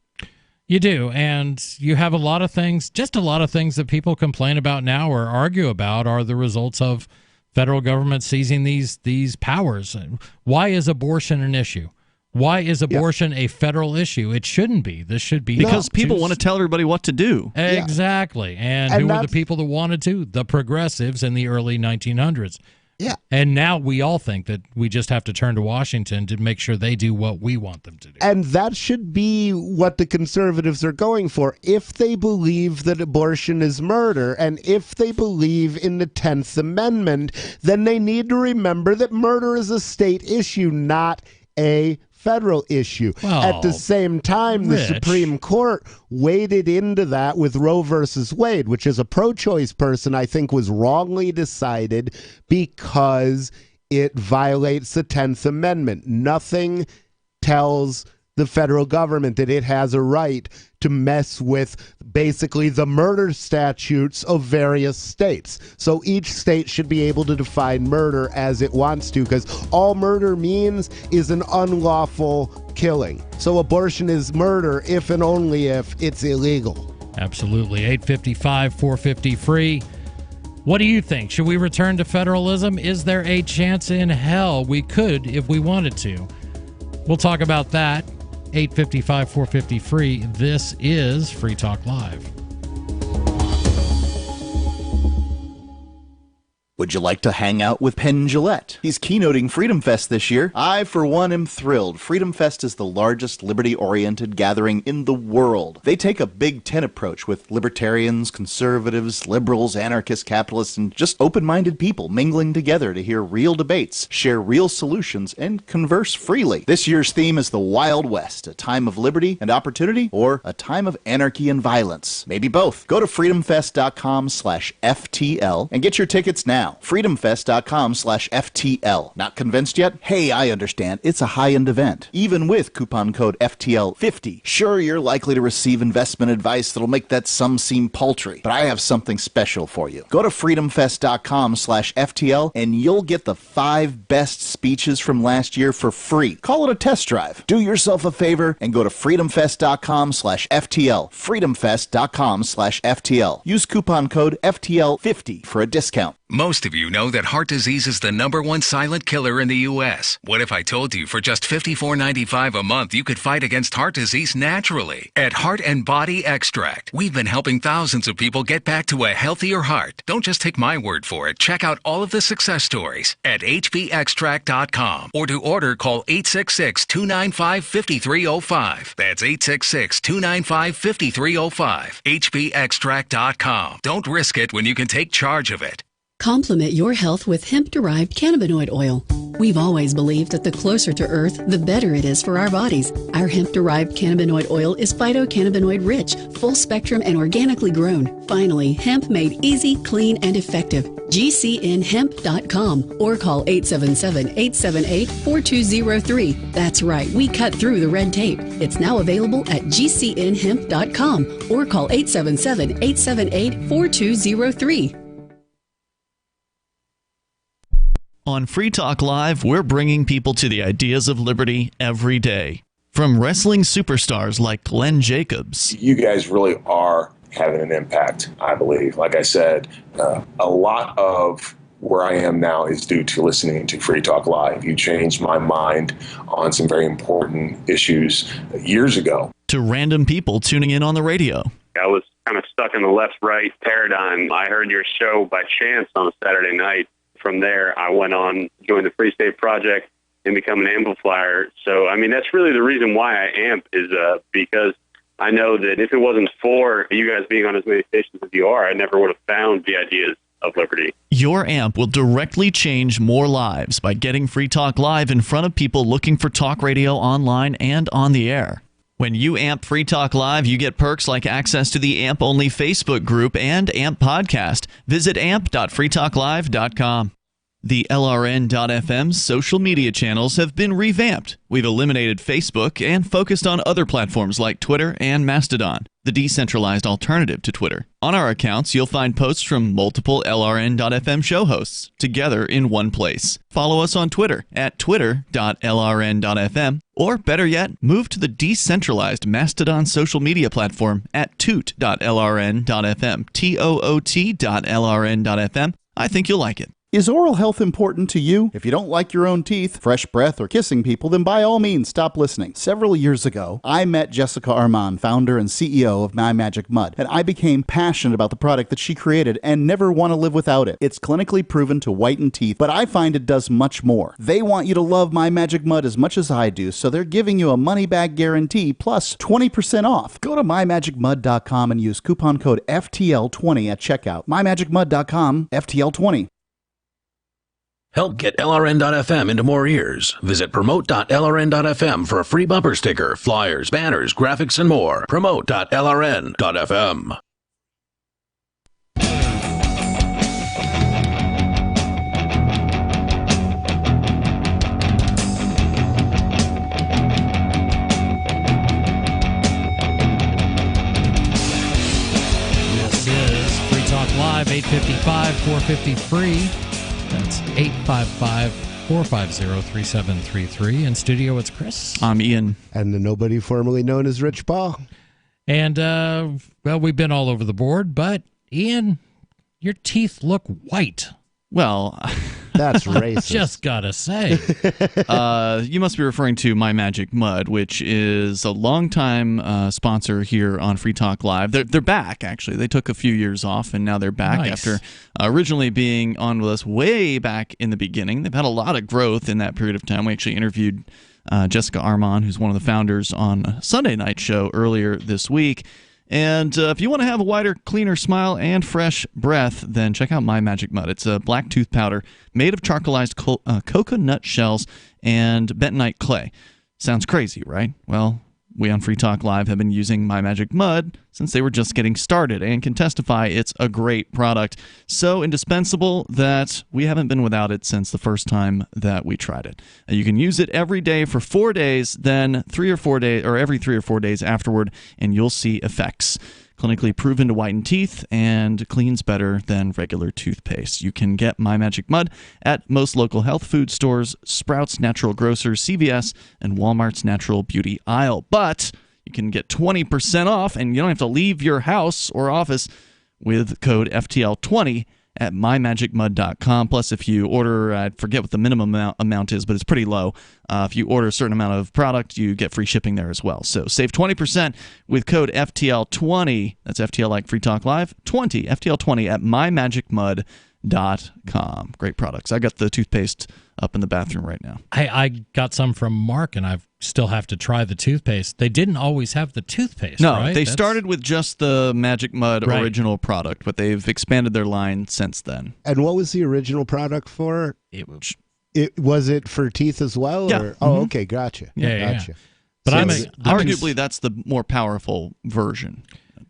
You do, and you have a lot of things that people complain about now or argue about are the results of federal government seizing these powers. Why is abortion an issue? Why is abortion a federal issue? It shouldn't be. This should be because people want to tell everybody what to do. Exactly. And who were the people that wanted to? The progressives in the early 1900s. Yeah. And now we all think that we just have to turn to Washington to make sure they do what we want them to do. And that should be what the conservatives are going for. If they believe that abortion is murder, and if they believe in the 10th Amendment, then they need to remember that murder is a state issue, not a federal issue. Well, at the same time, the Supreme Court waded into that with Roe versus Wade, which is a pro-choice person I think was wrongly decided because it violates the 10th Amendment. Nothing tells the federal government that it has a right to mess with basically the murder statutes of various states. So each state should be able to define murder as it wants to, because all murder means is an unlawful killing. So abortion is murder if and only if it's illegal. Absolutely. 855-450-FREE. What do you think? Should we return to federalism? Is there a chance in hell we could if we wanted to? We'll talk about that. 855-450-FREE. This is Free Talk Live. Would you like to hang out with Penn Jillette? He's keynoting Freedom Fest this year. I, for one, am thrilled. Freedom Fest is the largest liberty-oriented gathering in the world. They take a Big Ten approach with libertarians, conservatives, liberals, anarchists, capitalists, and just open-minded people mingling together to hear real debates, share real solutions, and converse freely. This year's theme is the Wild West, a time of liberty and opportunity, or a time of anarchy and violence. Maybe both. Go to freedomfest.com/FTL and get your tickets now. freedomfest.com/FTL. Not convinced yet? Hey, I understand. It's a high-end event. Even with coupon code FTL50. Sure, you're likely to receive investment advice that'll make that sum seem paltry, but I have something special for you. Go to freedomfest.com/FTL and you'll get the 5 best speeches from last year for free. Call it a test drive. Do yourself a favor and go to freedomfest.com/FTL. freedomfest.com/FTL. Use coupon code FTL50 for a discount. Most of you know that heart disease is the #1 silent killer in the U.S. What if I told you for just $54.95 a month you could fight against heart disease naturally? At Heart and Body Extract, we've been helping thousands of people get back to a healthier heart. Don't just take my word for it. Check out all of the success stories at hbextract.com, or to order, call 866-295-5305. That's 866-295-5305. hbextract.com. Don't risk it when you can take charge of it. Complement your health with hemp-derived cannabinoid oil. We've always believed that the closer to Earth, the better it is for our bodies. Our hemp-derived cannabinoid oil is phytocannabinoid-rich, full-spectrum, and organically grown. Finally, hemp made easy, clean, and effective. GCNhemp.com or call 877-878-4203. That's right, we cut through the red tape. It's now available at GCNhemp.com or call 877-878-4203. On Free Talk Live, we're bringing people to the ideas of liberty every day. From wrestling superstars like Glenn Jacobs. You guys really are having an impact, I believe. Like I said, a lot of where I am now is due to listening to Free Talk Live. You changed my mind on some very important issues years ago. To random people tuning in on the radio. I was kind of stuck in the left-right paradigm. I heard your show by chance on a Saturday night. From there, I went on, joined the Free State Project, and become an amplifier. So, I mean, that's really the reason why I amp is because I know that if it wasn't for you guys being on as many stations as you are, I never would have found the ideas of liberty. Your amp will directly change more lives by getting Free Talk Live in front of people looking for talk radio online and on the air. When you amp Free Talk Live, you get perks like access to the AMP-only Facebook group and AMP podcast. Visit amp.freetalklive.com. The LRN.FM social media channels have been revamped. We've eliminated Facebook and focused on other platforms like Twitter and Mastodon, the decentralized alternative to Twitter. On our accounts, you'll find posts from multiple LRN.FM show hosts together in one place. Follow us on Twitter at twitter.lrn.fm, or better yet, move to the decentralized Mastodon social media platform at toot.lrn.fm, toot.lrn.fm. I think you'll like it. Is oral health important to you? If you don't like your own teeth, fresh breath, or kissing people, then by all means stop listening. Several years ago, I met Jessica Armand, founder and CEO of My Magic Mud, and I became passionate about the product that she created and never want to live without it. It's clinically proven to whiten teeth, but I find it does much more. They want you to love My Magic Mud as much as I do, so they're giving you a money-back guarantee plus 20% off. Go to mymagicmud.com and use coupon code FTL20 at checkout. mymagicmud.com, FTL20. Help get LRN.FM into more ears. Visit promote.lrn.fm for a free bumper sticker, flyers, banners, graphics, and more. Promote.lrn.fm. This is Free Talk Live, 855 450 free. That's 855-450-3733. In studio, it's Chris. I'm Ian. And the nobody formerly known as Rich Paul. And, well, we've been all over the board, but, Ian, your teeth look white. Well, that's racist. Just gotta say. You must be referring to My Magic Mud, which is a longtime sponsor here on Free Talk Live. They're back, actually. They took a few years off, and now they're back after originally being on with us way back in the beginning. They've had a lot of growth in that period of time. We actually interviewed Jessica Armand, who's one of the founders, on a Sunday night show earlier this week. And if you want to have a whiter, cleaner smile and fresh breath, then check out My Magic Mud. It's a black tooth powder made of charcoalized coconut shells and bentonite clay. Sounds crazy, right? Well, we on Free Talk Live have been using My Magic Mud since they were just getting started and can testify it's a great product. So indispensable that we haven't been without it since the first time that we tried it. You can use it every day for 4 days, then 3 or 4 days, or every 3 or 4 days afterward, and you'll see effects. Clinically proven to whiten teeth and cleans better than regular toothpaste. You can get My Magic Mud at most local health food stores, Sprouts Natural Grocers, CVS, and Walmart's Natural Beauty aisle. But you can get 20% off, and you don't have to leave your house or office with code FTL20 at mymagicmud.com. Plus, if you order, I forget what the minimum amount is, but it's pretty low. If you order a certain amount of product, you get free shipping there as well. So save 20% with code FTL20. That's FTL like Free Talk Live, 20, FTL20 at mymagicmud.com. Great products. I got the toothpaste up in the bathroom right now. I got some from Mark, and I still have to try the toothpaste. They didn't always have the toothpaste, No, right? They started with just the Magic Mud original product, but they've expanded their line since then. And what was the original product for? Was it for teeth as well? Yeah. Or? Oh, okay, gotcha. Gotcha. But arguably, that's the more powerful version.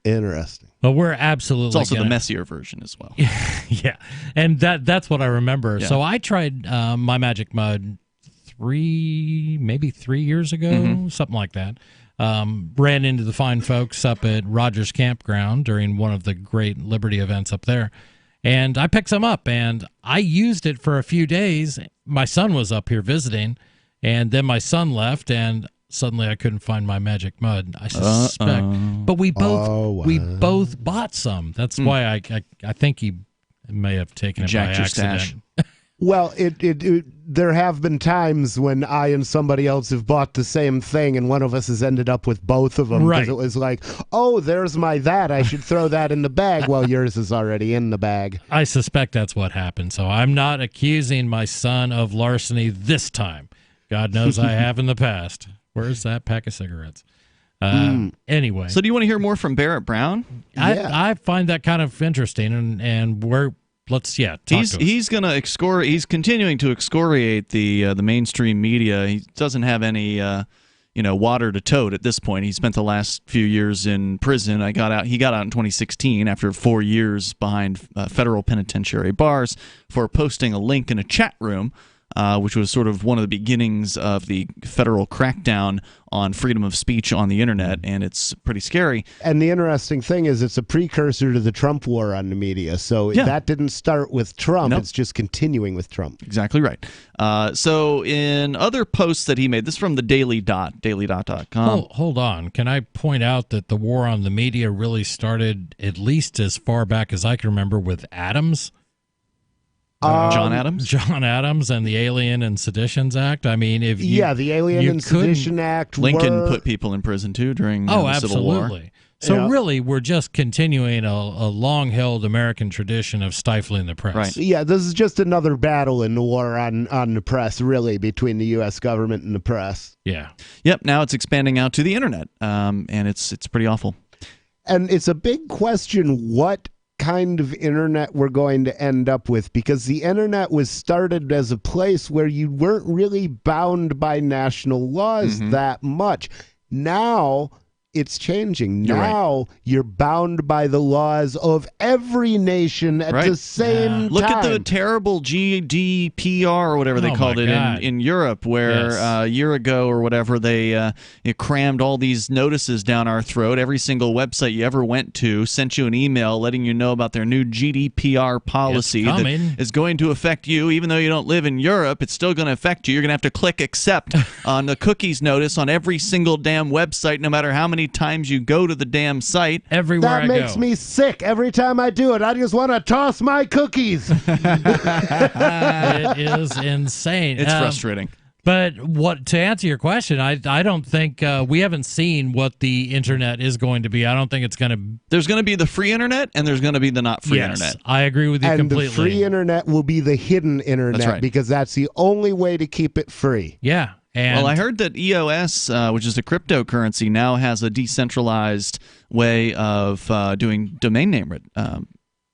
Interesting. But we're absolutely. It's also the messier version as well. Yeah, and that's what I remember. Yeah. So I tried My Magic Mud maybe 3 years ago, something like that. Ran into the fine folks up at Rogers Campground during one of the great Liberty events up there. And I picked some up, and I used it for a few days. My son was up here visiting, and then my son left, and suddenly I couldn't find my magic mud. I suspect, but we both bought some. That's why I think he may have taken it by accident. Well, there have been times when I and somebody else have bought the same thing, and one of us has ended up with both of them. Right. Because it was like, oh, there's my that. I should throw that in the bag. Well, yours is already in the bag. I suspect that's what happened. So I'm not accusing my son of larceny this time. God knows I have in the past. Where's that pack of cigarettes? Anyway. So do you want to hear more from Barrett Brown? I find that kind of interesting, and we're he's going to he's continuing to excoriate the mainstream media. He doesn't have any water to tote at this point. He spent the last few years in prison. He got out in 2016 after 4 years behind federal penitentiary bars for posting a link in a chat room, which was sort of one of the beginnings of the federal crackdown on freedom of speech on the internet, and it's pretty scary. And the interesting thing is it's a precursor to the Trump war on the media, so that didn't start with Trump, It's just continuing with Trump. Exactly right. So in other posts that he made, this is from the Daily Dot, dailydot.com. Hold on. Can I point out that the war on the media really started at least as far back as I can remember with Adams? John Adams? John Adams and the Alien and Seditions Act. I mean, the Alien and Sedition Act. Lincoln put people in prison too during the Civil War. Absolutely. So really, we're just continuing a long-held American tradition of stifling the press. Right. Yeah, this is just another battle in the war on the press, really, between the U.S. government and the press. Yeah. Yep. Now it's expanding out to the internet, and it's pretty awful. And it's a big question what kind of internet we're going to end up with, because the internet was started as a place where you weren't really bound by national laws that much. Now it's changing. You're bound by the laws of every nation at the same time. Look at the terrible GDPR or whatever they called it in Europe, where a year ago or whatever they crammed all these notices down our throat. Every single website you ever went to sent you an email letting you know about their new GDPR policy that is going to affect you. Even though you don't live in Europe, it's still going to affect you. You're going to have to click accept on the cookies notice on every single damn website, no matter how many times you go to the damn site. Everywhere that makes me sick every time I do it. I just want to toss my cookies. It is insane. It's frustrating. But to answer your question, I don't think we haven't seen what the internet is going to be. I don't think it's going to. There's going to be the free internet, and there's going to be the not free internet. I agree with you completely. And the free internet will be the hidden internet, because that's the only way to keep it free. Yeah. Well, I heard that EOS, which is a cryptocurrency, now has a decentralized way of doing domain name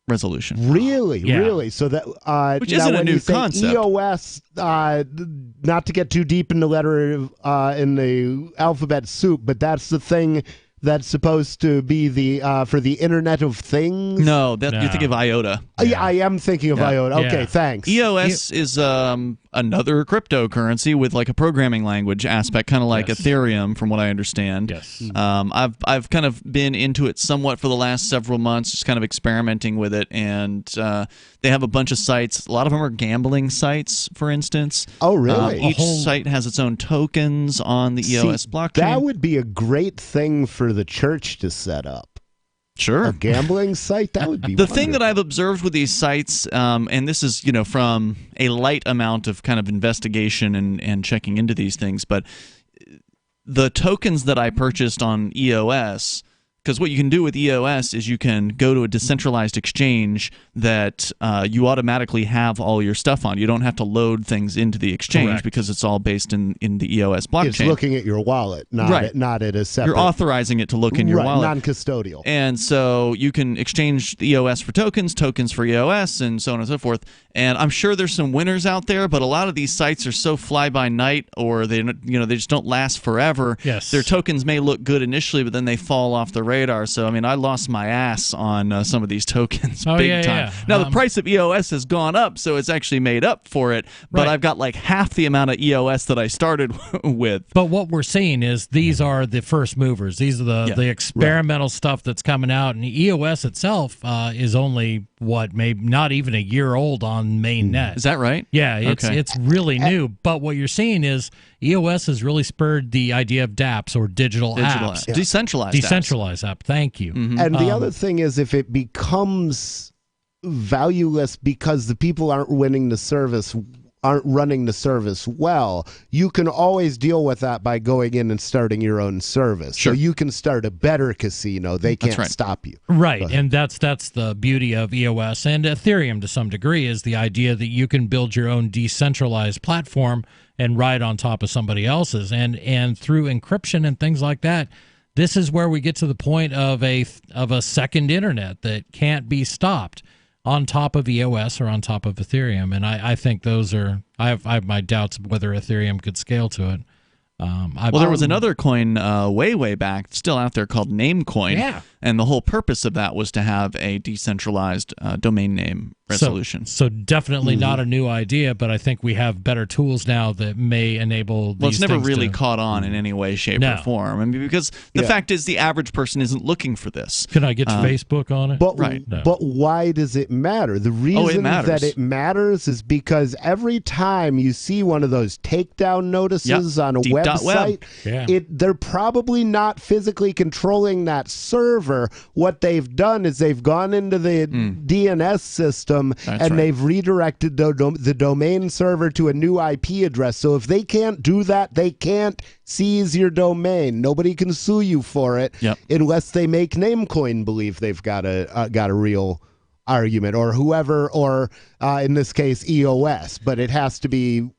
resolution. Really? So that which isn't a new concept. EOS, not to get too deep in the letter in the alphabet soup, but that's the thing that's supposed to be the for the Internet of Things. No, you're thinking of IOTA. Yeah, I am thinking of IOTA. Okay, thanks. EOS is another cryptocurrency with like a programming language aspect, kind of like Ethereum, from what I understand. Yes. I've kind of been into it somewhat for the last several months, just kind of experimenting with it, and they have a bunch of sites. A lot of them are gambling sites, for instance. Oh, really? Each site has its own tokens on the EOS blockchain. That would be a great thing for the church to set up. Sure. A gambling site? That would be the thing that I've observed with these sites, and this is, from a light amount of kind of investigation and checking into these things, but the tokens that I purchased on EOS, because what you can do with EOS is you can go to a decentralized exchange that you automatically have all your stuff on. You don't have to load things into the exchange because it's all based in the EOS blockchain. It's looking at your wallet, not at a separate. You're authorizing it to look in your wallet. Non-custodial. And so you can exchange the EOS for tokens for EOS, and so on and so forth. And I'm sure there's some winners out there, but a lot of these sites are so fly-by-night, or they just don't last forever. Yes. Their tokens may look good initially, but then they fall off the radar. radar. So, I mean, I lost my ass on some of these tokens big time. Yeah. Now, the price of EOS has gone up, so it's actually made up for it. But I've got like half the amount of EOS that I started with. But what we're seeing is these are the first movers. These are the experimental stuff that's coming out. And EOS itself is only, maybe not even a year old on mainnet. Is that right? Yeah, it's really new. But what you're seeing is EOS has really spurred the idea of dApps or digital apps. Decentralized app. Thank you. And the other thing is, if it becomes valueless because the people aren't running the service well, you can always deal with that by going in and starting your own service. Sure. So you can start a better casino. They can't stop you. Right, and that's the beauty of EOS and Ethereum to some degree, is the idea that you can build your own decentralized platform and ride on top of somebody else's. And through encryption and things like that, this is where we get to the point of a second internet that can't be stopped on top of EOS or on top of Ethereum. And I think those are, I have my doubts whether Ethereum could scale to it. There was another coin way back, still out there, called Namecoin. Yeah. And the whole purpose of that was to have a decentralized domain name resolution. So definitely not a new idea, but I think we have better tools now that may enable these it's never things really caught on in any way, shape, or form. I mean, because the fact is the average person isn't looking for this. Can I get Facebook on it? But why does it matter? The reason that it matters is because every time you see one of those takedown notices on a website, they're probably not physically controlling that server. What they've done is they've gone into the DNS system they've redirected the domain server to a new IP address. So if they can't do that, they can't seize your domain. Nobody can sue you for it unless they make Namecoin believe they've got a real argument, or whoever, or in this case EOS. But it has to be.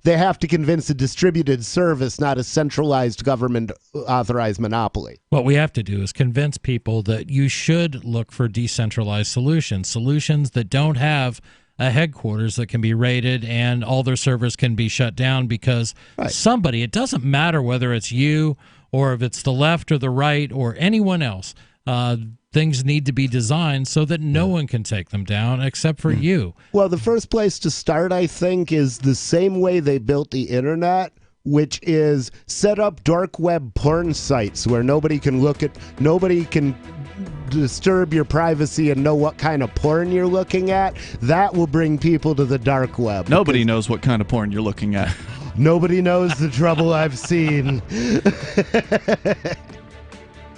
They have to convince a distributed service, not a centralized government-authorized monopoly. What we have to do is convince people that you should look for decentralized solutions that don't have a headquarters that can be raided and all their servers can be shut down because somebody, it doesn't matter whether it's you or if it's the left or the right or anyone else, things need to be designed so that no one can take them down except for you. Well, the first place to start, I think, is the same way they built the internet, which is set up dark web porn sites where nobody can disturb your privacy and know what kind of porn you're looking at. That will bring people to the dark web. Nobody knows what kind of porn you're looking at. Nobody knows the trouble I've seen.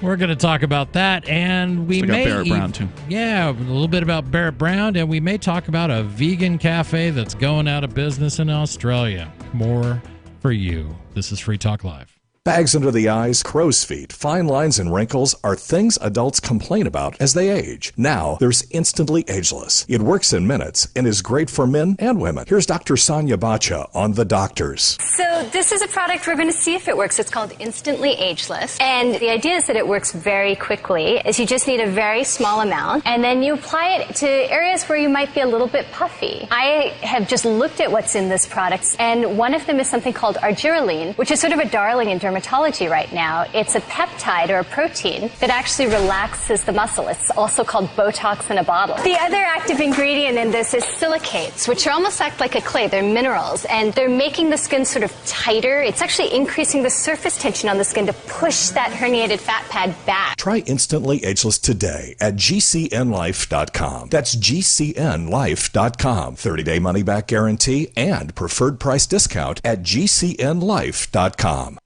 We're going to talk about that, and we may Barrett Brown too. Yeah, a little bit about Barrett Brown, and we may talk about a vegan cafe that's going out of business in Australia. More for you. This is Free Talk Live. Bags under the eyes, crow's feet, fine lines, and wrinkles are things adults complain about as they age. Now, there's Instantly Ageless. It works in minutes and is great for men and women. Here's Dr. Sonia Bacha on The Doctors. So this is a product we're going to see if it works. It's called Instantly Ageless. And the idea is that it works very quickly. Is you just need a very small amount, and then you apply it to areas where you might be a little bit puffy. I have just looked at what's in this product, and one of them is something called argireline, which is sort of a darling in dermatology right now. It's a peptide or a protein that actually relaxes the muscle. It's also called Botox in a bottle. The other active ingredient in this is silicates, which are almost act like a clay. They're minerals, and they're making the skin sort of tighter. It's actually increasing the surface tension on the skin to push that herniated fat pad back. Try Instantly Ageless today at GCNlife.com. That's GCNlife.com. 30-day money-back guarantee and preferred price discount at GCNlife.com.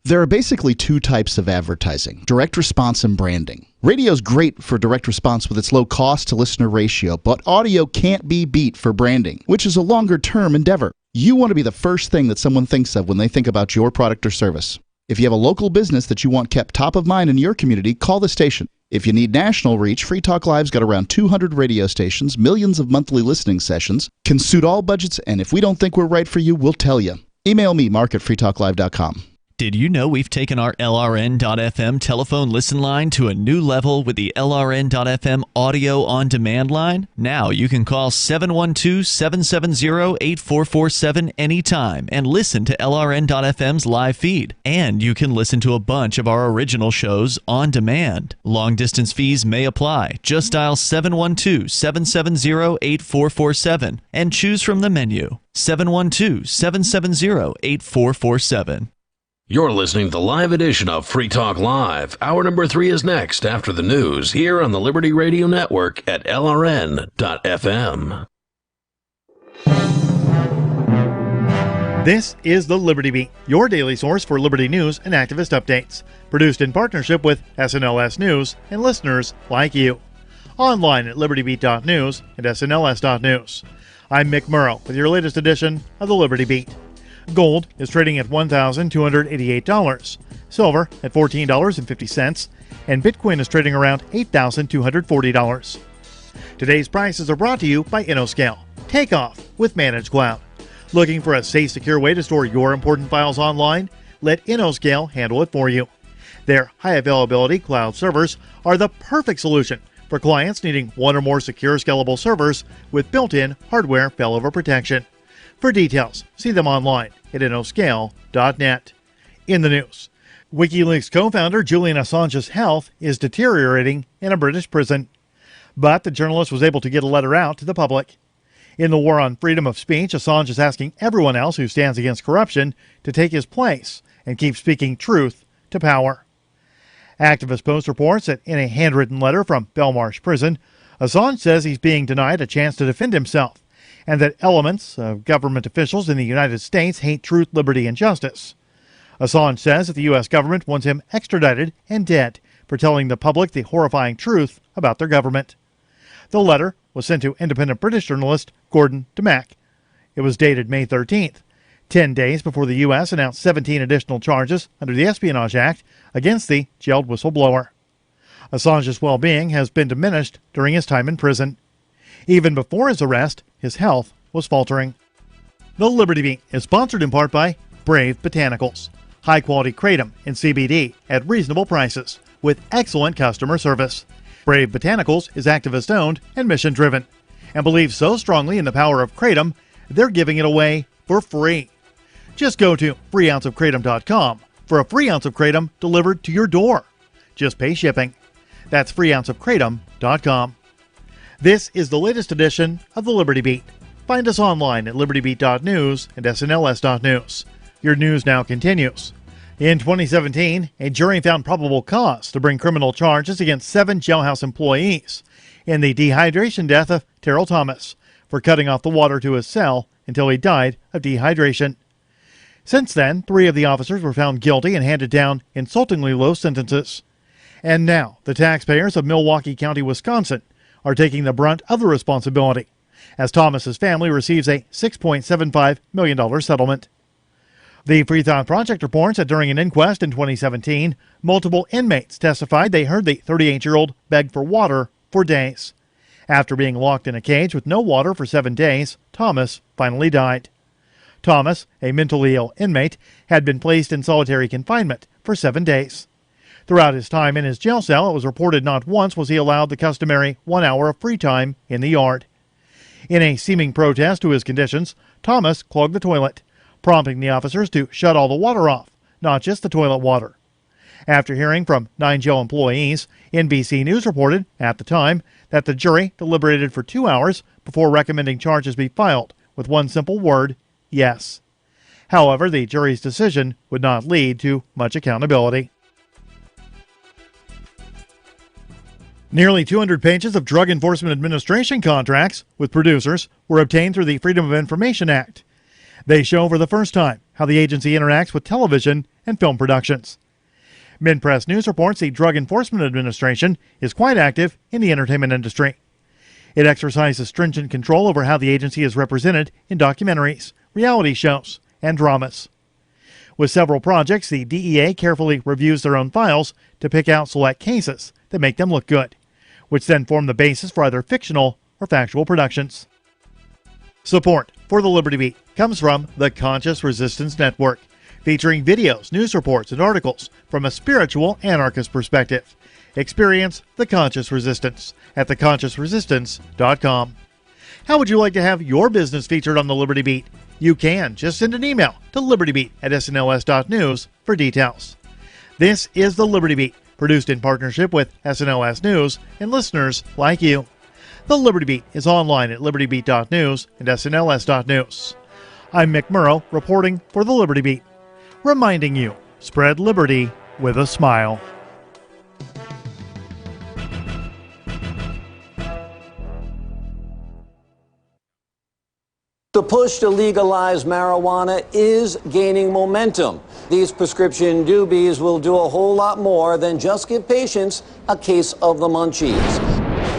There are basically two types of advertising: direct response and branding. Radio's great for direct response with its low cost to listener ratio, but audio can't be beat for branding, which is a longer term endeavor. You want to be the first thing that someone thinks of when they think about your product or service. If you have a local business that you want kept top of mind in your community, call the station. If you need national reach, Free Talk Live's got around 200 radio stations, millions of monthly listening sessions, can suit all budgets, and if we don't think we're right for you, we'll tell you. Email me, mark@freetalklive.com. Did you know we've taken our LRN.FM telephone listen line to a new level with the LRN.FM audio on demand line? Now you can call 712-770-8447 anytime and listen to LRN.FM's live feed. And you can listen to a bunch of our original shows on demand. Long distance fees may apply. Just dial 712-770-8447 and choose from the menu. 712-770-8447. You're listening to the live edition of Free Talk Live. Hour number 3 is next after the news here on the Liberty Radio Network at LRN.FM. This is the Liberty Beat, your daily source for liberty news and activist updates. Produced in partnership with SNLS News and listeners like you. Online at libertybeat.news and snls.news. I'm Mick Murrow with your latest edition of the Liberty Beat. Gold is trading at $1,288, silver at $14.50, and Bitcoin is trading around $8,240. Today's prices are brought to you by InnoScale. Take off with Managed Cloud. Looking for a safe, secure way to store your important files online? Let InnoScale handle it for you. Their high-availability cloud servers are the perfect solution for clients needing one or more secure, scalable servers with built-in hardware failover protection. For details, see them online at innoscale.net. In the news, WikiLeaks co-founder Julian Assange's health is deteriorating in a British prison. But the journalist was able to get a letter out to the public. In the war on freedom of speech, Assange is asking everyone else who stands against corruption to take his place and keep speaking truth to power. Activist Post reports that in a handwritten letter from Belmarsh Prison, Assange says he's being denied a chance to defend himself, and that elements of government officials in the United States hate truth, liberty, and justice. Assange says that the U.S. government wants him extradited and dead for telling the public the horrifying truth about their government. The letter was sent to independent British journalist Gordon Damack. It was dated May 13th, 10 days before the U.S. announced 17 additional charges under the Espionage Act against the jailed whistleblower. Assange's well-being has been diminished during his time in prison. Even before his arrest, his health was faltering. The Liberty Beat is sponsored in part by Brave Botanicals. High-quality kratom and CBD at reasonable prices with excellent customer service. Brave Botanicals is activist-owned and mission-driven and believes so strongly in the power of kratom, they're giving it away for free. Just go to freeounceofkratom.com for a free ounce of kratom delivered to your door. Just pay shipping. That's freeounceofkratom.com. This is the latest edition of the Liberty Beat. Find us online at libertybeat.news and snls.news. Your news now continues. In 2017, a jury found probable cause to bring criminal charges against 7 jailhouse employees in the dehydration death of Terrell Thomas for cutting off the water to his cell until he died of dehydration. Since then, 3 of the officers were found guilty and handed down insultingly low sentences. And now, the taxpayers of Milwaukee County, Wisconsin, are taking the brunt of the responsibility, as Thomas's family receives a $6.75 million settlement. The Free Thought Project reports that during an inquest in 2017, multiple inmates testified they heard the 38-year-old beg for water for days. After being locked in a cage with no water for 7 days, Thomas finally died. Thomas, a mentally ill inmate, had been placed in solitary confinement for 7 days. Throughout his time in his jail cell, it was reported not once was he allowed the customary 1 hour of free time in the yard. In a seeming protest to his conditions, Thomas clogged the toilet, prompting the officers to shut all the water off, not just the toilet water. After hearing from 9 jail employees, NBC News reported, at the time, that the jury deliberated for 2 hours before recommending charges be filed, with one simple word, yes. However, the jury's decision would not lead to much accountability. Nearly 200 pages of Drug Enforcement Administration contracts with producers were obtained through the Freedom of Information Act. They show for the first time how the agency interacts with television and film productions. MidPress News reports the Drug Enforcement Administration is quite active in the entertainment industry. It exercises stringent control over how the agency is represented in documentaries, reality shows, and dramas. With several projects, the DEA carefully reviews their own files to pick out select cases that make them look good, which then form the basis for either fictional or factual productions. Support for the Liberty Beat comes from the Conscious Resistance Network. featuring videos, news reports, and articles from a spiritual anarchist perspective. Experience The Conscious Resistance at theconsciousresistance.com. How would you like to have your business featured on the Liberty Beat? You can. Just send an email to libertybeat@snls.news for details. This is the Liberty Beat, produced in partnership with SNLS News and listeners like you. The Liberty Beat is online at libertybeat.news and snls.news. I'm Mick Murrow, reporting for the Liberty Beat, reminding you, spread liberty with a smile. The push to legalize marijuana is gaining momentum. These prescription doobies will do a whole lot more than just give patients a case of the munchies.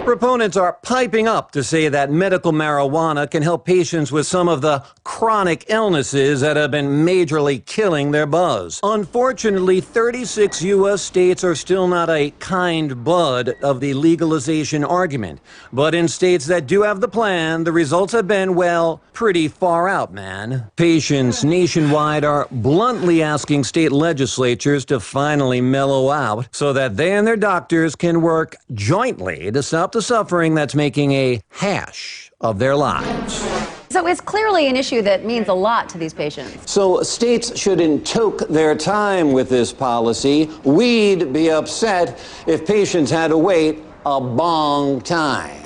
Proponents are piping up to say that medical marijuana can help patients with some of the chronic illnesses that have been majorly killing their buzz. Unfortunately, 36 U.S. states are still not a kind bud of the legalization argument. But in states that do have the plan, the results have been, well, pretty far out, man. Patients nationwide are bluntly asking state legislatures to finally mellow out so that they and their doctors can work jointly to stop the suffering that's making a hash of their lives. So it's clearly an issue that means a lot to these patients. So states shouldn't toke their time with this policy. We'd be upset if patients had to wait a long time.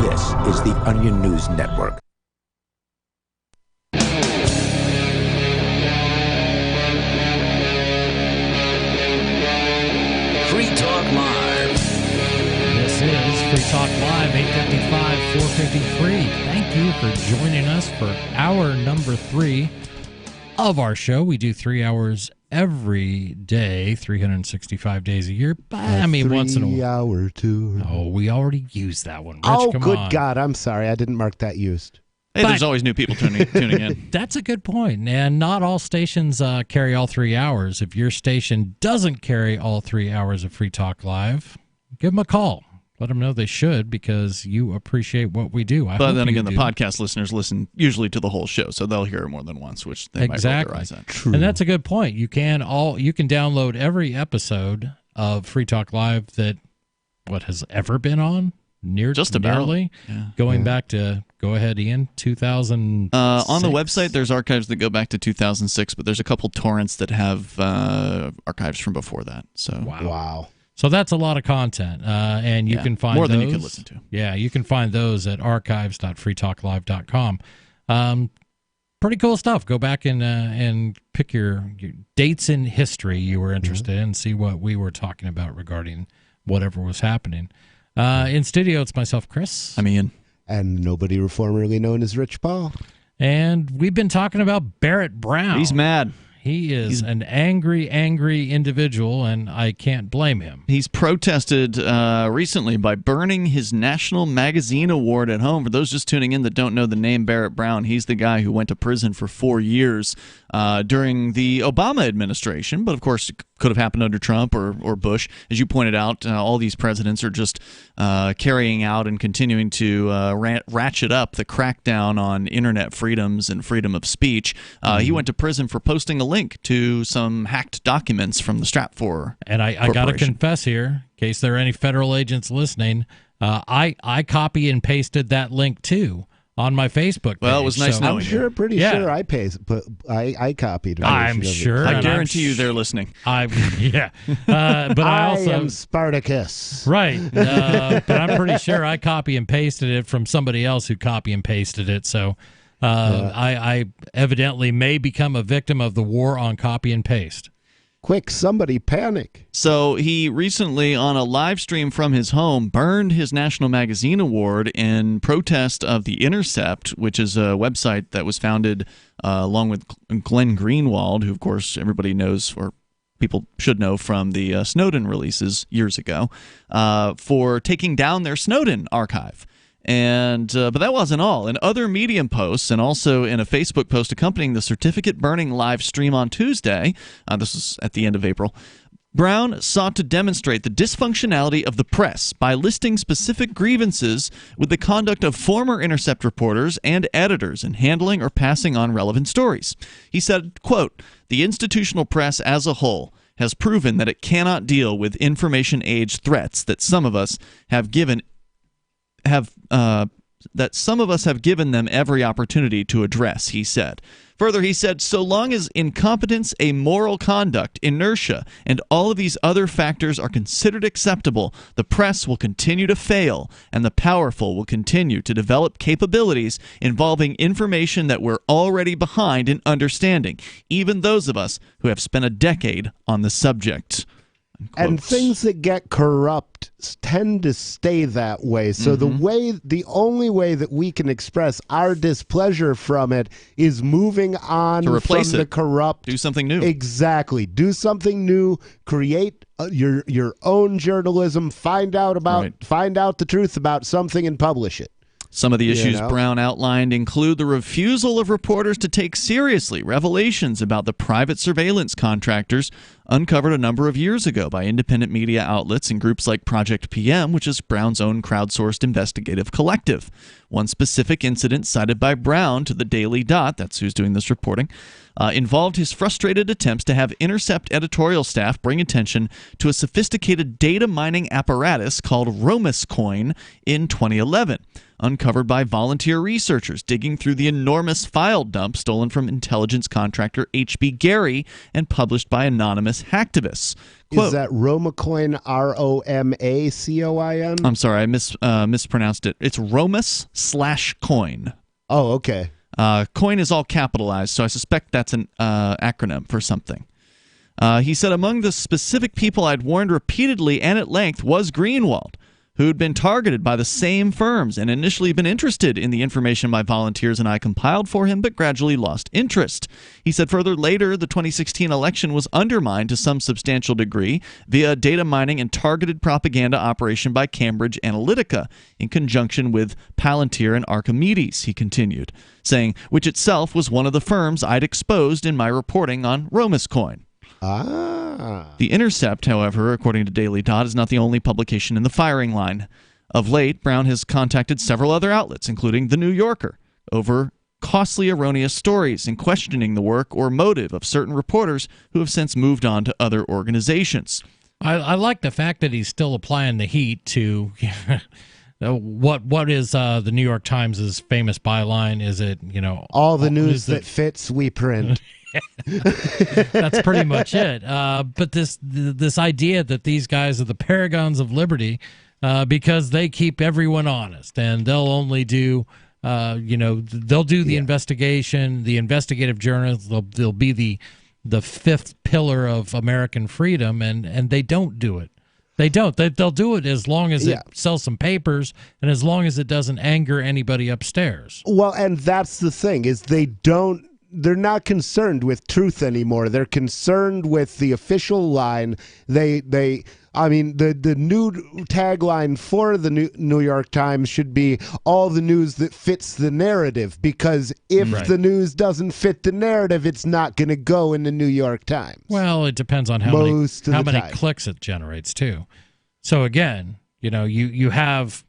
This is the Onion News Network. Free Talk Live. This is Free Talk Live, 855, 453. Thank you for joining us for hour number 3 of our show. We do 3 hours every day, 365 days a year. I mean, once in a while. 3 hour tour. Oh, we already used that one. Rich, oh, come good on. God. I'm sorry. I didn't mark that used. Hey, there's always new people tuning in. That's a good point. And not all stations carry all 3 hours. If your station doesn't carry all 3 hours of Free Talk Live, give them a call. Let them know they should, because you appreciate what we do. But then again, the podcast listeners listen usually to the whole show, so they'll hear it more than once, which they might roll their eyes at. True. And that's a good point. You can download every episode of Free Talk Live that has ever been on. Just about. Nearly. Yeah. Going back to, go ahead, Ian, 2000. On the website, there's archives that go back to 2006, but there's a couple torrents that have archives from before that. So Wow. So that's a lot of content, and you can find more those, than you could listen to. Yeah, you can find those at archives.freetalklive.com. Pretty cool stuff. Go back and pick your dates in history you were interested in, and see what we were talking about regarding whatever was happening. In studio, it's myself, Chris. I'm Ian. And nobody formerly known as Rich Paul. And we've been talking about Barrett Brown. He's mad. He's an angry individual, and I can't blame him. He's protested recently by burning his National Magazine Award at home. For those just tuning in that don't know the name Barrett Brown, he's the guy who went to prison for 4 years during the Obama administration. But, of course, it could have happened under Trump or Bush. As you pointed out, all these presidents are just carrying out and continuing to ratchet up the crackdown on internet freedoms and freedom of speech. He went to prison for posting a link to some hacked documents from the Stratfor And I got to confess here, in case there are any federal agents listening, I copy and pasted that link too on my Facebook page. Well, it was nice knowing I'm you. pretty sure I copied. I'm sure. I guarantee you they're listening. But I also am Spartacus. Right. But I'm pretty sure I copy and pasted it from somebody else who copy and pasted it. So I evidently may become a victim of the war on copy and paste. Quick, somebody panic. So he recently, on a live stream from his home, burned his National Magazine Award in protest of The Intercept, which is a website that was founded along with Glenn Greenwald, who, of course, everybody knows, or people should know from the Snowden releases years ago, for taking down their Snowden archive. And but that wasn't all. In other Medium posts, and also in a Facebook post accompanying the certificate burning live stream on Tuesday, this was at the end of April, Brown sought to demonstrate the dysfunctionality of the press by listing specific grievances with the conduct of former Intercept reporters and editors in handling or passing on relevant stories. He said, quote, "The institutional press as a whole has proven that it cannot deal with information age threats that some of us have given them every opportunity to address," he said. Further, he said, "So long as incompetence, amoral conduct, inertia, and all of these other factors are considered acceptable, the press will continue to fail, and the powerful will continue to develop capabilities involving information that we're already behind in understanding, even those of us who have spent a decade on the subject." And things that get corrupt tend to stay that way. So the only way that we can express our displeasure from it is moving on to replace from the corrupt. Do something new. Exactly. Do something new. Create your own journalism. Find out the truth about something and publish it. Some of the issues Brown outlined include the refusal of reporters to take seriously revelations about the private surveillance contractors uncovered a number of years ago by independent media outlets and groups like Project PM, which is Brown's own crowdsourced investigative collective. One specific incident cited by Brown to the Daily Dot, that's who's doing this reporting, involved his frustrated attempts to have Intercept editorial staff bring attention to a sophisticated data mining apparatus called Coin in 2011. Uncovered by volunteer researchers digging through the enormous file dump stolen from intelligence contractor H.B. Gary and published by anonymous hacktivists. Quote, is that Romacoin, Romacoin? I'm sorry, I mispronounced it. It's Romus/coin. Oh, okay. Coin is all capitalized, so I suspect that's an acronym for something. He said, among the specific people I'd warned repeatedly and at length was Greenwald, who'd been targeted by the same firms and initially been interested in the information my volunteers and I compiled for him, but gradually lost interest. He said further, later, the 2016 election was undermined to some substantial degree via a data mining and targeted propaganda operation by Cambridge Analytica in conjunction with Palantir and Archimedes, he continued, saying, which itself was one of the firms I'd exposed in my reporting on Coin. The Intercept, however, according to Daily Dot, is not the only publication in the firing line. Of late, Brown has contacted several other outlets, including The New Yorker, over costly erroneous stories and questioning the work or motive of certain reporters who have since moved on to other organizations. I like the fact that he's still applying the heat to what is the New York Times' famous byline? Is it, all the news that fits we print. That's pretty much it. But this idea that these guys are the paragons of liberty because they keep everyone honest and they'll only do, they'll do the investigation, the investigative journalism. They'll be the fifth pillar of American freedom, and they don't do it. They don't. They'll do it as long as it sells some papers and as long as it doesn't anger anybody upstairs. Well, and that's the thing is they're not concerned with truth anymore. They're concerned with the official line. The new tagline for the New York Times should be all the news that fits the narrative, because if the news doesn't fit the narrative, it's not going to go in the New York Times. Well, it depends on how many clicks it generates too. So again, you have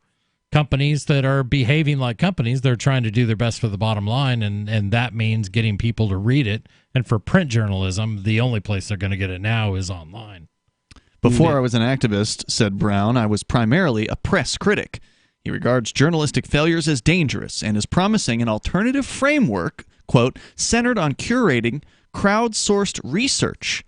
companies that are behaving like companies. They're trying to do their best for the bottom line, and that means getting people to read it. And for print journalism, the only place they're going to get it now is online. Before I was an activist, said Brown, I was primarily a press critic. He regards journalistic failures as dangerous and is promising an alternative framework, quote, centered on curating crowdsourced research,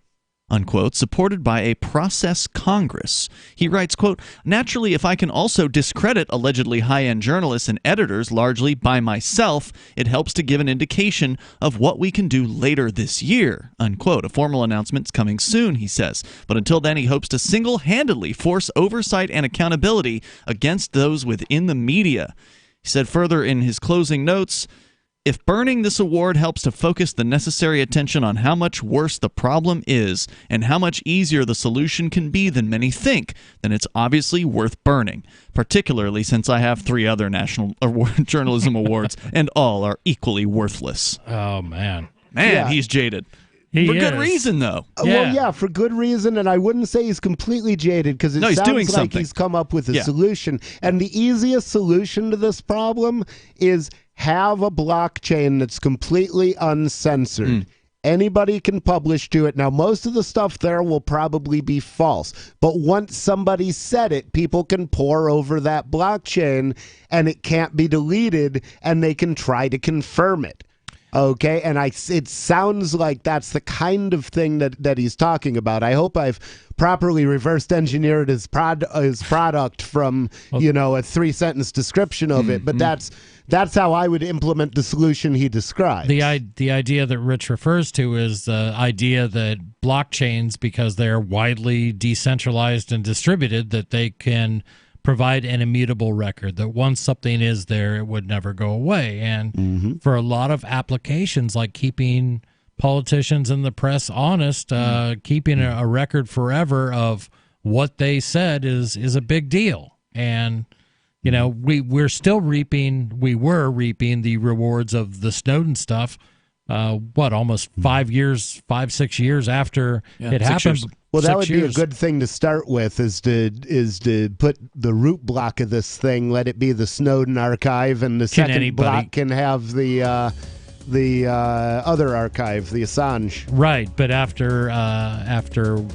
unquote, supported by a process Congress. He writes, quote, naturally, if I can also discredit allegedly high-end journalists and editors largely by myself, it helps to give an indication of what we can do later this year, unquote. A formal announcement's coming soon, he says. But until then, he hopes to single-handedly force oversight and accountability against those within the media. He said further in his closing notes, if burning this award helps to focus the necessary attention on how much worse the problem is and how much easier the solution can be than many think, then it's obviously worth burning, particularly since I have 3 other National Journalism Awards and all are equally worthless. Oh, man. Man, he's jaded. For good reason, though. Well, yeah, for good reason, and I wouldn't say he's completely jaded because it No, he's sounds doing like something. he's come up with a solution. And the easiest solution to this problem is have a blockchain that's completely uncensored. Anybody can publish to it. Now, most of the stuff there will probably be false, but once somebody said it, people can pore over that blockchain and it can't be deleted, and they can try to confirm it. Okay, and it sounds like that's the kind of thing that he's talking about. I hope I've properly reversed engineered his product from a 3-sentence description of it, but that's how I would implement the solution he described. The idea that Rich refers to is the idea that blockchains, because they're widely decentralized and distributed, that they can provide an immutable record, that once something is there, it would never go away. And for a lot of applications, like keeping politicians and the press honest, keeping a record forever of what they said is a big deal. And we were reaping the rewards of the Snowden stuff. Almost 5-6 years after it happened. Well, that would be a good thing to start with, is to put the root block of this thing, let it be the Snowden archive, and the second block can have the other archive, the Assange. Right, but after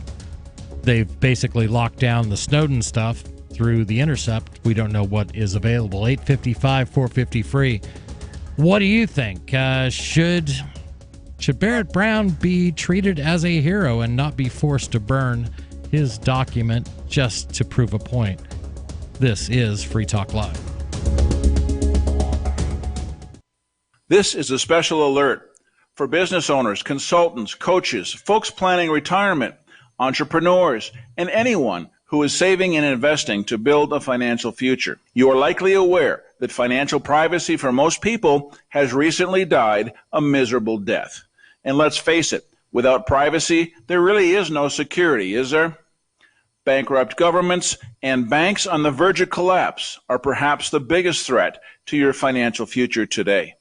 they've basically locked down the Snowden stuff through the Intercept, we don't know what is available. 855-450-FREE. What do you think? Should Barrett Brown be treated as a hero and not be forced to burn his document just to prove a point? This is Free Talk Live. This is a special alert for business owners, consultants, coaches, folks planning retirement, entrepreneurs, and anyone who is saving and investing to build a financial future. You are likely aware that financial privacy for most people has recently died a miserable death. And let's face it, without privacy, there really is no security, is there? Bankrupt governments and banks on the verge of collapse are perhaps the biggest threat to your financial future today.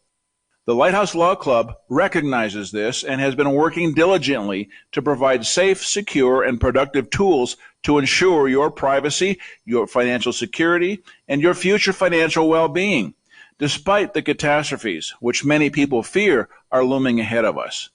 The Lighthouse Law Club recognizes this and has been working diligently to provide safe, secure, and productive tools to ensure your privacy, your financial security, and your future financial well-being, despite the catastrophes which many people fear are looming ahead of us.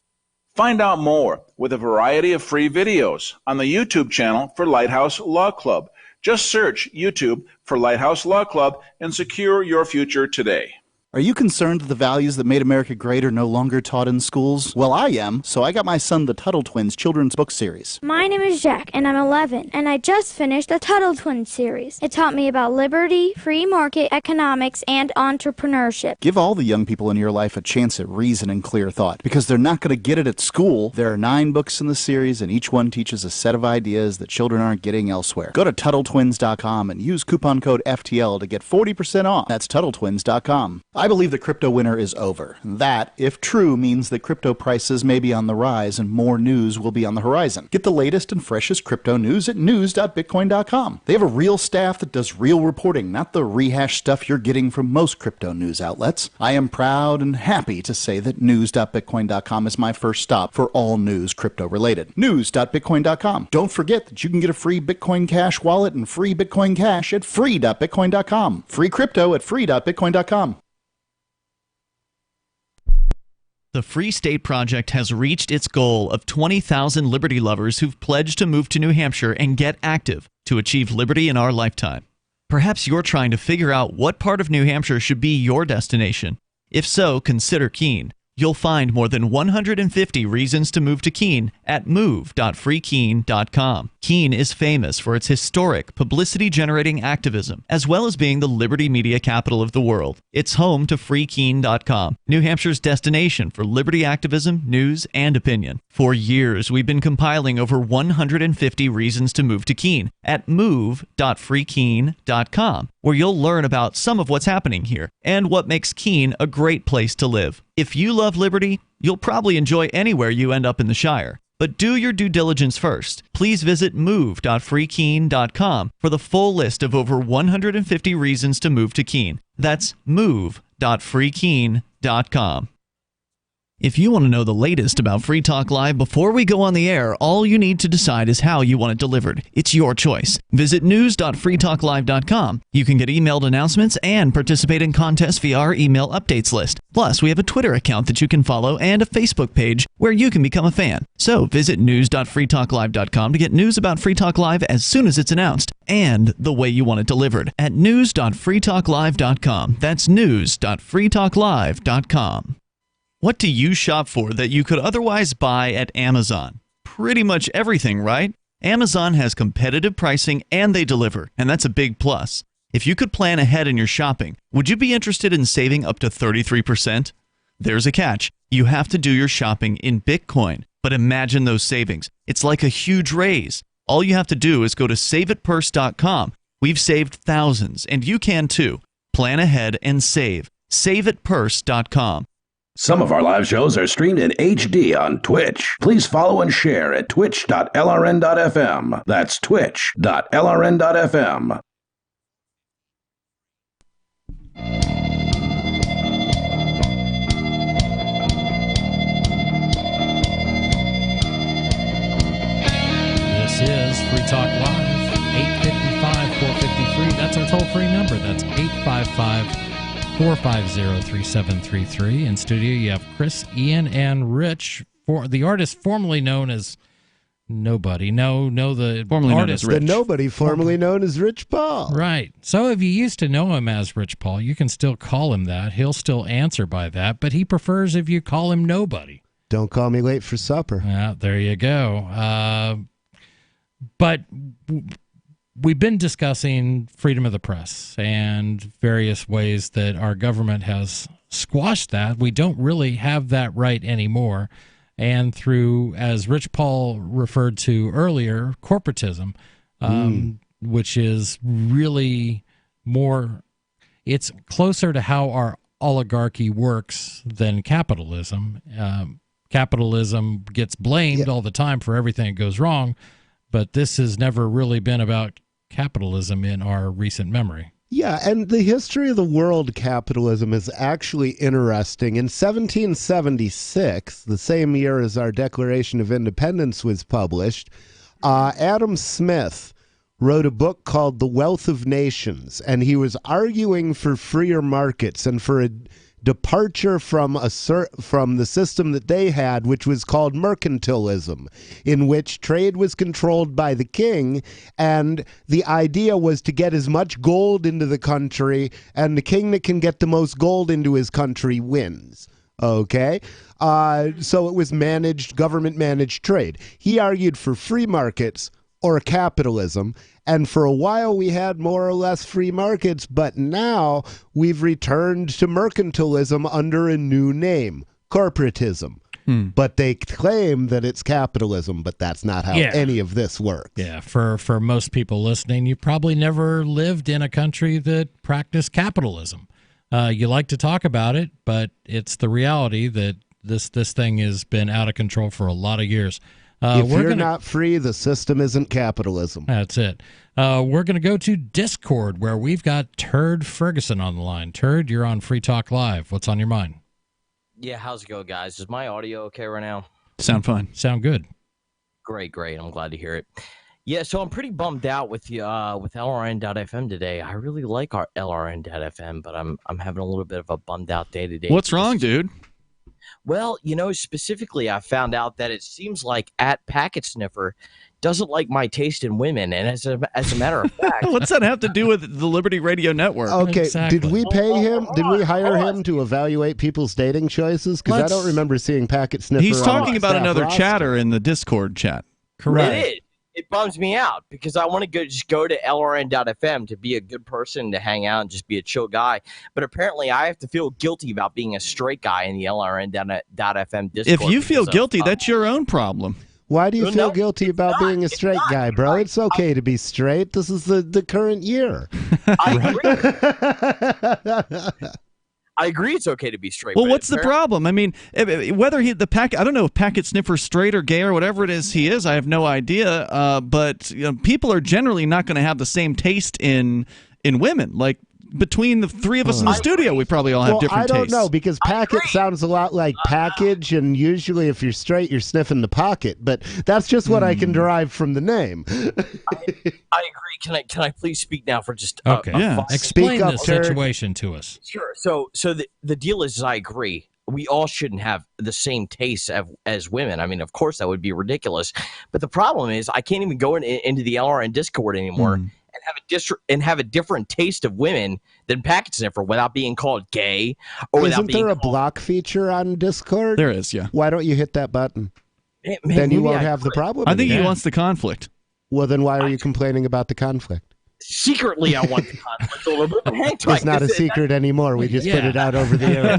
Find out more with a variety of free videos on the YouTube channel for Lighthouse Law Club. Just search YouTube for Lighthouse Law Club and secure your future today. Are you concerned that the values that made America great are no longer taught in schools? Well, I am, so I got my son the Tuttle Twins children's book series. My name is Jack, and I'm 11, and I just finished the Tuttle Twins series. It taught me about liberty, free market economics, and entrepreneurship. Give all the young people in your life a chance at reason and clear thought, because they're not going to get it at school. There are 9 books in the series, and each one teaches a set of ideas that children aren't getting elsewhere. Go to TuttleTwins.com and use coupon code FTL to get 40% off. That's TuttleTwins.com. I believe the crypto winter is over. That, if true, means that crypto prices may be on the rise and more news will be on the horizon. Get the latest and freshest crypto news at news.bitcoin.com. They have a real staff that does real reporting, not the rehashed stuff you're getting from most crypto news outlets. I am proud and happy to say that news.bitcoin.com is my first stop for all news crypto related. News.bitcoin.com. Don't forget that you can get a free Bitcoin Cash wallet and free Bitcoin Cash at free.bitcoin.com. Free crypto at free.bitcoin.com. The Free State Project has reached its goal of 20,000 liberty lovers who've pledged to move to New Hampshire and get active to achieve liberty in our lifetime. Perhaps you're trying to figure out what part of New Hampshire should be your destination. If so, consider Keene. You'll find more than 150 reasons to move to Keene at move.freekeene.com. Keene is famous for its historic, publicity-generating activism, as well as being the liberty media capital of the world. It's home to freekeene.com, New Hampshire's destination for liberty activism, news, and opinion. For years, we've been compiling over 150 reasons to move to Keene at move.freekeene.com, where you'll learn about some of what's happening here and what makes Keene a great place to live. If you love liberty, you'll probably enjoy anywhere you end up in the Shire. But do your due diligence first. Please visit move.freekeene.com for the full list of over 150 reasons to move to Keene. That's move.freekeene.com. If you want to know the latest about Free Talk Live before we go on the air, all you need to decide is how you want it delivered. It's your choice. Visit news.freetalklive.com. You can get emailed announcements and participate in contests via our email updates list. Plus, we have a Twitter account that you can follow and a Facebook page where you can become a fan. So visit news.freetalklive.com to get news about Free Talk Live as soon as it's announced and the way you want it delivered at news.freetalklive.com. That's news.freetalklive.com. What do you shop for that you could otherwise buy at Amazon? Pretty much everything, right? Amazon has competitive pricing and they deliver, and that's a big plus. If you could plan ahead in your shopping, would you be interested in saving up to 33%? There's a catch. You have to do your shopping in Bitcoin. But imagine those savings. It's like a huge raise. All you have to do is go to saveatpurse.com. We've saved thousands, and you can too. Plan ahead and save. Saveatpurse.com. Some of our live shows are streamed in HD on Twitch. Please follow and share at twitch.lrn.fm. That's twitch.lrn.fm. This is Free Talk Live, 855-453. That's our toll-free number. That's 855-450-3733. In studio, you have Chris, Ian, and Rich, for the artist formerly known as Nobody. The formerly artist. The Nobody, formerly known as Rich Paul. Right. So if you used to know him as Rich Paul, you can still call him that. He'll still answer by that, but he prefers if you call him Nobody. Don't call me late for supper. Yeah, there you go. But we've been discussing freedom of the press and various ways that our government has squashed that. We don't really have that right anymore. And through, as Rich Paul referred to earlier, corporatism, which is really more, it's closer to how our oligarchy works than capitalism. Capitalism gets blamed all the time for everything that goes wrong, but this has never really been about capitalism in our recent memory. Yeah, and the history of the world capitalism is actually interesting. In 1776, the same year as our Declaration of Independence was published, Adam Smith wrote a book called The Wealth of Nations, and he was arguing for freer markets and for a departure from the system that they had, which was called mercantilism, in which trade was controlled by the king, and the idea was to get as much gold into the country, and the king that can get the most gold into his country wins. Okay? So it was government managed trade. He argued for free markets or capitalism, and for a while we had more or less free markets, but now we've returned to mercantilism under a new name, corporatism. But they claim that it's capitalism, but that's not how any of this works. Yeah, for most people listening, you probably never lived in a country that practiced capitalism. You like to talk about it, but it's the reality that this thing has been out of control for a lot of years. If you're not free, the system isn't capitalism. That's it. We're going to go to Discord, where we've got Turd Ferguson on the line. Turd, you're on Free Talk Live. What's on your mind? Yeah, how's it go, guys? Is my audio okay right now? Sound fine. Sound good. Great. I'm glad to hear it. Yeah, so I'm pretty bummed out with LRN.FM today. I really like our LRN.FM, but I'm having a little bit of a bummed out day today. What's wrong, dude? Well, specifically, I found out that it seems like @PacketSniffer doesn't like my taste in women, and as a matter of fact, what's that have to do with the Liberty Radio Network? Okay, Did we pay him? Did we hire him to evaluate people's dating choices? Because I don't remember seeing PacketSniffer. He's talking about another chatter in the Discord chat. Correct. It is. It bums me out because I want to go to LRN.FM to be a good person, to hang out and just be a chill guy. But apparently I have to feel guilty about being a straight guy in the LRN.FM Discord. If you feel guilty, that's your own problem. Why do you feel guilty about being a straight guy, bro? It's okay to be straight. This is the current year. I agree it's okay to be straight. Well, what's the problem? I mean, whether I don't know if PacketSniffer's straight or gay or whatever it is he is, I have no idea. But people are generally not going to have the same taste in women. Like, between the three of us in the studio, we probably all have different tastes. I don't know, because packet sounds a lot like package, and usually if you're straight, you're sniffing the pocket. But that's just what I can derive from the name. I agree. Can I please speak now for just Explain the situation to us. Sure. So the deal is I agree. We all shouldn't have the same tastes as women. I mean, of course, that would be ridiculous. But the problem is I can't even go into the LRN Discord anymore and have a different taste of women than Packet Sniffer without being called gay or without Isn't there a block feature on Discord? There is, yeah. Why don't you hit that button? Then you won't have the problem. I think he wants the conflict. Well, then why are you complaining about the conflict? Secretly, I want the conflict a little bit. But hang tight. It's not a secret anymore. We just put it out over the air.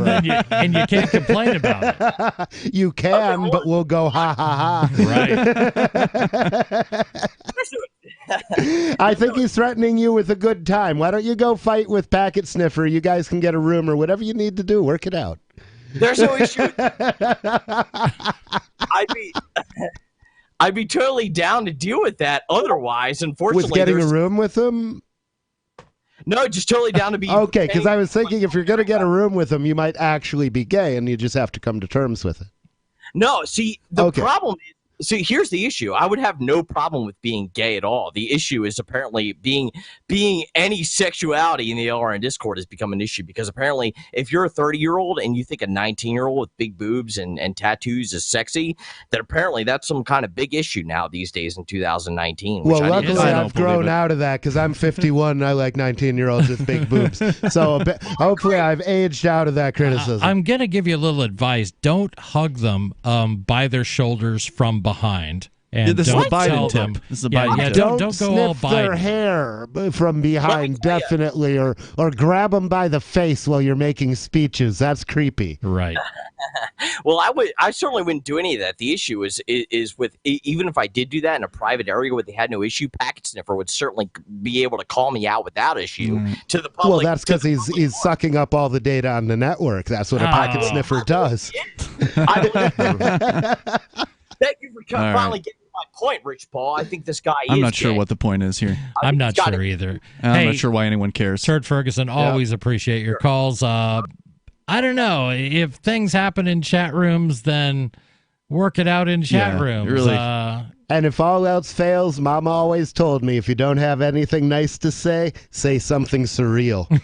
and you can't complain about it. You can, but we'll go ha ha ha. Right. I think he's threatening you with a good time. Why don't you go fight with Packet Sniffer? You guys can get a room or whatever you need to do. Work it out. There's no issue. I'd be totally down to deal with that. Otherwise, unfortunately, with getting a room with him. No, just totally down to be okay. Because I was thinking if you're going to get a room with him, you might actually be gay, and you just have to come to terms with it. No, see, the problem is. See, here's the issue. I would have no problem with being gay at all. The issue is apparently being any sexuality in the LRN Discord has become an issue because apparently if you're a 30-year-old and you think a 19-year-old with big boobs and tattoos is sexy, that apparently that's some kind of big issue now these days in 2019. Well, luckily I've grown out of that because I'm 51 and I like 19-year-olds with big boobs. So hopefully I've aged out of that criticism. I'm going to give you a little advice. Don't hug them by their shoulders from behind. And this is the Biden tip. This is the Biden tip. Don't go all sniff their Biden. hair from behind, definitely, or grab them by the face while you're making speeches. That's creepy. Right. Well, I certainly wouldn't do any of that. The issue is with even if I did do that in a private area where they had no issue, Packet Sniffer would certainly be able to call me out without issue to the public. Well, that's because he's sucking up all the data on the network. That's what a Packet Sniffer does. Thank you for finally getting my point, Rich Paul. I think this guy is I'm not sure gay. what the point is here. I'm not sure either. I'm not sure why anyone cares. Turd Ferguson, always appreciate your calls. I don't know. If things happen in chat rooms, then work it out in chat rooms. Really. And if all else fails, Mama always told me, if you don't have anything nice to say something surreal.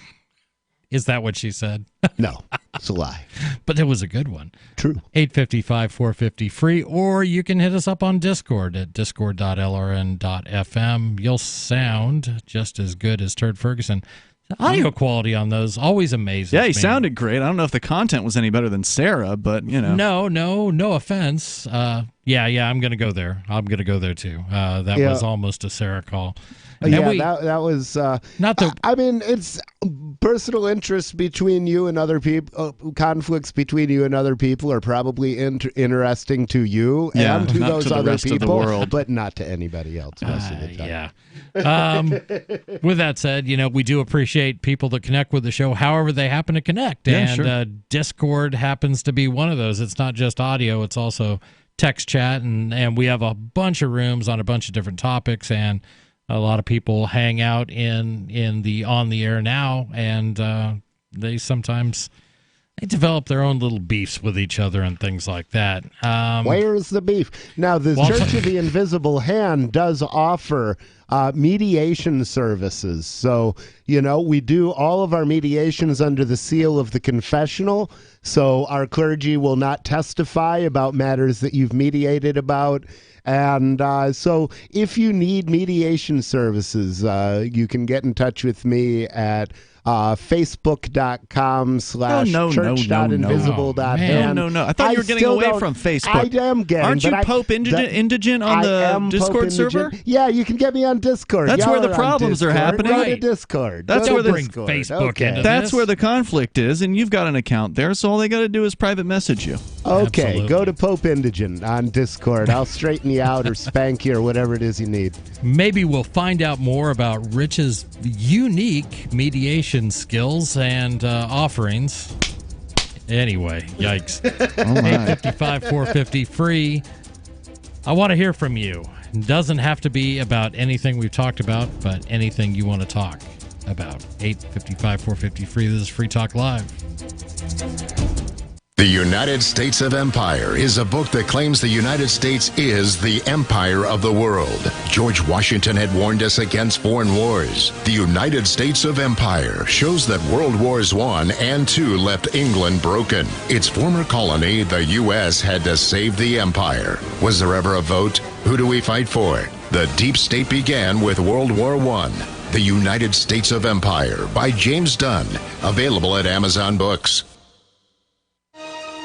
Is that what she said? No, it's a lie. But it was a good one. True. 855-450-FREE, or you can hit us up on Discord at discord.lrn.fm. You'll sound just as good as Turd Ferguson. The audio quality on those always amazes me. Yeah, he sounded great. I don't know if the content was any better than Sarah, but, you know. No offense. Yeah, I'm going to go there. I'm going to go there, too. That was almost a Sarah call. That was not the. I mean, it's personal interest between you and other people. Conflicts between you and other people are probably interesting to you and to those other people, but not to anybody else. Most of the time. Yeah. With that said, we do appreciate people that connect with the show, however they happen to connect, and Discord happens to be one of those. It's not just audio; it's also text chat, and we have a bunch of rooms on a bunch of different topics, and a lot of people hang out in the on the air now, and they sometimes develop their own little beefs with each other and things like that. Where's the beef? Now, the Church of the Invisible Hand does offer mediation services. So, we do all of our mediations under the seal of the confessional. So our clergy will not testify about matters that you've mediated about. And so if you need mediation services, you can get in touch with me at facebook.com/church.invisible.hand. No. I thought you were getting away from Facebook. I am getting. Aren't you Pope Indigent on the Discord server? Yeah, you can get me on Discord. That's where the problems are happening. Go to Discord. That's where Facebook into That's where the conflict is, and you've got an account there, so all they got to do is private message you. Okay, Absolutely. Go to Pope Indigent on Discord. I'll straighten you out or spank you or whatever it is you need. Maybe we'll find out more about Rich's unique mediation skills and offerings. Anyway, yikes. 855-450-FREE. I want to hear from you. It doesn't have to be about anything we've talked about, but anything you want to talk. about 8:55, 450 free. This is Free Talk Live. The United States of Empire is a book that claims the United States is the empire of the world. George Washington had warned us against foreign wars. The United States of Empire shows that World Wars I and II left England broken. Its former colony, the U.S., had to save the empire. Was there ever a vote? Who do we fight for? The deep state began with World War I. The United States of Empire by James Dunn. Available at Amazon Books.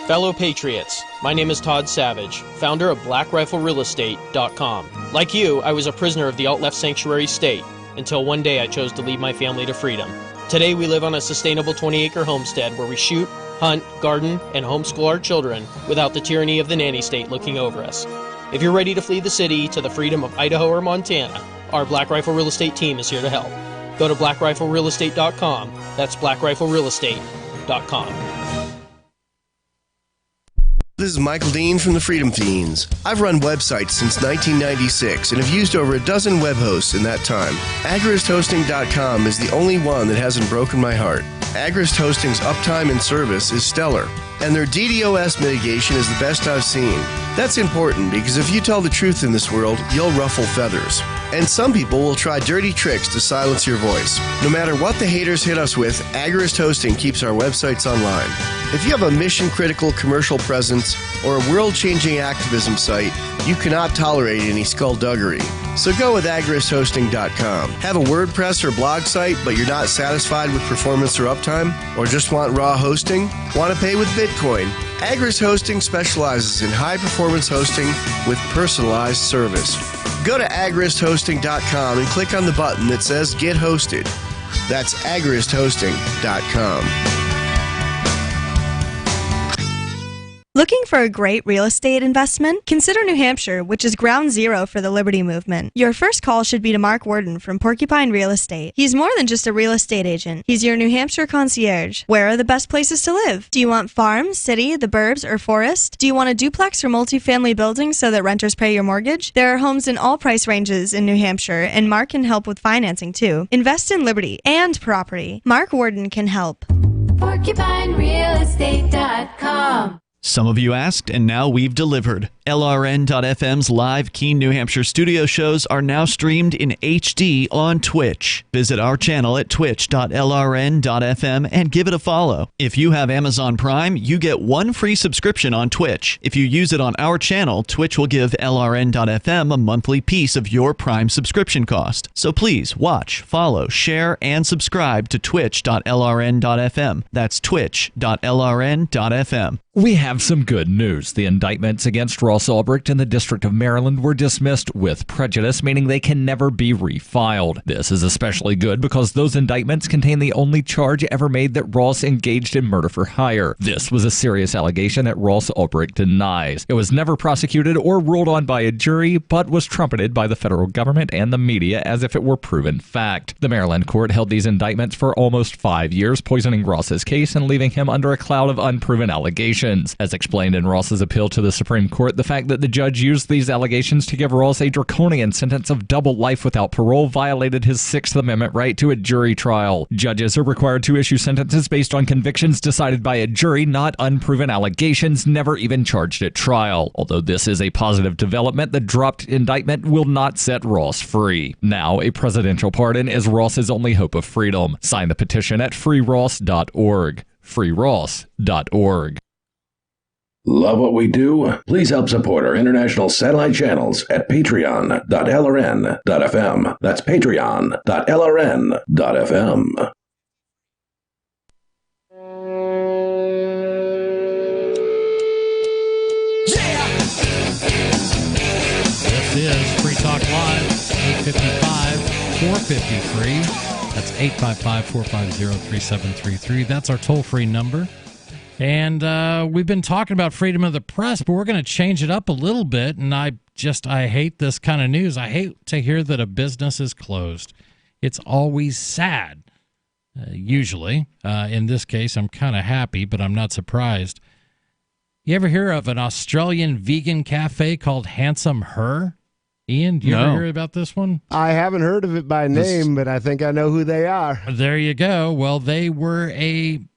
Fellow Patriots, my name is Todd Savage, founder of BlackRifleRealEstate.com. Like you, I was a prisoner of the alt-left sanctuary state until one day I chose to lead my family to freedom. Today we live on a sustainable 20-acre homestead where we shoot, hunt, garden, and homeschool our children without the tyranny of the nanny state looking over us. If you're ready to flee the city to the freedom of Idaho or Montana, our Black Rifle Real Estate team is here to help. Go to BlackRifleRealEstate.com. That's BlackRifleRealEstate.com. This is Michael Dean from the Freedom Fiends. I've run websites since 1996 and have used over a dozen web hosts in that time. AgristHosting.com is the only one that hasn't broken my heart. Agrist Hosting's uptime and service is stellar, and their DDoS mitigation is the best I've seen. That's important because if you tell the truth in this world, you'll ruffle feathers. And some people will try dirty tricks to silence your voice. No matter what the haters hit us with, Agrist Hosting keeps our websites online. If you have a mission-critical commercial presence or a world-changing activism site, you cannot tolerate any skullduggery. So go with AgristHosting.com. Have a WordPress or blog site, but you're not satisfied with performance or uptime? Or just want raw hosting? Want to pay with Bitcoin? Agrist Hosting specializes in high-performance hosting with personalized service. Go to AgristHosting.com and click on the button that says Get Hosted. That's AgristHosting.com. Looking for a great real estate investment? Consider New Hampshire, which is ground zero for the Liberty Movement. Your first call should be to Mark Worden from Porcupine Real Estate. He's more than just a real estate agent. He's your New Hampshire concierge. Where are the best places to live? Do you want farm, city, the burbs, or forest? Do you want a duplex or multifamily building so that renters pay your mortgage? There are homes in all price ranges in New Hampshire, and Mark can help with financing too. Invest in liberty and property. Mark Worden can help. PorcupineRealEstate.com. Some of you asked, and now we've delivered. LRN.FM's live Keene, New Hampshire studio shows are now streamed in HD on Twitch. Visit our channel at twitch.lrn.fm and give it a follow. If you have Amazon Prime, you get one free subscription on Twitch. If you use it on our channel, Twitch will give LRN.FM a monthly piece of your Prime subscription cost. So please watch, follow, share, and subscribe to twitch.lrn.fm. That's twitch.lrn.fm. We have some good news. The indictments against Ross Ulbricht in the District of Maryland were dismissed with prejudice, meaning they can never be refiled. This is especially good because those indictments contain the only charge ever made that Ross engaged in murder for hire. This was a serious allegation that Ross Ulbricht denies. It was never prosecuted or ruled on by a jury, but was trumpeted by the federal government and the media as if it were proven fact. The Maryland court held these indictments for almost 5 years, poisoning Ross's case and leaving him under a cloud of unproven allegations. As explained in Ross's appeal to the Supreme Court, the fact that the judge used these allegations to give Ross a draconian sentence of double life without parole violated his Sixth Amendment right to a jury trial. Judges are required to issue sentences based on convictions decided by a jury, not unproven allegations never even charged at trial. Although this is a positive development, the dropped indictment will not set Ross free. Now, a presidential pardon is Ross's only hope of freedom. Sign the petition at freeross.org. freeross.org. Love what we do? Please help support our international satellite channels at patreon.lrn.fm. That's patreon.lrn.fm. This is Free Talk Live, 855 453. That's 855-450-3733. That's our toll-free number. And we've been talking about freedom of the press, but we're going to change it up a little bit. And I hate this kind of news. I hate to hear that a business is closed. It's always sad. Usually. In this case, I'm kind of happy, but I'm not surprised. You ever hear of an Australian vegan cafe called Handsome Her? Ian, do you ever hear about this one? I haven't heard of it by name, but I think I know who they are. There you go. Well, they favored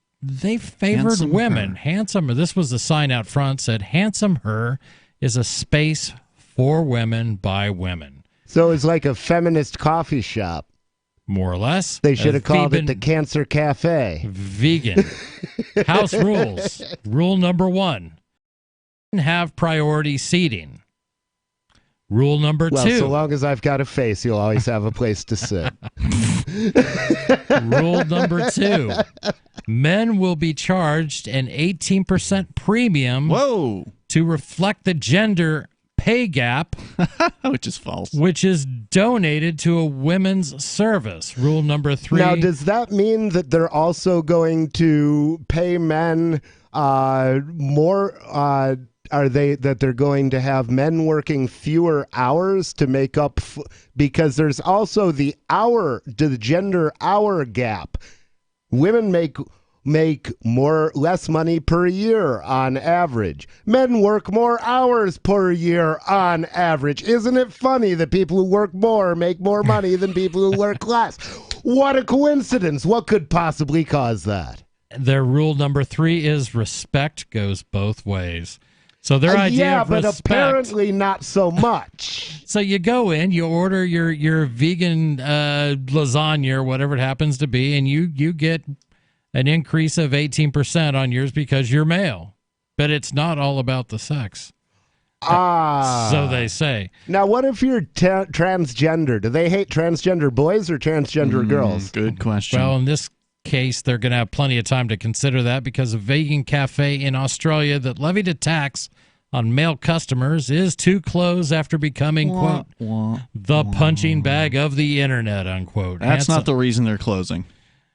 Handsome women. Her. Handsome. This was the sign out front, said Handsome Her is a space for women by women. So it's like a feminist coffee shop. More or less. They should have called it the Cancer Cafe. Vegan. House rules. Rule number 1. Have priority seating. Rule number 2. Well, so long as I've got a face, you'll always have a place to sit. Rule number 2. Men will be charged an 18% premium to reflect the gender pay gap, which is false, which is donated to a women's service. Rule number 3. Now, does that mean that they're also going to pay men more? That they're going to have men working fewer hours to make up? Because there's also the gender hour gap. Women make less money per year on average. Men work more hours per year on average. Isn't it funny that people who work more make more money than people who work less? What a coincidence. What could possibly cause that? Their rule number 3 is respect goes both ways. So their idea of respect, but apparently not so much. So you go in, you order your vegan lasagna or whatever it happens to be, and you get an increase of 18% on yours because you're male. But it's not all about the sex. So they say. Now, what if you're transgender? Do they hate transgender boys or transgender girls? Good question. Well, in this case, they're going to have plenty of time to consider that because a vegan cafe in Australia that levied a tax on male customers is to close after becoming, quote, the punching bag of the internet, unquote. That's not the reason they're closing.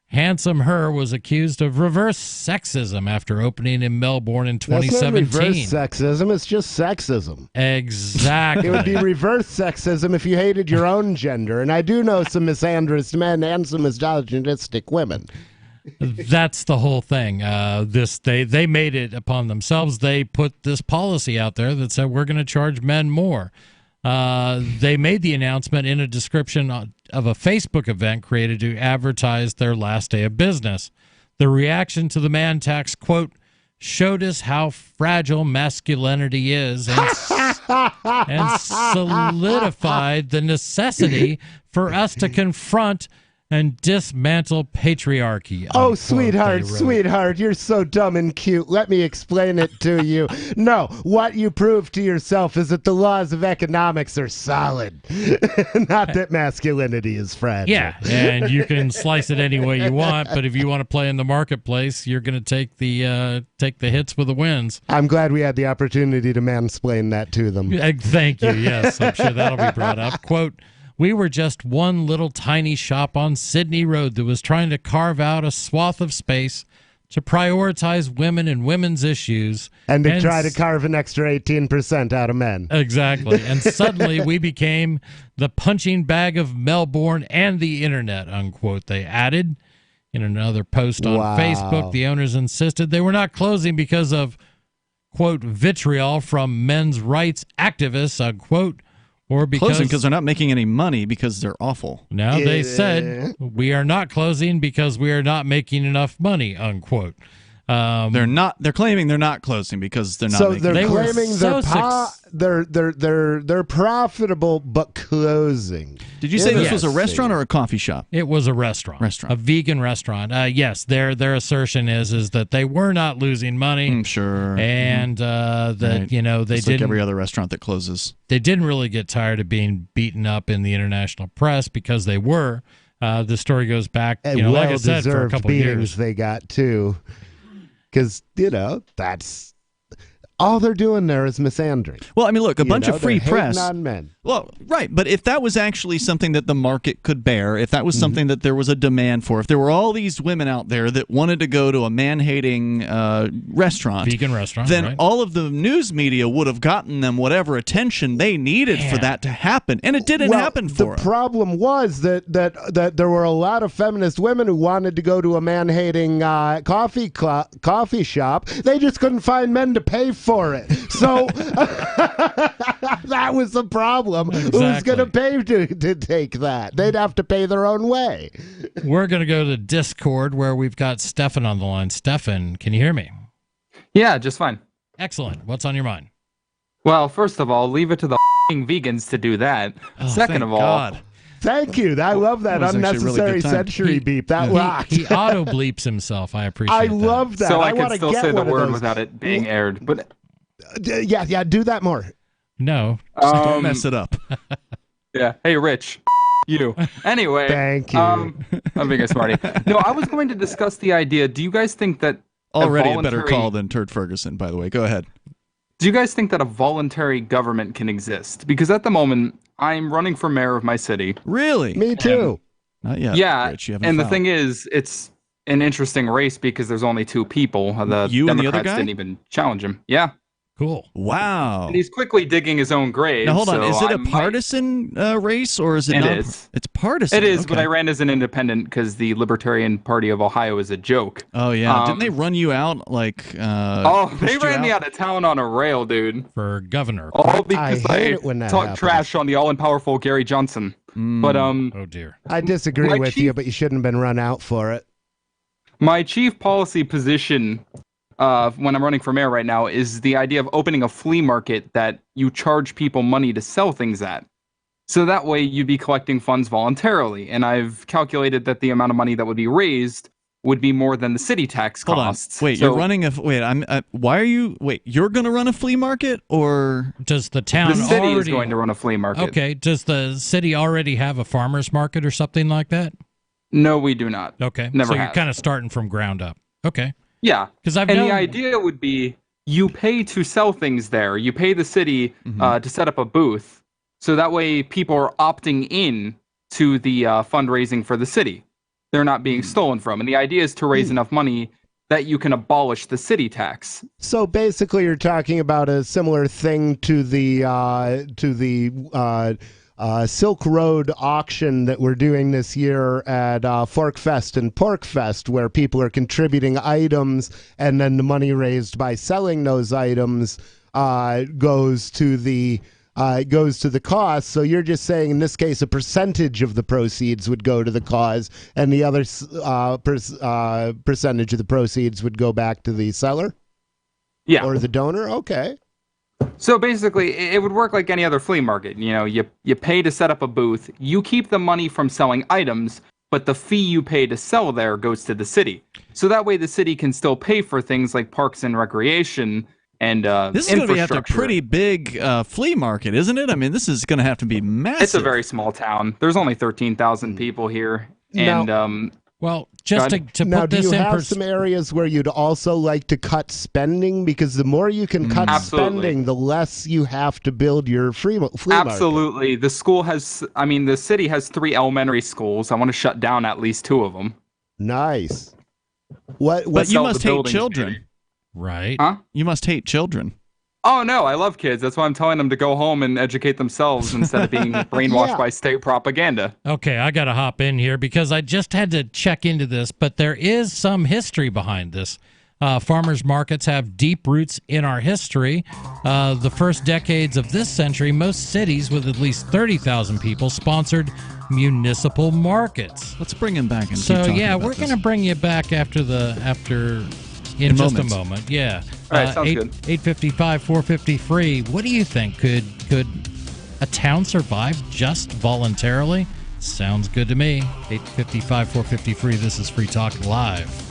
Handsome Her was accused of reverse sexism after opening in Melbourne in 2017. That's not reverse sexism, it's just sexism. Exactly. It would be reverse sexism if you hated your own gender, and I do know some misandrist men and some misogynistic women. That's the whole thing. They made it upon themselves. They put this policy out there that said we're going to charge men more. They made the announcement in a description of a Facebook event created to advertise their last day of business. The reaction to the man tax, quote, showed us how fragile masculinity is and solidified the necessity for us to confront and dismantle patriarchy. Oh, sweetheart, you're so dumb and cute. Let me explain it to you. No, what you prove to yourself is that the laws of economics are solid, not that masculinity is fragile. Yeah, and you can slice it any way you want, but if you want to play in the marketplace, you're going to take the hits with the wins. I'm glad we had the opportunity to mansplain that to them. Thank you. Yes, I'm sure that'll be brought up. Quote, we were just one little tiny shop on Sydney Road that was trying to carve out a swath of space to prioritize women and women's issues. And to try to carve an extra 18% out of men. Exactly. And suddenly we became the punching bag of Melbourne and the internet, unquote. They added in another post on Facebook, the owners insisted they were not closing because of, quote, vitriol from men's rights activists, unquote, or because they're not making any money because they're awful. Now they said we are not closing because we are not making enough money, unquote. They're claiming they're not closing because they're not. So making they're claiming they're profitable but closing. Did you say this was a restaurant or a coffee shop? It was a restaurant. A vegan restaurant. Yes, their assertion is that they were not losing money. Sure. And that right. they Just didn't. Like every other restaurant that closes. They didn't really get tired of being beaten up in the international press because they were. The story goes back, like I said, for a couple of years. They got too. Because, that's all they're doing there is misandering. Well, I mean, look, a bunch of free they're press. hating on men. Well, right. But if that was actually something that the market could bear, if that was something that there was a demand for, if there were all these women out there that wanted to go to a man-hating restaurant, vegan restaurant, then right? all of the news media would have gotten them whatever attention they needed for that to happen. And it didn't happen for them. The problem was that there were a lot of feminist women who wanted to go to a man-hating coffee shop. They just couldn't find men to pay for for it. So that was the problem. Exactly. Who's going to pay to take that? They'd have to pay their own way. We're going to go to Discord where we've got Stefan on the line. Stefan, can you hear me? Yeah, just fine. Excellent. What's on your mind? Well, first of all, leave it to the vegans to do that. Second of all, God. Thank you. I love that unnecessary century beep. That rocked. He auto bleeps himself. I appreciate that. I love that. So I wanna can still get say the one of word those. without it being aired. But yeah, do that more. No, don't mess it up. Yeah. Hey, Rich. You. Anyway. Thank you. I'm being a smarty. No, I was going to discuss the idea. Do you guys think that Already a better call than Turd Ferguson, by the way. Go ahead. Do you guys think that a voluntary government can exist? Because at the moment, I'm running for mayor of my city. Really? Me too. Not yet. Yeah, Rich, you haven't and the filed. thing is, it's an interesting race because there's only two people. The You and the Democrats other guy? didn't even challenge him. Yeah. Cool. Wow. And he's quickly digging his own grave. Now hold on. so Is it I a partisan race or is it? It not? is. It's partisan. It is, okay. but I ran as an independent because the Libertarian Party of Ohio is a joke. Oh yeah. Didn't they run you out like? They pushed you ran me out? out of town on a rail, dude. For governor. All because I hate I it when that talked happens. trash on the all-powerful Gary Johnson. But Oh dear. I disagree My with you, but you shouldn't have been run out for it. my chief policy position when I'm running for mayor right now is the idea of opening a flea market that you charge people money to sell things at. So that way you'd be collecting funds voluntarily. And I've calculated that the amount of money that would be raised would be more than the city tax Hold costs. on. Wait, So- you're running a. Wait, why are you? Wait, you're going to run a flea market or does the town The city is already going to run a flea market. Okay, does the city already have a farmers market or something like that? No, we do not. Okay. Never so you're have. kind of starting from ground up. Okay. Yeah, 'Cause I've and known- the idea would be you pay to sell things there. You pay the city to set up a booth, so that way people are opting in to the fundraising for the city. They're not being stolen from, and the idea is to raise enough money that you can abolish the city tax. So basically, you're talking about a similar thing to the Silk Road auction that we're doing this year at Fork Fest and Pork Fest, where people are contributing items, and then the money raised by selling those items goes to the cause. So you're just saying, in this case, a percentage of the proceeds would go to the cause, and the other percentage of the proceeds would go back to the seller? Yeah. Or the donor? Okay. So basically, it would work like any other flea market. You know, you pay to set up a booth, you keep the money from selling items, but the fee you pay to sell there goes to the city. So that way the city can still pay for things like parks and recreation and this is going to have a infrastructure. pretty big flea market, isn't it? I mean, this is going to have to be massive. It's a very small town. There's only 13,000 people here. And well, just to now, put do this you in have some areas where you'd also like to cut spending? Because the more you can cut Absolutely. spending, the less you have to build your flea market. Absolutely. The city has 3 elementary schools. I want to shut down at least 2 of them. Nice. What? But you sell must the hate buildings, children. maybe. Right. Huh? You must hate children. Oh, no, I love kids. That's why I'm telling them to go home and educate themselves instead of being brainwashed by state propaganda. Okay, I got to hop in here because I just had to check into this, but there is some history behind this. Farmers markets have deep roots in our history. The first decades of this century, most cities with at least 30,000 people sponsored municipal markets. Let's bring him back and So keep talking yeah, about we're this. going to bring you back after in just moments. a moment. Yeah. All right, sounds good. 855 450 free. What do you think? Could a town survive just voluntarily? Sounds good to me. 855 450 free. This is Free Talk Live.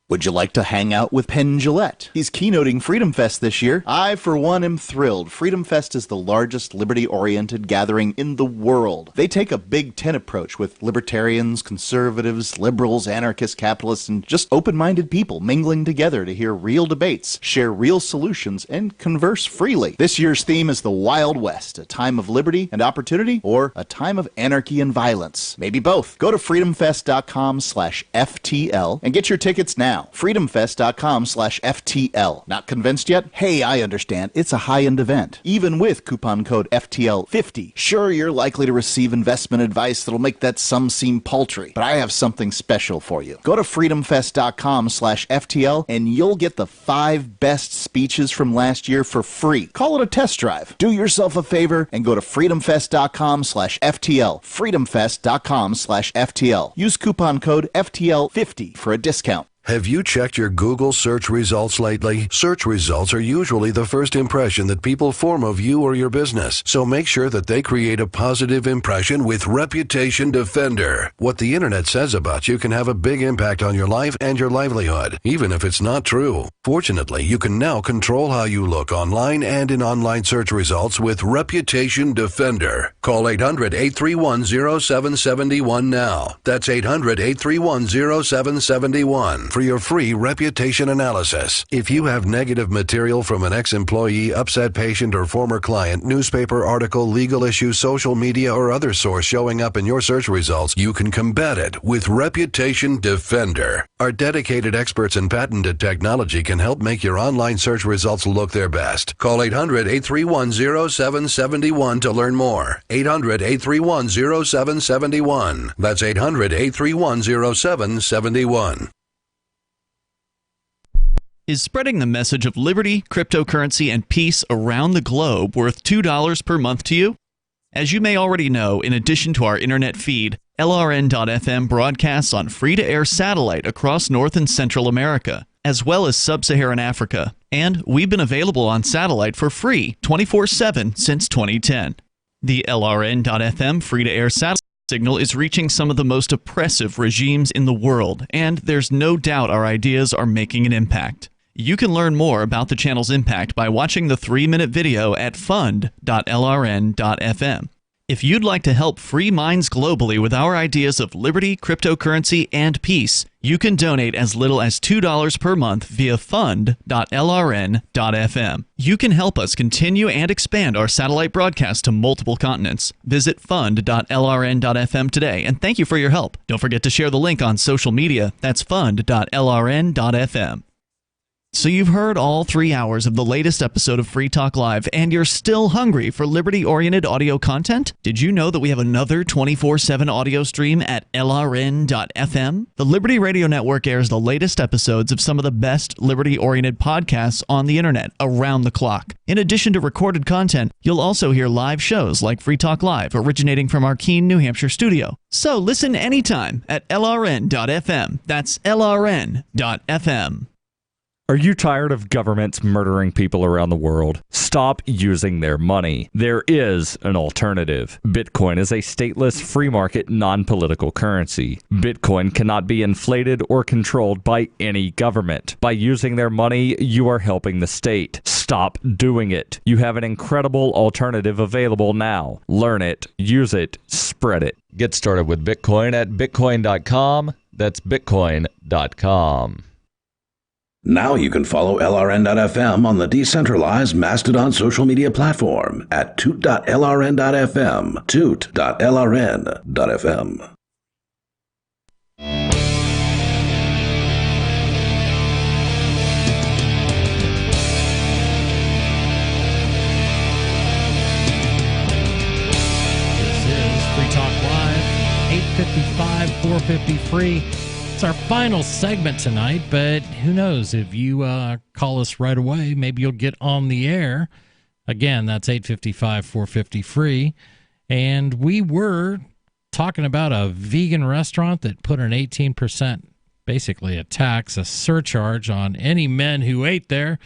Would you like to hang out with Penn Jillette? He's keynoting Freedom Fest this year. I, for one, am thrilled. Freedom Fest is the largest liberty-oriented gathering in the world. They take a Big Ten approach with libertarians, conservatives, liberals, anarchists, capitalists, and just open-minded people mingling together to hear real debates, share real solutions, and converse freely. This year's theme is the Wild West, a time of liberty and opportunity, or a time of anarchy and violence. Maybe both. Go to freedomfest.com/FTL and get your tickets now. now. freedomfest.com/FTL. Not convinced yet? Hey, I understand. It's a high-end event. Even with coupon code FTL50. Sure, you're likely to receive investment advice that'll make that sum seem paltry, but I have something special for you. Go to freedomfest.com/FTL and you'll get the 5 best speeches from last year for free. Call it a test drive. Do yourself a favor and go to freedomfest.com/FTL. freedomfest.com/FTL. Use coupon code FTL50 for a discount. Have you checked your Google search results lately? Search results are usually the first impression that people form of you or your business, so make sure that they create a positive impression with Reputation Defender. What the internet says about you can have a big impact on your life and your livelihood, even if it's not true. Fortunately, you can now control how you look online and in online search results with Reputation Defender. Call 800-831-0771 now. That's 800-831-0771. For your free reputation analysis. If you have negative material from an ex-employee, upset patient, or former client, newspaper article, legal issue, social media, or other source showing up in your search results, you can combat it with Reputation Defender. Our dedicated experts in patented technology can help make your online search results look their best. Call 800-831-0771 to learn more. 800-831-0771. That's 800-831-0771. Is spreading the message of liberty, cryptocurrency, and peace around the globe worth $2 per month to you? As you may already know, in addition to our internet feed, LRN.FM broadcasts on free-to-air satellite across North and Central America, as well as Sub-Saharan Africa. And we've been available on satellite for free 24/7 since 2010. The LRN.FM free-to-air satellite signal is reaching some of the most oppressive regimes in the world, and there's no doubt our ideas are making an impact. You can learn more about the channel's impact by watching the 3-minute video at fund.lrn.fm. If you'd like to help free minds globally with our ideas of liberty, cryptocurrency, and peace, you can donate as little as $2 per month via fund.lrn.fm. You can help us continue and expand our satellite broadcast to multiple continents. Visit fund.lrn.fm today, and thank you for your help. Don't forget to share the link on social media. That's fund.lrn.fm. So you've heard all 3 hours of the latest episode of Free Talk Live, and you're still hungry for liberty-oriented audio content? Did you know that we have another 24/7 audio stream at LRN.FM? The Liberty Radio Network airs the latest episodes of some of the best liberty-oriented podcasts on the internet around the clock. In addition to recorded content, you'll also hear live shows like Free Talk Live, originating from our Keene, New Hampshire studio. So listen anytime at LRN.FM. That's LRN.FM. Are you tired of governments murdering people around the world? Stop using their money. There is an alternative. Bitcoin is a stateless, free market, non-political currency. Bitcoin cannot be inflated or controlled by any government. By using their money, you are helping the state. Stop doing it. You have an incredible alternative available now. Learn it, use it, spread it. Get started with Bitcoin at bitcoin.com. That's bitcoin.com. Now you can follow LRN.FM on the Decentralized Mastodon social media platform at toot.lrn.fm, toot.lrn.fm. This is Free Talk Live, 855, 450 free. It's our final segment tonight, but who knows? If you call us right away, maybe you'll get on the air. Again, that's 855 450 free. And we were talking about a vegan restaurant that put an 18%, basically a tax, a surcharge on any men who ate there.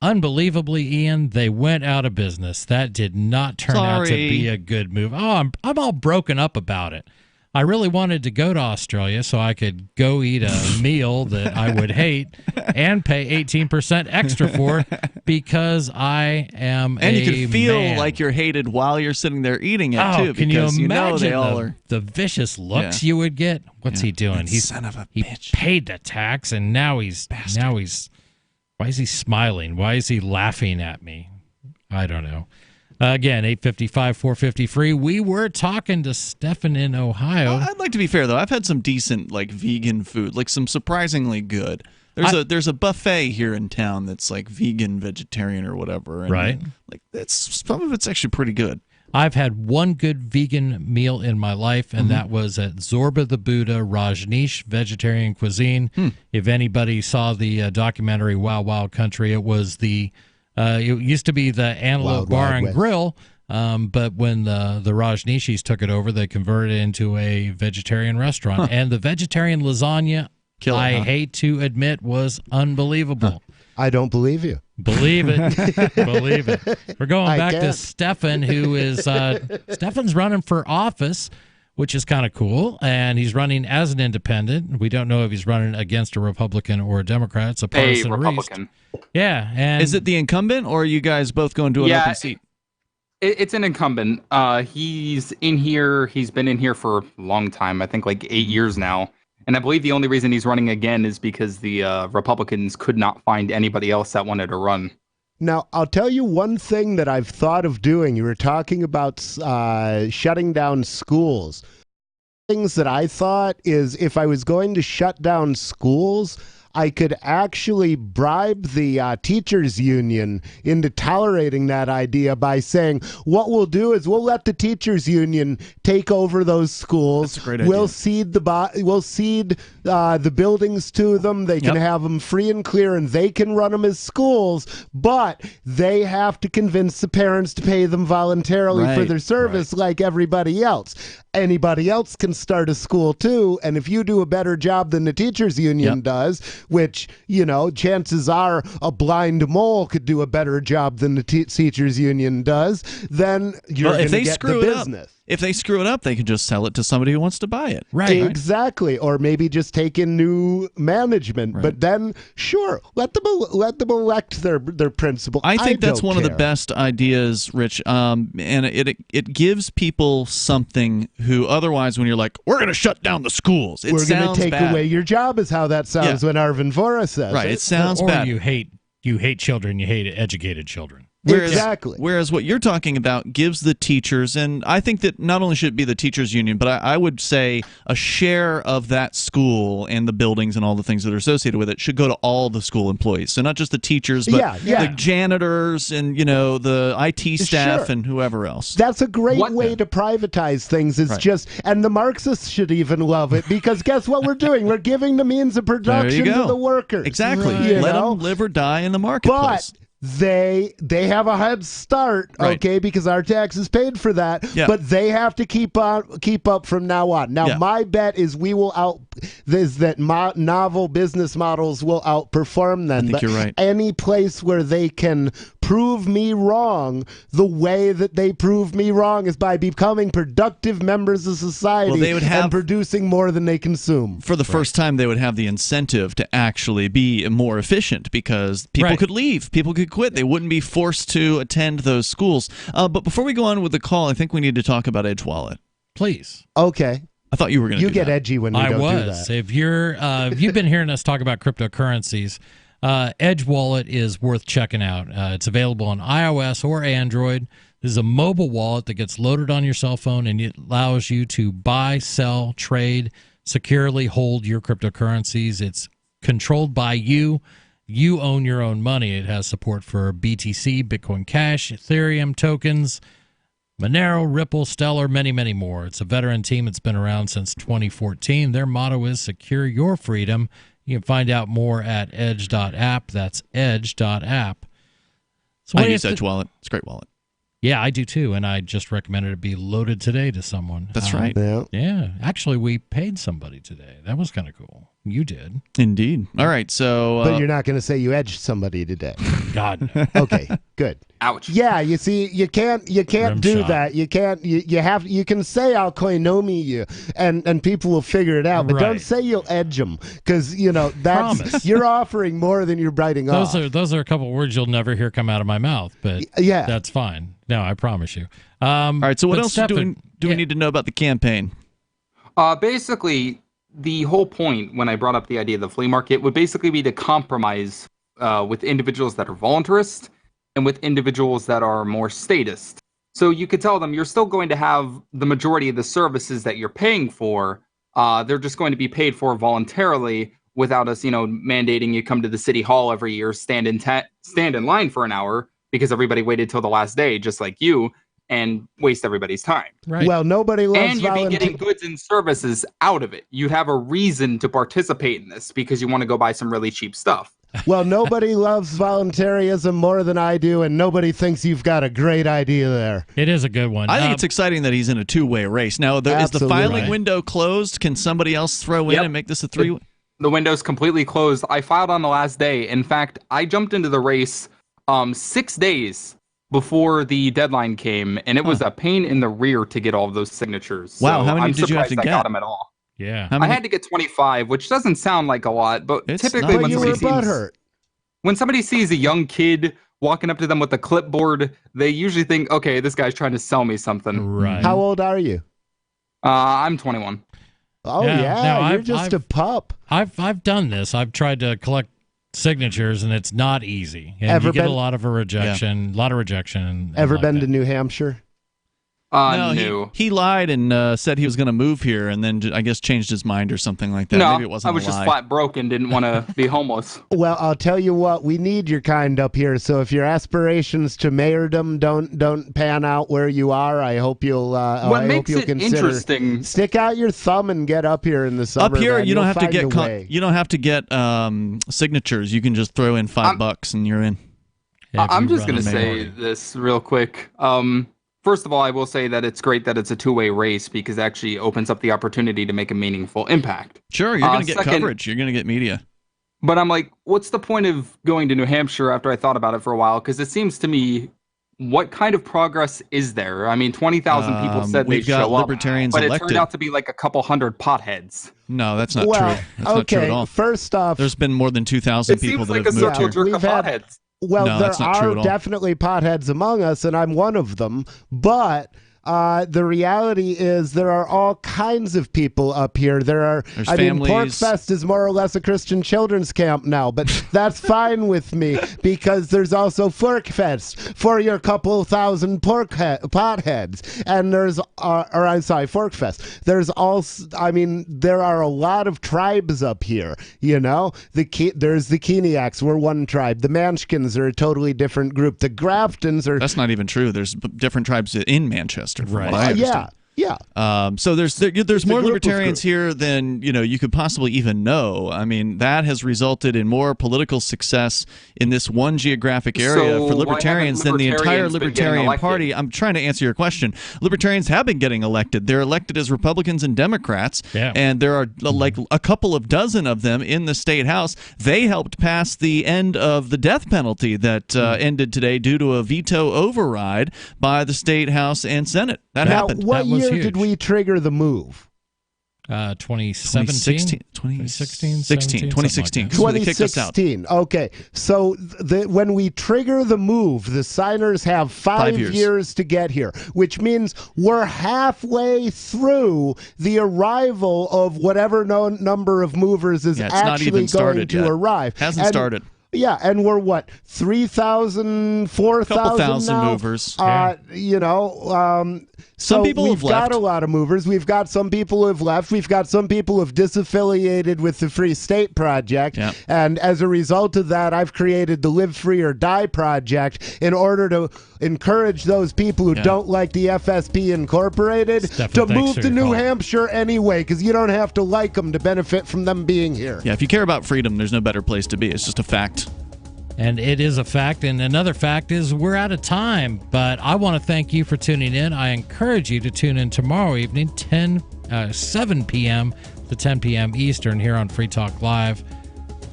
Unbelievably, Ian, they went out of business. That did not turn out to be a good move. Oh, I'm all broken up about it. I really wanted to go to Australia so I could go eat a meal that I would hate and pay 18% extra for because I am and you can feel like you're hated while you're sitting there eating it, too. Can you imagine they all are... the vicious looks you would get? What's he doing? Son of a bitch. He paid the tax, and now he's why is he smiling? Why is he laughing at me? I don't know. Again, 855-450-FREE. We were talking to Stefan in Ohio. I'd like to be fair, though. I've had some decent, like, vegan food, like some surprisingly good. There's a buffet here in town that's like vegan, vegetarian, or whatever. And right. Like some of it's actually pretty good. I've had one good vegan meal in my life, and that was at Zorba the Buddha Rajneesh Vegetarian Cuisine. If anybody saw the documentary Wild Wild Country, it was it used to be the Antelope Bar and Grill, but when the Rajneeshis took it over, they converted it into a vegetarian restaurant. And the vegetarian lasagna, hate to admit, was unbelievable. I don't believe you. Believe it. Believe it. We're going back to Stefan, who is Stefan's running for office, which is kind of cool, and he's running as an independent. We don't know if he's running against a Republican or a Democrat. It's a partisan Republican. race. Yeah, and is it the incumbent, or are you guys both going to an open seat? It's an incumbent. He's in here. He's been in here for a long time. I think like 8 years now. And I believe the only reason he's running again is because the Republicans could not find anybody else that wanted to run. Now, I'll tell you one thing that I've thought of doing. You were talking about shutting down schools. Things that I thought is if I was going to shut down schools, I could actually bribe the teachers union into tolerating that idea by saying, what we'll do is we'll let the teachers union take over those schools. That's a great idea. We'll cede the buildings to them. They can have them free and clear, and they can run them as schools, but they have to convince the parents to pay them voluntarily for their service like everybody else. Anybody else can start a school too, and if you do a better job than the teachers union does, which, you know, chances are a blind mole could do a better job than the teachers union does, then you're going to get the business. If they screw it up, they can just sell it to somebody who wants to buy it. Right. Exactly. Or maybe just take in new management. But then, sure, let them elect their principal. I think that's one of the best ideas, Rich. And it gives people something who otherwise, when you're like, we're going to shut down the schools, we're going to take away your job, is how that sounds when Arvin Vora says it. It sounds bad. Or you hate children, you hate educated children. Whereas what you're talking about gives the teachers, and I think that not only should it be the teachers union, but I would say a share of that school and the buildings and all the things that are associated with it should go to all the school employees. So not just the teachers, but the janitors and, you know, the IT staff and whoever else. That's a great way to privatize things. It's just, and the Marxists should even love it, because guess what we're doing? We're giving the means of production to the workers. Exactly. Let them live or die in the marketplace. But they have a head start, okay, because our taxes paid for that. But they have to keep up from now on. Now, my bet is novel business models will outperform them. I think you're right. Any place where they can prove me wrong, the way that they prove me wrong is by becoming productive members of society and producing more than they consume. For the first time, they would have the incentive to actually be more efficient, because people could leave, people could quit. They wouldn't be forced to attend those schools. But before we go on with the call, I think we need to talk about Edge Wallet. Please. Okay. I thought you were going to do get that. edgy when you don't do that. If you've been hearing us talk about cryptocurrencies, Edge Wallet is worth checking out. It's available on iOS or Android. This is a mobile wallet that gets loaded on your cell phone, and it allows you to buy, sell, trade, securely hold your cryptocurrencies. It's controlled by you. You own your own money. It has support for BTC, Bitcoin Cash, Ethereum tokens, Monero, Ripple, Stellar, many, many more. It's a veteran team. It's been around since 2014. Their motto is secure your freedom. You can find out more at edge.app. That's edge.app. So I use Edge Wallet. It's a great wallet. Yeah, I do too, and I just recommended it be loaded today to someone. That's right. Yeah. Actually, we paid somebody today. That was kind of cool. You did. Indeed. All right, so... but you're not going to say you edged somebody today. God, no. Okay, good. Ouch. Yeah, you see, you can't do that. You can't. You can say I'll koinomi you, and people will figure it out. But don't say you'll edge them, because that's you're offering more than you're biting off. Those are a couple of words you'll never hear come out of my mouth. But that's fine. No, I promise you. All right. So what else do we need to know about the campaign? Basically, the whole point when I brought up the idea of the flea market would basically be to compromise with individuals that are voluntarist and with individuals that are more statist. So you could tell them you're still going to have the majority of the services that you're paying for. They're just going to be paid for voluntarily without us, mandating you come to the city hall every year, stand in line for an hour because everybody waited till the last day, just like you, and waste everybody's time. Right. Well, nobody loves And you'd be getting goods and services out of it. You'd have a reason to participate in this because you want to go buy some really cheap stuff. Well, nobody loves voluntarism more than I do, and nobody thinks you've got a great idea there. It is a good one. I think it's exciting that he's in a two-way race. Now, is the filing window closed? Can somebody else throw in and make this a three? The window's completely closed. I filed on the last day. In fact, I jumped into the race 6 days before the deadline came, and it was a pain in the rear to get all of those signatures. Wow, so how many I'm did you have to surprised get? I got them at all. Yeah. I had to get 25, which doesn't sound like a lot, but typically when somebody sees a young kid walking up to them with a clipboard, they usually think, okay, this guy's trying to sell me something. Right. How old are you? I'm 21. Oh, yeah, you're just a pup. I've done this. I've tried to collect signatures, and it's not easy. And you get a lot of rejection. Ever been to New Hampshire? No. He lied and said he was going to move here, and then I guess changed his mind or something like that. No, Maybe it wasn't I was a just lie. flat broke and didn't want to be homeless. Well, I'll tell you what, we need your kind up here. So if your aspirations to mayordom don't pan out where you are, I hope you'll. What makes it interesting? Stick out your thumb and get up here in the summer. Up here, man. you don't You'll have to find get a way. you don't have to get signatures. You can just throw in $5 and you're in. I'm just going to say this real quick. First of all, I will say that it's great that it's a two-way race because it actually opens up the opportunity to make a meaningful impact. Sure, you're going to get coverage. You're going to get media. But I'm like, what's the point of going to New Hampshire after I thought about it for a while? Because it seems to me, what kind of progress is there? I mean, 20,000 people said they'd show up, but it turned out to be like a couple hundred potheads. No, that's not true. That's not true at all. First off, there's been more than 2,000 people that have moved here. Jerk of potheads. Well, No, there that's not true are at all. definitely potheads among us, and I'm one of them. But the reality is there are all kinds of people up here. There's families. Porkfest is more or less a Christian children's camp now, but that's fine with me because there's also Forkfest for your couple thousand potheads. And there's, Forkfest. There's also, there are a lot of tribes up here, There's the Keeniacs, we're one tribe. The Manchkins are a totally different group. The Graftons are... That's not even true. There's different tribes in Manchester. From what I understand. Yeah. So there's more libertarians here than you could possibly even know. I mean, that has resulted in more political success in this one geographic area for libertarians than the entire Libertarian Party. I'm trying to answer your question. Libertarians have been getting elected. They're elected as Republicans and Democrats, and there are like a couple of dozen of them in the state house. They helped pass the end of the death penalty that ended today due to a veto override by the state house and Senate. That happened. What year did we trigger the move? 2017? 2016. 2016. Okay. So when we trigger the move, the signers have 5 years to get here, which means we're halfway through the arrival of whatever number of movers is actually going to arrive. Hasn't started. Yeah, and we're what, 3,000, 4,000 Couple thousand now? movers. So people we've have left. got a lot of movers. We've got some people who have left. We've got some people who have disaffiliated with the Free State Project. Yep. And as a result of that, I've created the Live Free or Die Project in order to encourage those people who don't like the FSP Incorporated to move to New Hampshire anyway, because you don't have to like them to benefit from them being here. Yeah, if you care about freedom, there's no better place to be. It's just a fact. And it is a fact. And another fact is we're out of time. But I want to thank you for tuning in. I encourage you to tune in tomorrow evening, 7 p.m. to 10 p.m. Eastern here on Free Talk Live.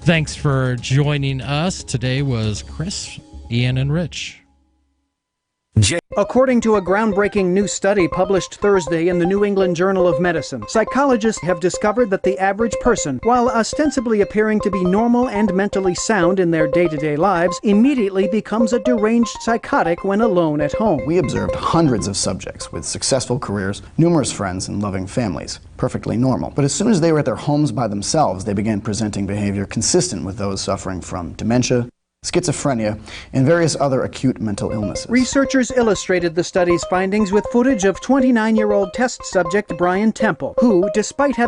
Thanks for joining us. Today was Chris, Ian, and Rich. According to a groundbreaking new study published Thursday in the New England Journal of Medicine, psychologists have discovered that the average person, while ostensibly appearing to be normal and mentally sound in their day-to-day lives, immediately becomes a deranged psychotic when alone at home. We observed hundreds of subjects with successful careers, numerous friends, and loving families. Perfectly normal. But as soon as they were at their homes by themselves, they began presenting behavior consistent with those suffering from dementia, schizophrenia, and various other acute mental illnesses. Researchers illustrated the study's findings with footage of 29-year-old test subject Brian Temple, who, despite having